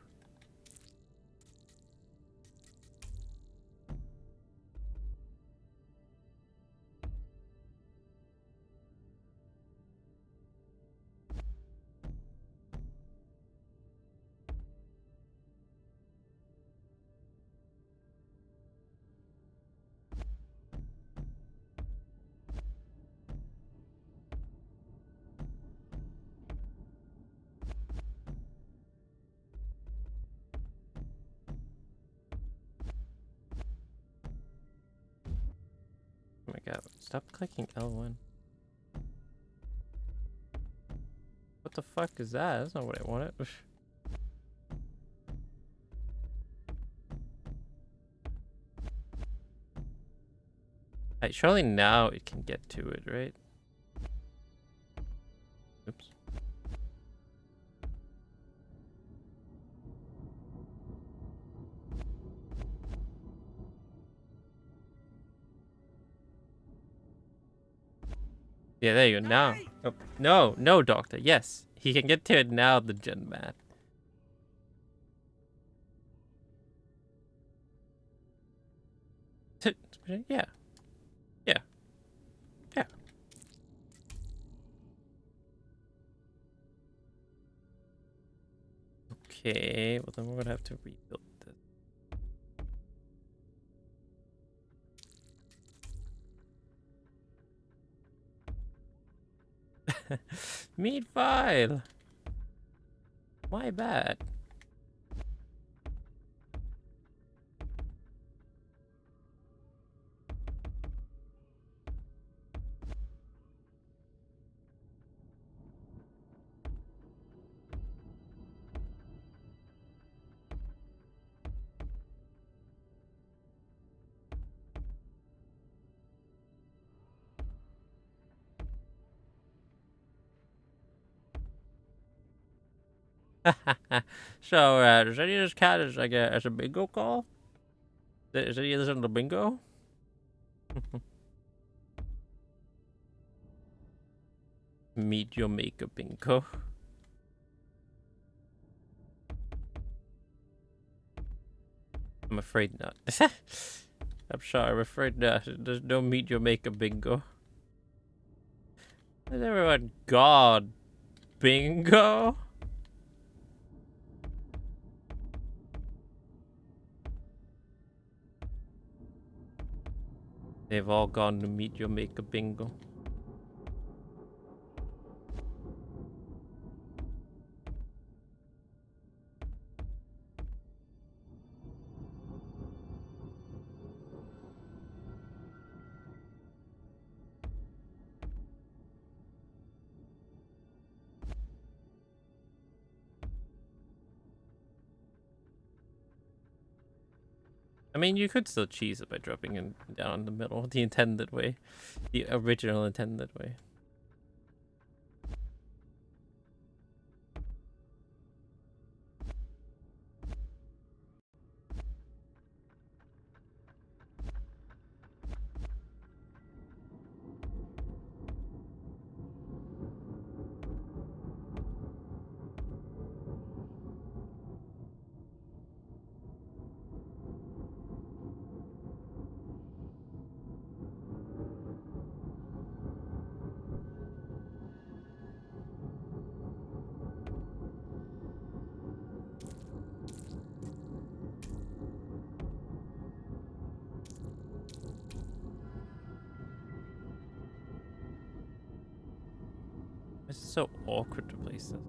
Oh my god, stop clicking L1. What the fuck is that? That's not what I wanted. Right, surely now it can get to it, right? Oops. Yeah, there you go. Now. Oh, no, doctor. Yes, he can get to it now, the gen man. Yeah. Yeah. Yeah. Okay, well then we're gonna have to rebuild this. Meat file. My bad. So, does any of this count as like as a bingo call? Is any of this on the bingo? Meet your maker bingo. I'm afraid not. I'm sorry, I'm afraid not. There's no meet your maker bingo. Is everyone God bingo? They've all gone to meet your maker bingo. I mean, you could still cheese it by dropping it down in the middle, the intended way, the original intended way. It's so awkward to place this.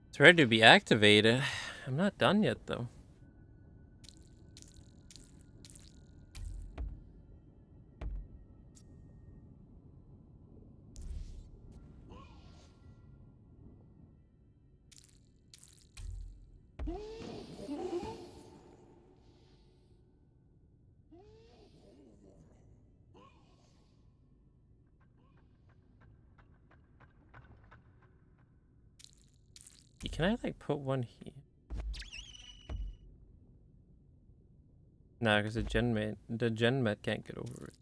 It's ready to be activated. I'm not done yet, though. Can I, like, put one here? Nah, because the gen med can't get over it.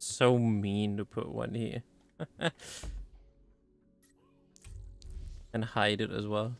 So mean to put one here. And hide it as well.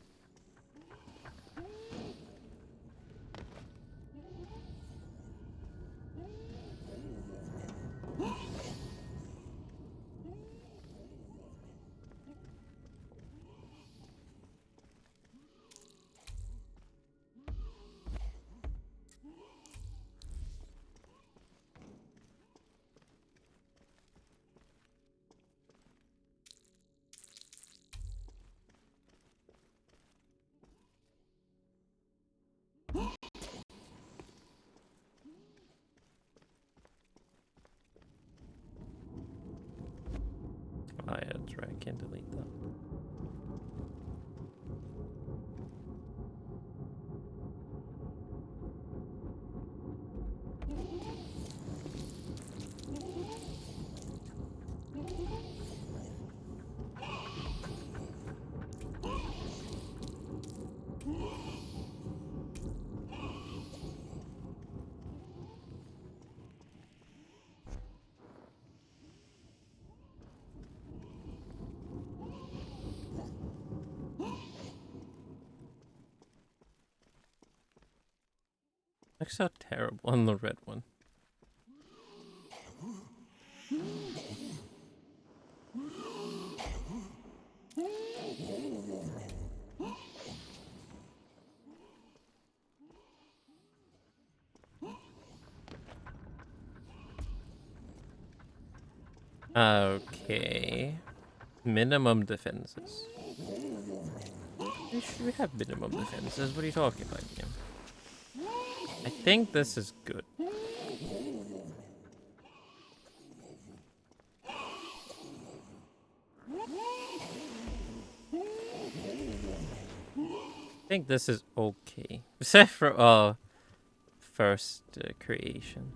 Oh yeah, that's right. I can't delete that. Looks so terrible on the red one. Okay. Minimum defenses. Should we have minimum defenses? What are you talking about here? I think this is good. I think this is okay. Except for first creation.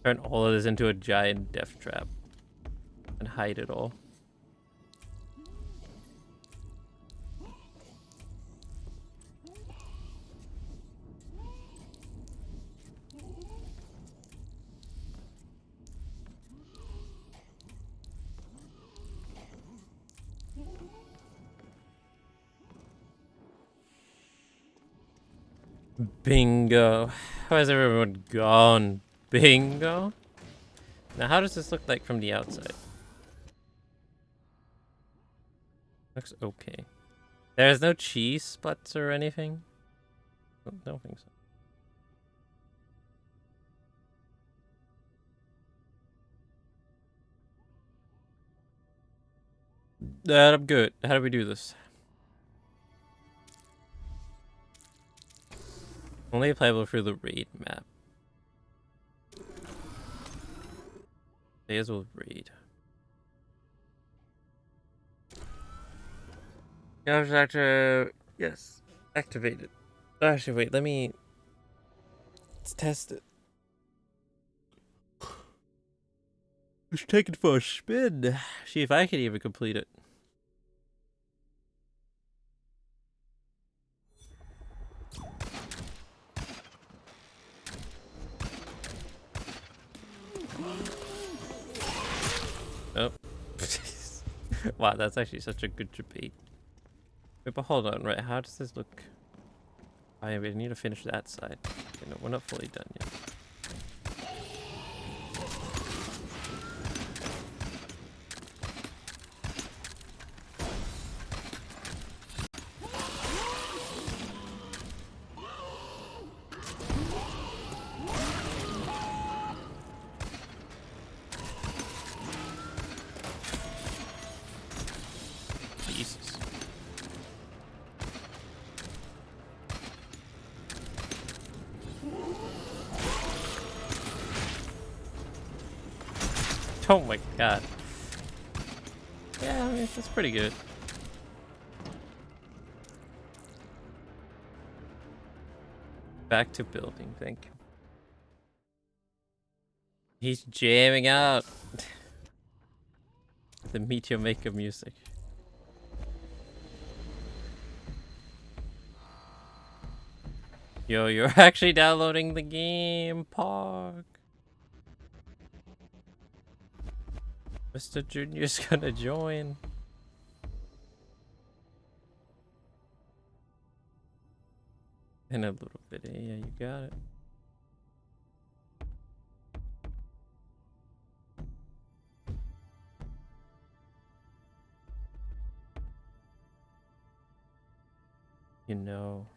Turn all of this into a giant death trap and hide it all. Bingo. Why is everyone gone? Bingo. Now, how does this look like from the outside? Looks okay. There's no cheese spots or anything? I don't think so. I'm good. How do we do this? Only playable through the raid map. May as well raid. Yes. Activated. Actually, wait, let's test it. Let's take it for a spin. See if I can even complete it. Oh. Wow, that's actually such a good debate. Wait, but hold on, right? How does this look? I need to finish that side. Okay, no, we're not fully done yet. Oh my god. Yeah, I mean, that's pretty good. Back to building, thank you. He's jamming out. The Meteor Maker music. Yo, you're actually downloading the game, Pog. Mr. Junior's gonna join. In a little bit, yeah, you got it. You know,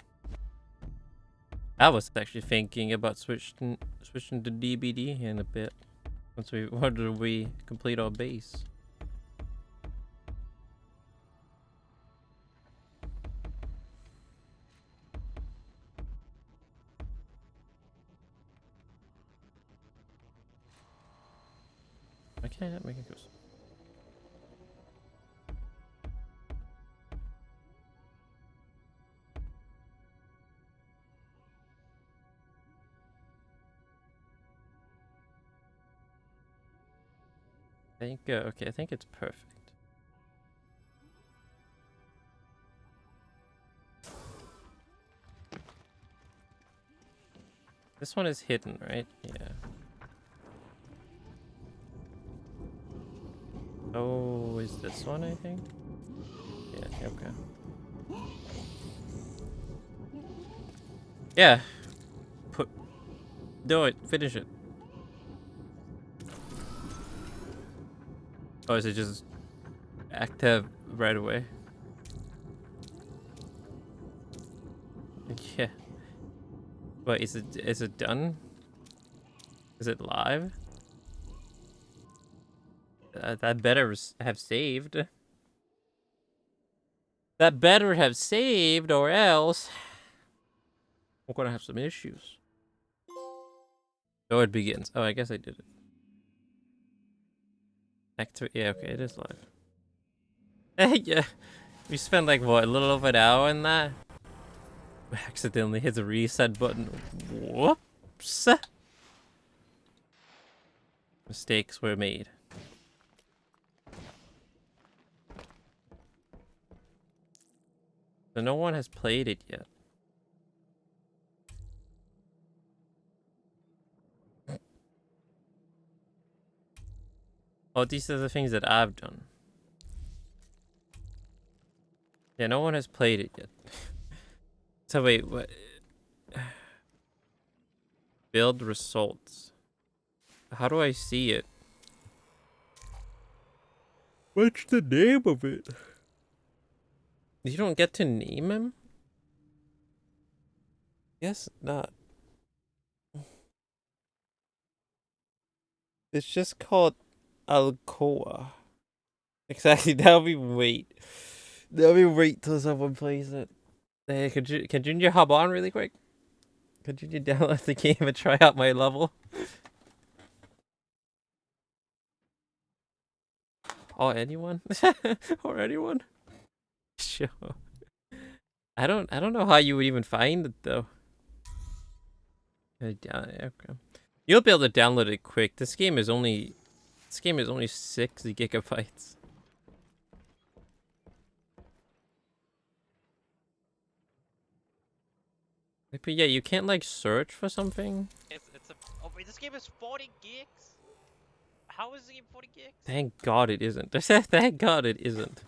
I was actually thinking about switching to DBD in a bit. Once we complete our base. Why can't I not make it go? think, okay, I think it's perfect. This one is hidden, right? Yeah. Oh, is this one, I think? Yeah, okay. Yeah. Do it. Finish it. Oh, is it just active right away? Yeah. But is it done? Is it live? That better have saved. That better have saved, or else we're gonna have some issues. So it begins. Oh, I guess I did it. Activate. Yeah, okay, it is live. Yeah, we spent like what, a little over an hour in that. We accidentally hit the reset button. Whoops. Mistakes were made. So no one has played it yet. Oh, these are the things that I've done. Yeah, no one has played it yet. So wait, what? Build results. How do I see it? What's the name of it? You don't get to name him? Guess not. It's just called Alcoa. Exactly. That'll be wait. That'll be wait till someone plays it. Hey, can Junior hop on really quick? Could Junior download the game and try out my level? Or anyone? Or anyone? Sure. I don't know how you would even find it though. Okay. You'll be able to download it quick. This game is only 60 gigabytes. But yeah, you can't like search for something. Oh wait, this game is 40 gigs? How is the game 40 gigs? Thank God it isn't. Thank God it isn't.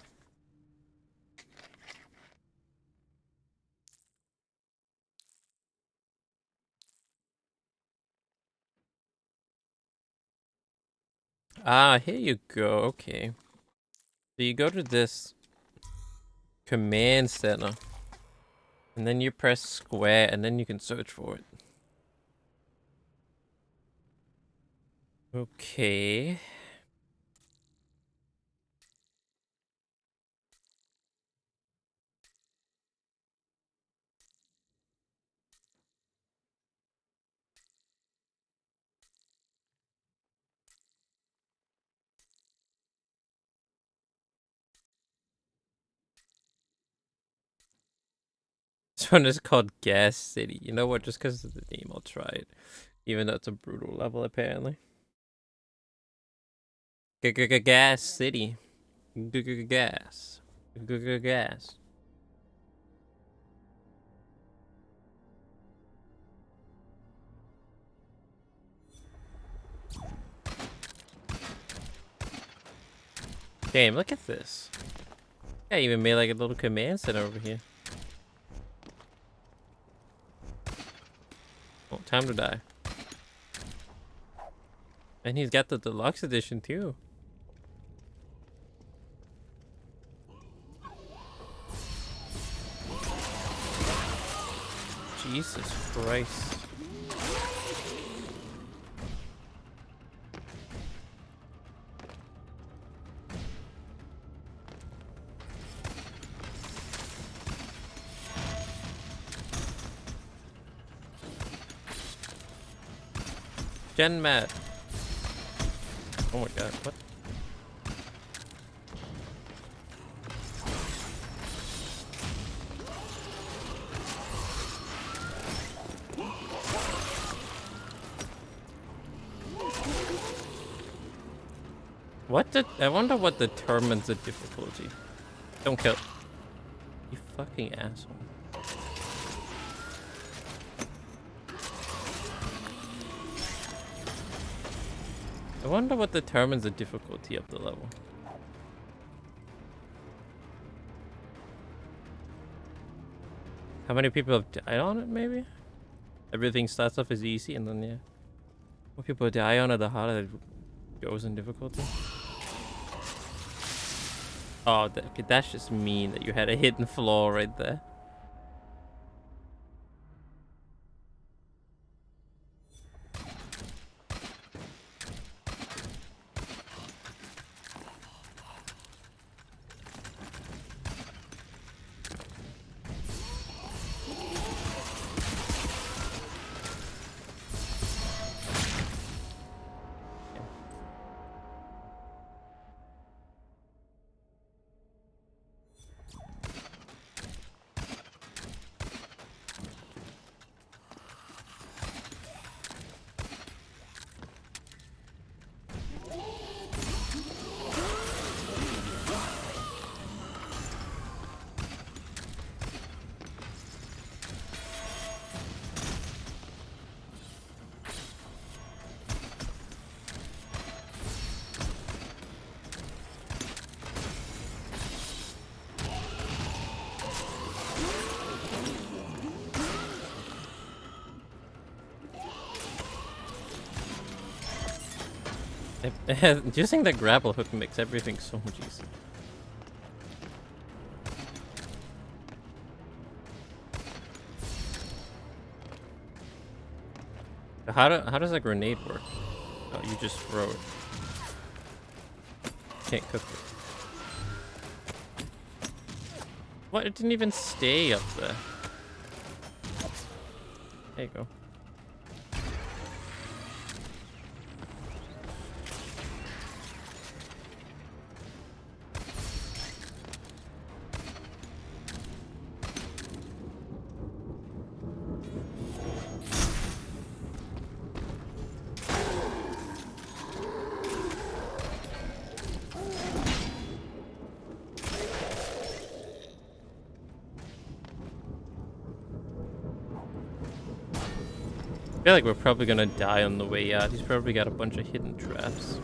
Ah, here you go. Okay. So you go to this command center. And then you press square and then you can search for it. Okay. This one is called Gas City. You know what? Just because of the name, I'll try it. Even though it's a brutal level, apparently. Gas City. Gas. Gas. Damn, look at this. I even made like a little command center over here. Oh, time to die. And he's got the deluxe edition too. Jesus Christ. Gen Mat. Oh my god, what? I wonder what determines the difficulty. Don't kill. You fucking asshole. I wonder what determines the difficulty of the level. How many people have died on it, maybe? Everything starts off as easy and then, yeah. More people die on it, the harder it goes in difficulty. Oh, okay, that's just mean that you had a hidden flaw right there. Using the grapple hook makes everything so much easier. How does a grenade work? Oh, you just throw it. Can't cook it. What? It didn't even stay up there. There you go. I feel like we're probably gonna die on the way out. He's probably got a bunch of hidden traps.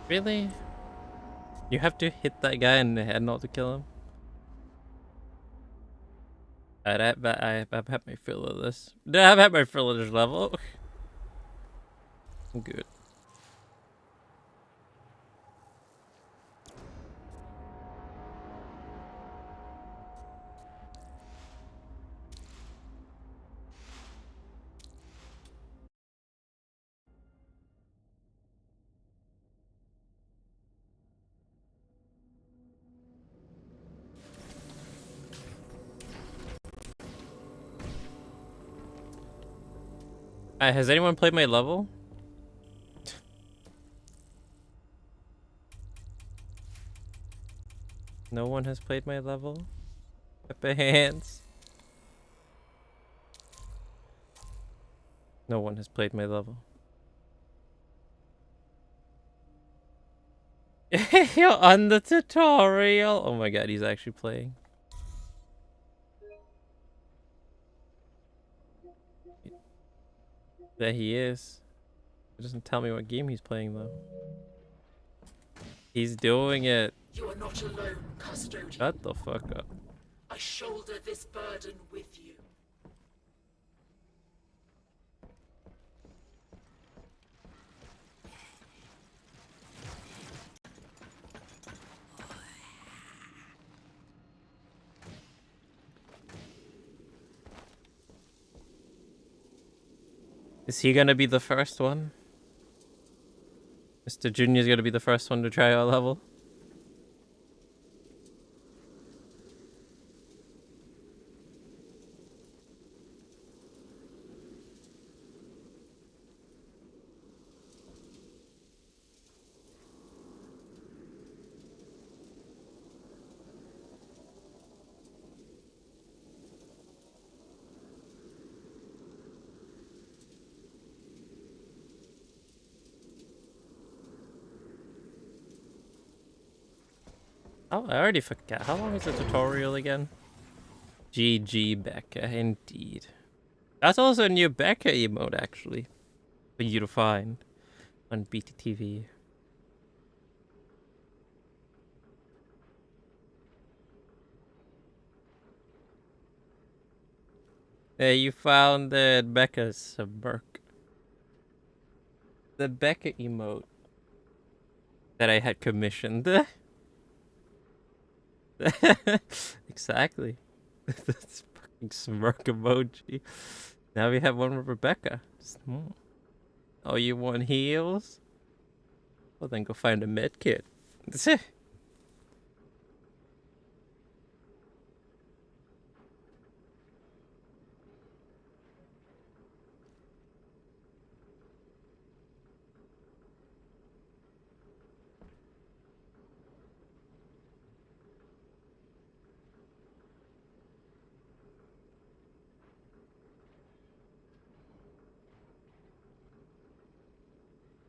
Really? You have to hit that guy in the head not to kill him? I've had my fill of this. I've had my fill of this level. I'm good. Has anyone played my level? No one has played my level? At the hands. No one has played my level. You're on the tutorial. Oh my god, he's actually playing. There he is. It doesn't tell me what game he's playing though. He's doing it. You are not alone, custodian. Shut the fuck up. I shoulder this burden with you. Is he gonna be the first one? Mr. Junior's gonna be the first one to try our level. Oh, I already forgot. How long is the tutorial again? GG Becca, indeed. That's also a new Becca emote, actually, for you to find on BTTV. Hey, you found the Becca's smirk. The Becca emote that I had commissioned. Exactly. That's fucking smirk emoji. Now we have one with Rebecca. Oh, you want heals? Well, then go find a med kit.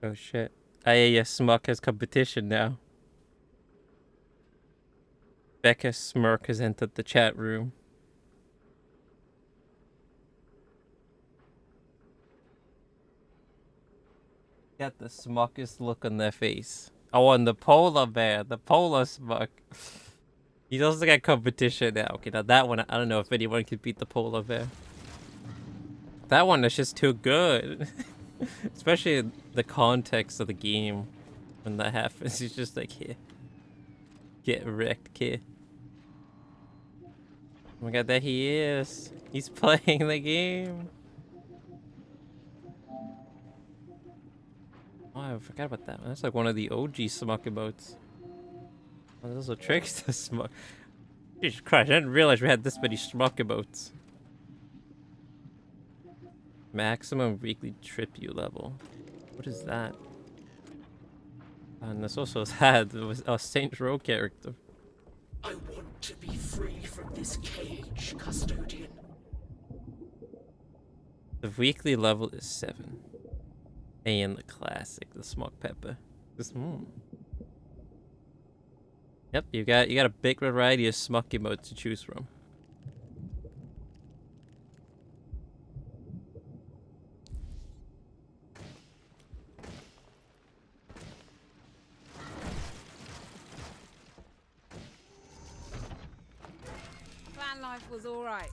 Oh shit. IAS Smuck has competition now. Becca Smirk has entered the chat room. Got the smuckest look on their face. Oh, and the polar bear. The polar smuck. He's also got competition now. Okay, now that one, I don't know if anyone could beat the polar bear. That one is just too good. Especially in the context of the game. When that happens, he's just like, here. Get wrecked, kid. Oh my god, there he is. He's playing the game. Oh, I forgot about that. That's like one of the OG Smuck emotes. Oh, those are tricks to Smuck. Jesus Christ, I didn't realize we had this many Smuck emotes. Maximum weekly tribute level. What is that? And this also had a Saint Row character. I want to be free from this cage, custodian. The weekly level is 7. And the classic, the Smoke Pepper. Yep, you got a big variety of Smuck emotes to choose from. Clan life was all right.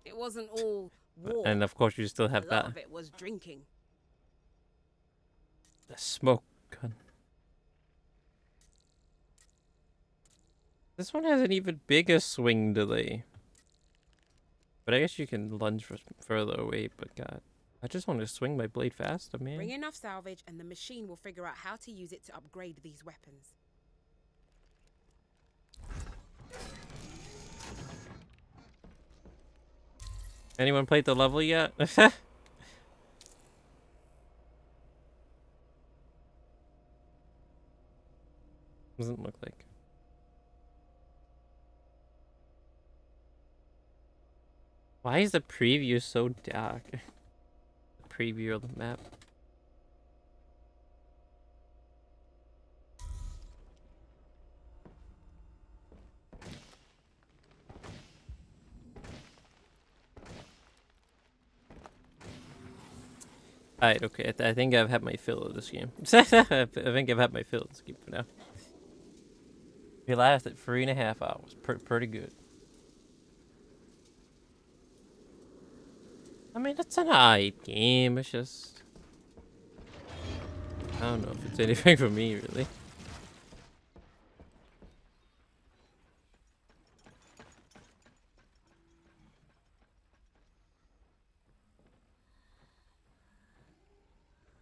It wasn't all war. And of course, you still have A lot that. of it was drinking. The smoke gun. This one has an even bigger swing delay. But I guess you can lunge further away, but god. I just want to swing my blade faster, man. Bring enough salvage and the machine will figure out how to use it to upgrade these weapons. Anyone played the level yet? Doesn't look like. Why is the preview so dark? The preview of the map. Alright, okay. I think I've had my fill of this game. I think I've had my fill of this game for now. We lasted 3.5 hours. Pretty good. I mean, it's an alright game. It's just... I don't know if it's anything for me, really.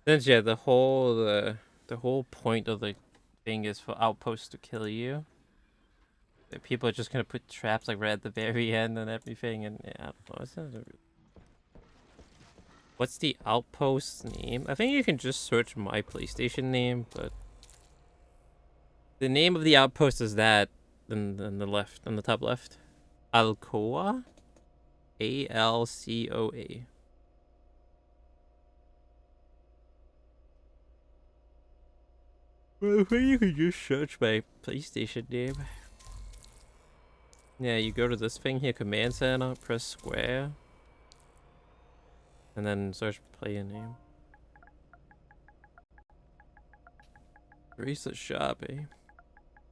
Since yeah, the whole point of the thing is for outposts to kill you. That people are just gonna put traps like right at the very end and everything, and yeah, I don't know. It's not what's the outpost name? I think you can just search my PlayStation name, but the name of the outpost is that in the left, on the top left. Alcoa? ALCOA. Well, I think you can just search my PlayStation name. Yeah, you go to this thing here, command center, press square, and then search player name. Teresa Sharp, eh?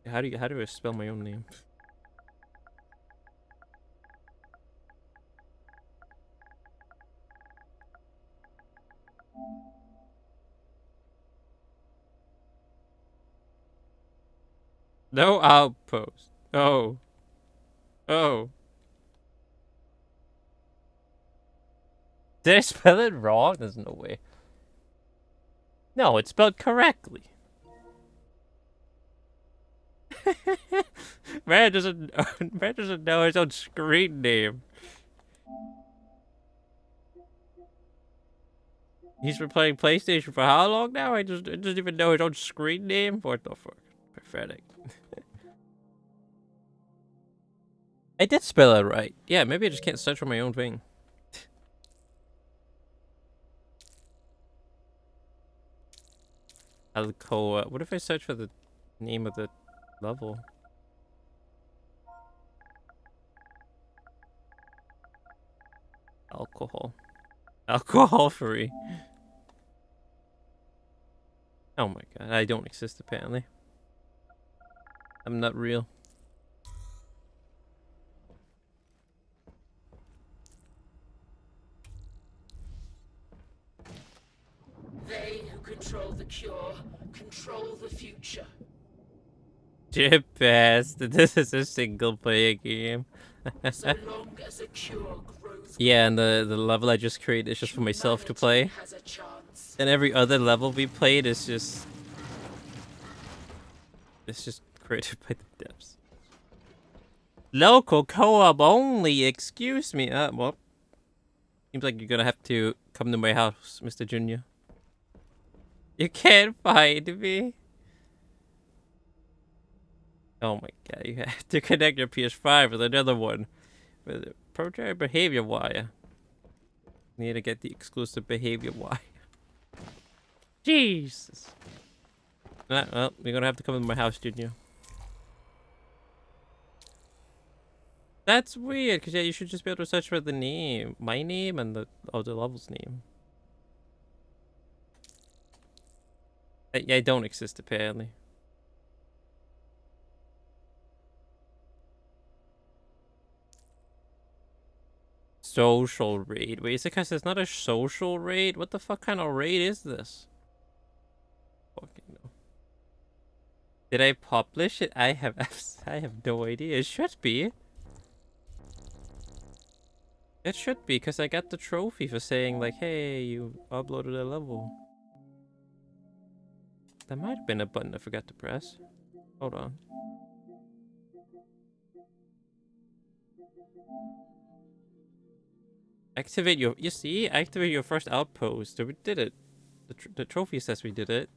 How do I spell my own name? No outpost. Oh. Oh. Did I spell it wrong? There's no way. No, it's spelled correctly. Man doesn't know his own screen name. He's been playing PlayStation for how long now? I doesn't even know his own screen name? What the fuck? Pathetic. I did spell it right. Yeah, maybe I just can't search for my own thing. Alcoa. What if I search for the name of the level? Alcohol. Alcohol free. Oh my god, I don't exist apparently. I'm not real. They who control the cure control the future. Chip pass. This is a single player game. So long as a cure grows. Yeah, and the level I just created is just for myself to play. Has a chance. And every other level we played is just... It's just created by the devs. Local co-op only, excuse me. Well, seems like you're gonna have to come to my house, Mr. Junior. You can't find me. Oh my god, you have to connect your PS5 with another one. With a proprietary behavior wire. You need to get the exclusive behavior wire. Jesus. Well, you're gonna have to come to my house, Junior. That's weird, because yeah, you should just be able to search for the name. My name and the level's name. I don't exist, apparently. Social raid. Wait, is it because it's not a social raid? What the fuck kind of raid is this? Fucking no. Did I publish it? I have no idea. It should be. It should be, because I got the trophy for saying, like, hey, you uploaded a level. That might have been a button I forgot to press. Hold on. Activate your... You see? Activate your first outpost. So we did it. The trophy says we did it.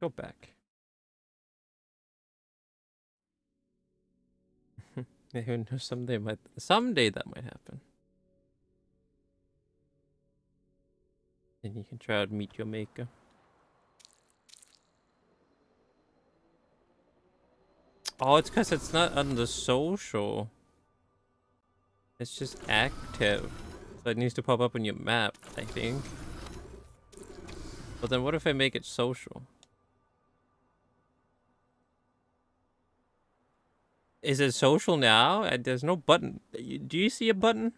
Go back. Yeah, who knows? Someday that might happen. Then you can try out meet your maker. Oh, it's because it's not on the social. It's just active. So it needs to pop up on your map, I think. But then what if I make it social? Is it social now? There's no button. Do you see a button?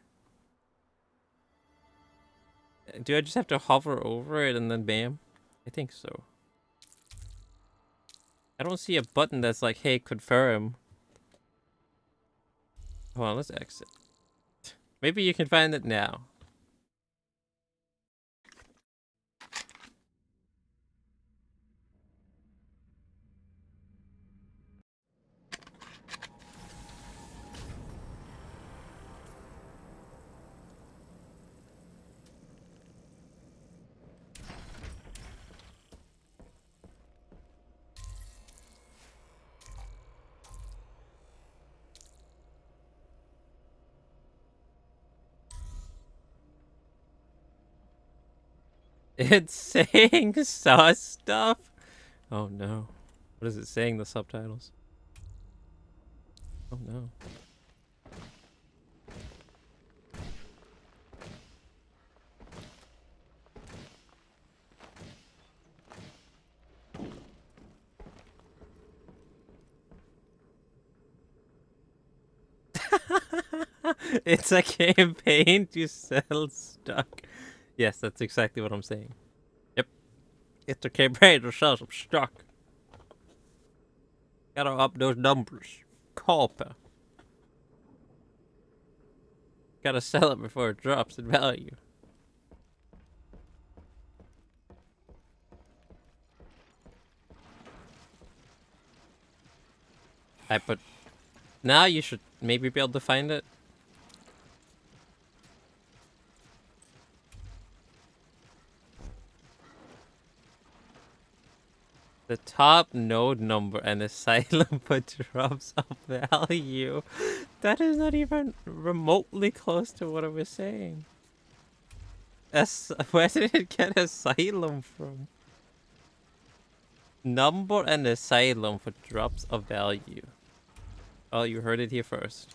Do I just have to hover over it and then bam? I think so. I don't see a button that's like, hey, confirm. Hold on, let's exit. Maybe you can find it now. It's saying sus stuff. Oh no. What is it saying, the subtitles? Oh no. It's a campaign to sell stock. Yes, that's exactly what I'm saying. Yep. It's a campaign to sell some stock. Gotta up those numbers. Copper. Gotta sell it before it drops in value. But now you should maybe be able to find it. The top node number and asylum but drops of value. That is not even remotely close to what I was saying. Where did it get asylum from? Number and asylum for drops of value. Oh, you heard it here first.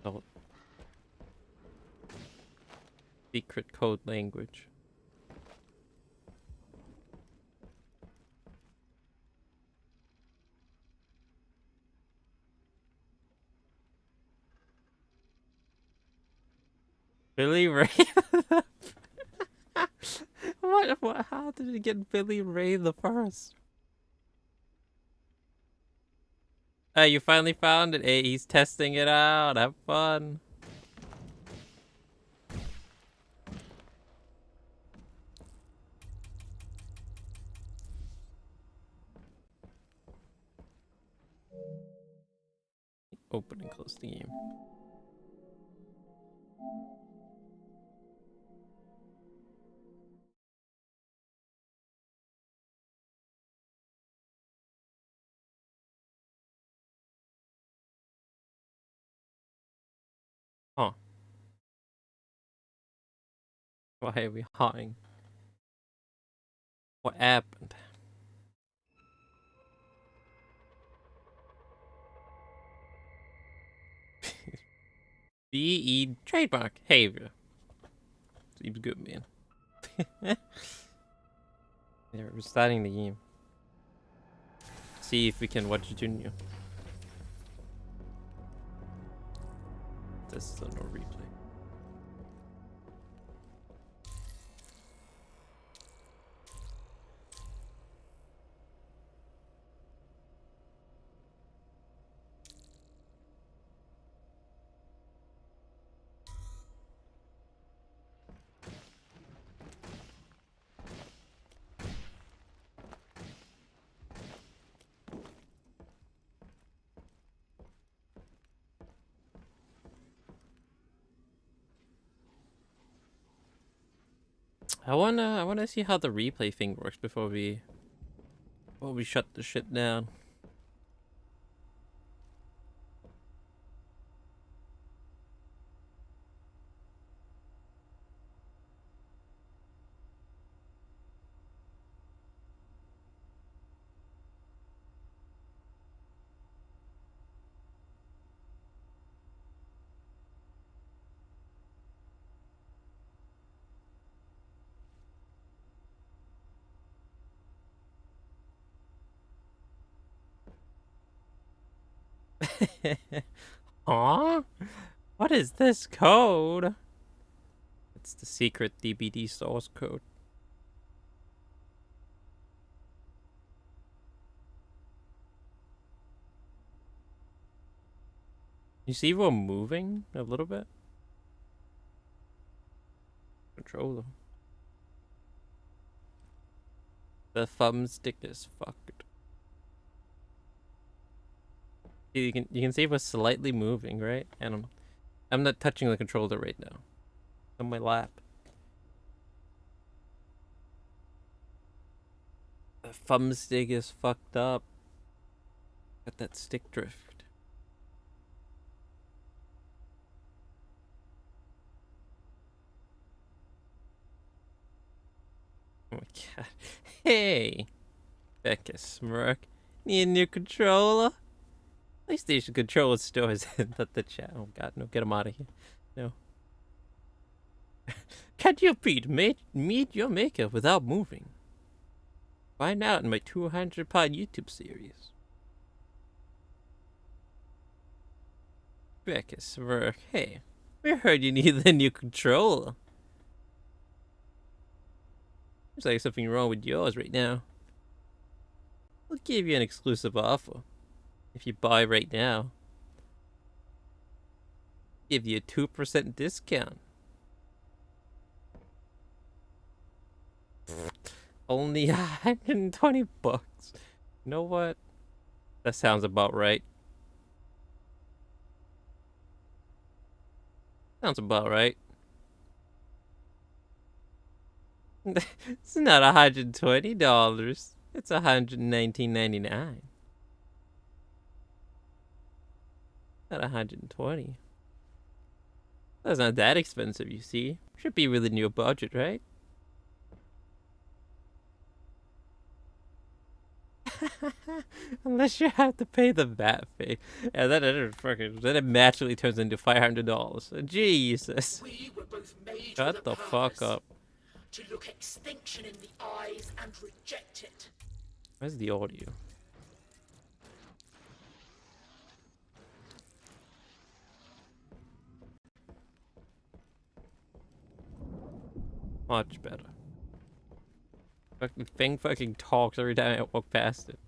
Oh. Secret code language. Billy Ray? What? How did it get Billy Ray the first? You finally found it. Hey, he's testing it out. Have fun. Open and close the game. Huh. Why are we hawing? What happened? BE trademark behavior. Seems good, man. Yeah, we're starting the game. See if we can watch Junior. This is a no replay. I wanna see how the replay thing works before we shut the shit down. Huh? What is this code? It's the secret DBD source code. You see we're moving a little bit? Controller. The thumbstick is fucked. You can see we're slightly moving, right? And I'm not touching the controller right now. On my lap. The thumbstick is fucked up. Got that stick drift. Oh my god. Hey, Becca Smirk. Need a new controller? PlayStation controller stores in the chat. Oh god, no, get him out of here. No. Can you meet your maker without moving? Find out in my 200-part YouTube series. Becca Smirk. Hey, we heard you need a new controller. Seems like something wrong with yours right now. We'll give you an exclusive offer. If you buy right now, give you a 2% discount. Only 120 bucks. You know what? That sounds about right. Sounds about right. It's not $120. It's $119.99. Not 120. That's not that expensive, you see. Should be within your budget, right? Unless you have to pay the VAT fee. Yeah, then it magically turns into $500. Jesus. We were both made Shut with the a fuck purpose, up. to look extinction in the eyes and reject it. Where's the audio? Much better. Fucking thing fucking talks every time I walk past it.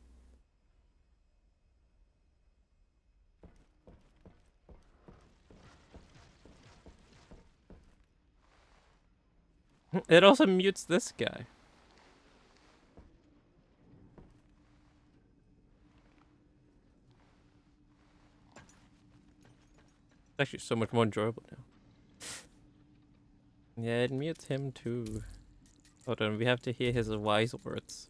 It also mutes this guy. It's actually so much more enjoyable now. Yeah, it mutes him too. Hold on, we have to hear his wise words.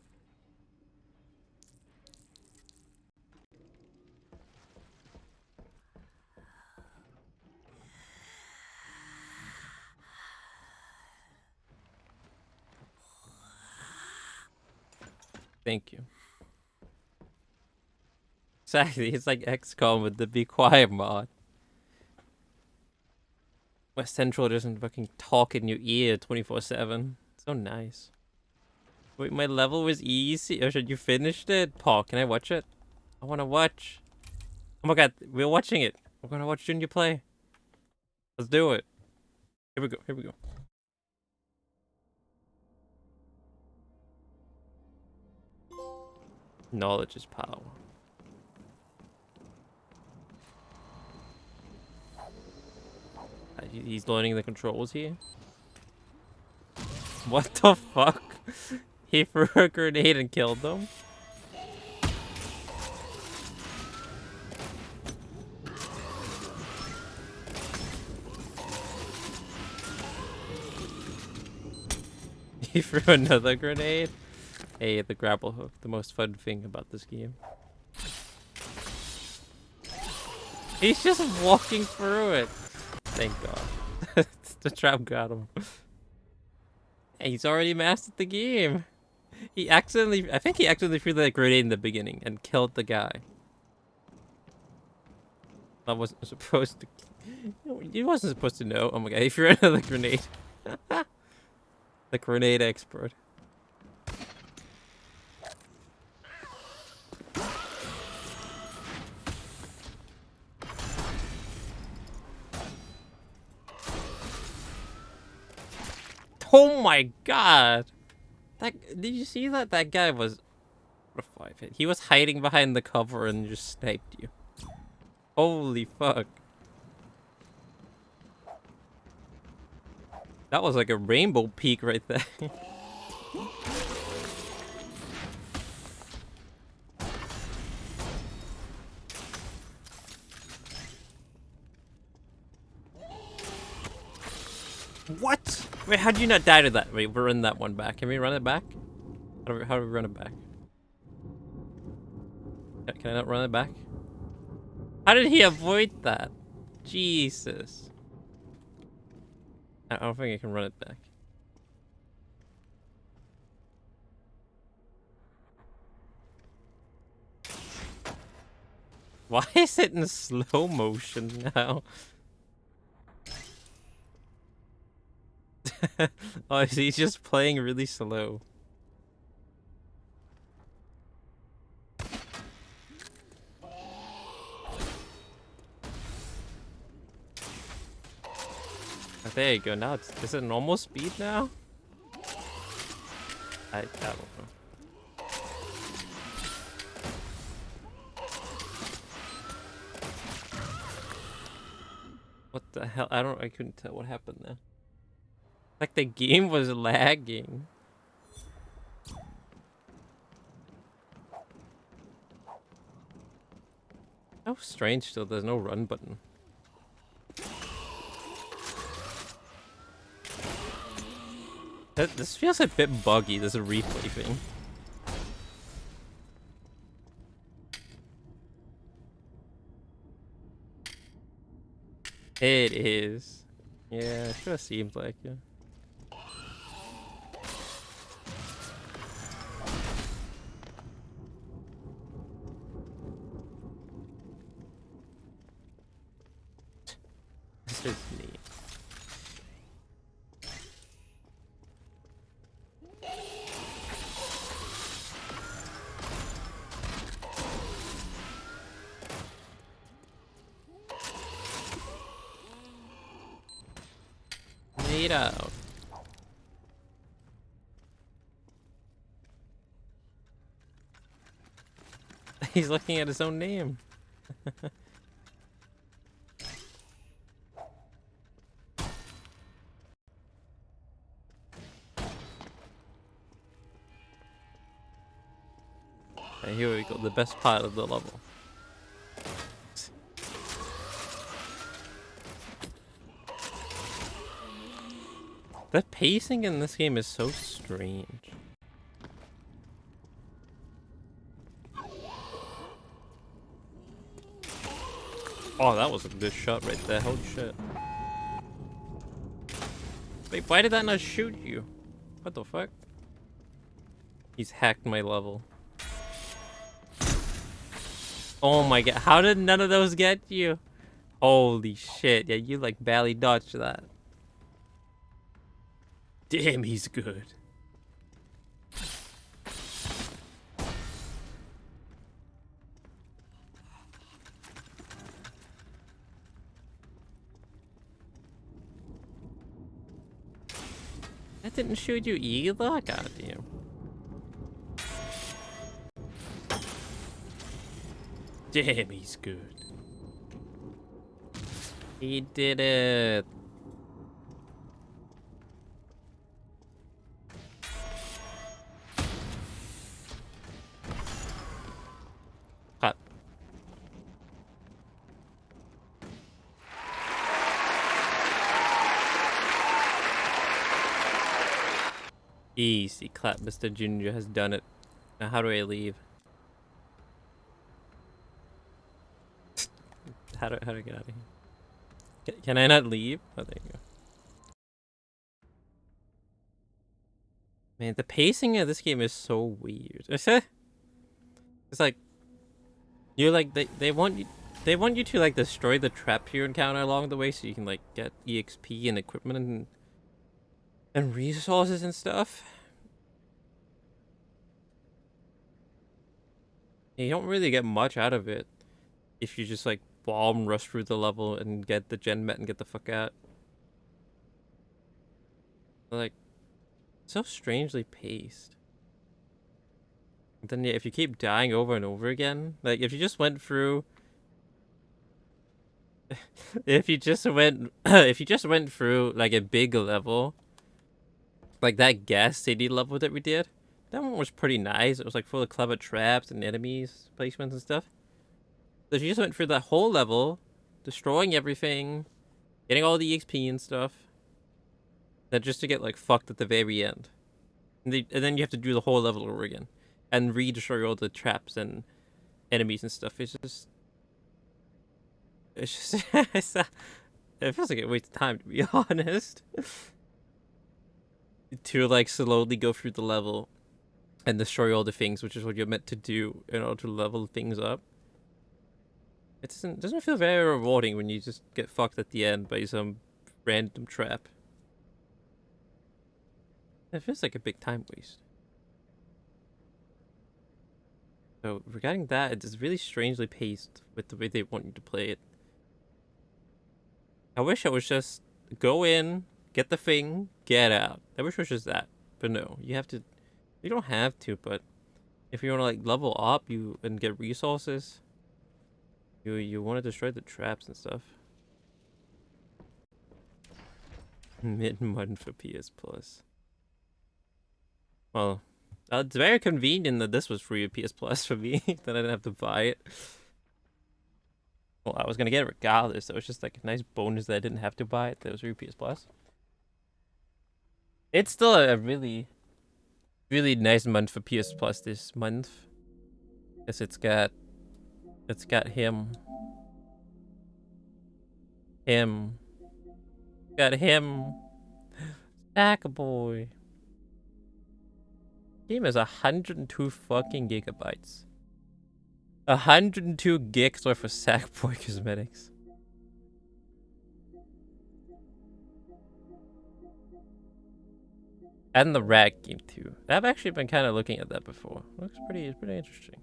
Thank you. Exactly, it's like XCOM with the Be Quiet mod. West Central doesn't fucking talk in your ear 24/7. So nice. Wait, my level was easy? Or should you finished it? Paul, can I watch it? I wanna watch. Oh my god, we're watching it. We're gonna watch Junior play. Let's do it. Here we go, here we go. Knowledge is power. He's learning the controls here. What the fuck? He threw a grenade and killed them? He threw another grenade? Hey, the grapple hook, the most fun thing about this game. He's just walking through it. Thank God. The trap got him. Hey, he's already mastered the game. I think he accidentally threw that grenade in the beginning and killed the guy. I wasn't supposed to. You wasn't supposed to know. Oh my god, he threw another grenade. The grenade expert. Oh my god! Did you see that? That guy was a 5 hit. He was hiding behind the cover and just sniped you. Holy fuck. That was like a rainbow peak right there. What? Wait, how do you not die to that? Wait, we're in that one back. Can we run it back? How do we run it back? Can I not run it back? How did he avoid that? Jesus. I don't think I can run it back. Why is it in slow motion now? Oh, he's just playing really slow. Oh, there you go. Now is it normal speed now? I don't know. What the hell? I couldn't tell what happened there. Like the game was lagging. How strange still there's no run button. This feels a bit buggy, this replay thing. It is. Yeah, it sure seems like it. This is neat. Neat out. He's looking at his own name. And here we go, the best part of the level. The pacing in this game is so strange. Oh, that was a good shot right there. Holy shit. Wait, why did that not shoot you? What the fuck? He's hacked my level. Oh my god, how did none of those get you? Holy shit, yeah, you like barely dodged that. Damn, he's good. That didn't shoot you either? Goddamn. Damn, he's good. He did it. Cut. Easy clap, Mr. Junior has done it. Now how do I leave? How do I get out of here? Can I not leave? Oh, there you go. Man, the pacing of this game is so weird. It's like you're like they want you to like destroy the trap you encounter along the way so you can like get EXP and equipment and resources and stuff. You don't really get much out of it if you just like bomb rush through the level and get the gen met and get the fuck out. Like, so strangely paced. And then yeah, if you keep dying over and over again, like if you just went through if you just went through like a big level, like that gas city level that we did, that one was pretty nice. It was like full of clever traps and enemies placements and stuff. So if you just went through that whole level, destroying everything, getting all the EXP and stuff, then just to get like fucked at the very end, and then you have to do the whole level over again and re-destroy all the traps and enemies and stuff. It's just it feels like a waste of time, to be honest. To like slowly go through the level and destroy all the things, which is what you're meant to do in order to level things up. It doesn't feel very rewarding when you just get fucked at the end by some random trap. It feels like a big time waste. So regarding that, it's really strangely paced with the way they want you to play it. I wish I was just go in, get the thing, get out. I wish it was just that. But no, you have to. You don't have to, but if you want to like level up and get resources, you want to destroy the traps and stuff. Mid-month for PS Plus. Well, it's very convenient that this was free at PS Plus for me, that I didn't have to buy it. Well, I was gonna get it regardless, so it was just like a nice bonus that I didn't have to buy it, that was free PS Plus. It's still a really, really nice month for PS Plus this month. Because it's got him. Got him. Sackboy. Game is 102 fucking gigabytes. 102 gigs worth of Sackboy cosmetics. And the Rag game too. I've actually been kind of looking at that before. Looks pretty interesting.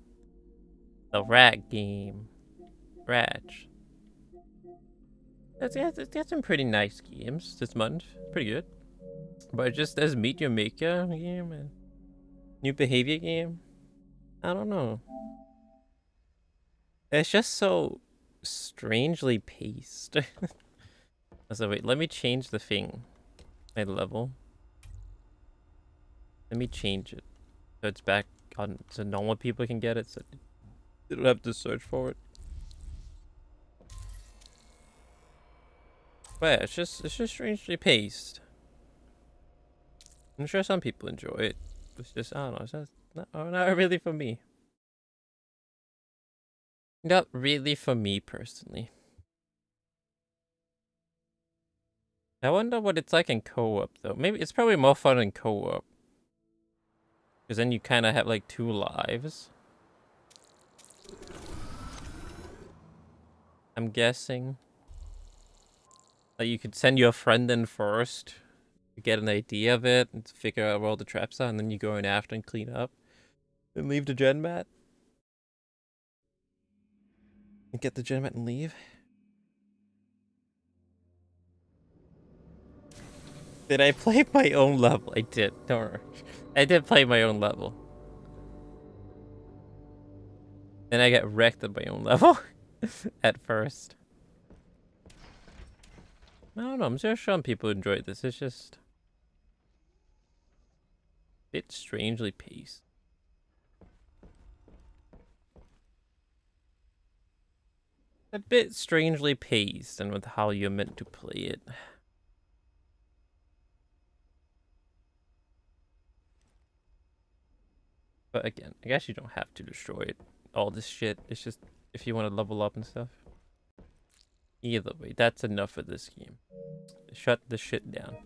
The Rag game. Raj. It's got some pretty nice games this month. Pretty good. But just as Meet Your Maker game and new Behaviour game, I don't know. It's just so strangely paced. So wait, let me change the thing. My level. Let me change it. So it's back on so normal people can get it, so they don't have to search for it. But yeah, it's just strangely paced. I'm sure some people enjoy it. It's just, I don't know, it's just not really for me. Not really for me personally. I wonder what it's like in co-op though. Maybe it's probably more fun in co-op. Because then you kind of have like 2 lives. I'm guessing. Like you could send your friend in first to get an idea of it and to figure out where all the traps are, and then you go in after and clean up. And leave the gen mat. And get the gen mat and leave. Did I play my own level? I did. Don't worry. I did play my own level. Then I got wrecked at my own level. At first. I don't know. I'm sure some people enjoyed this. It's just a bit strangely paced. A bit strangely paced and with how you're meant to play it. But again, I guess you don't have to destroy it. All this shit. It's just if you want to level up and stuff. Either way, that's enough for this game. Shut the shit down.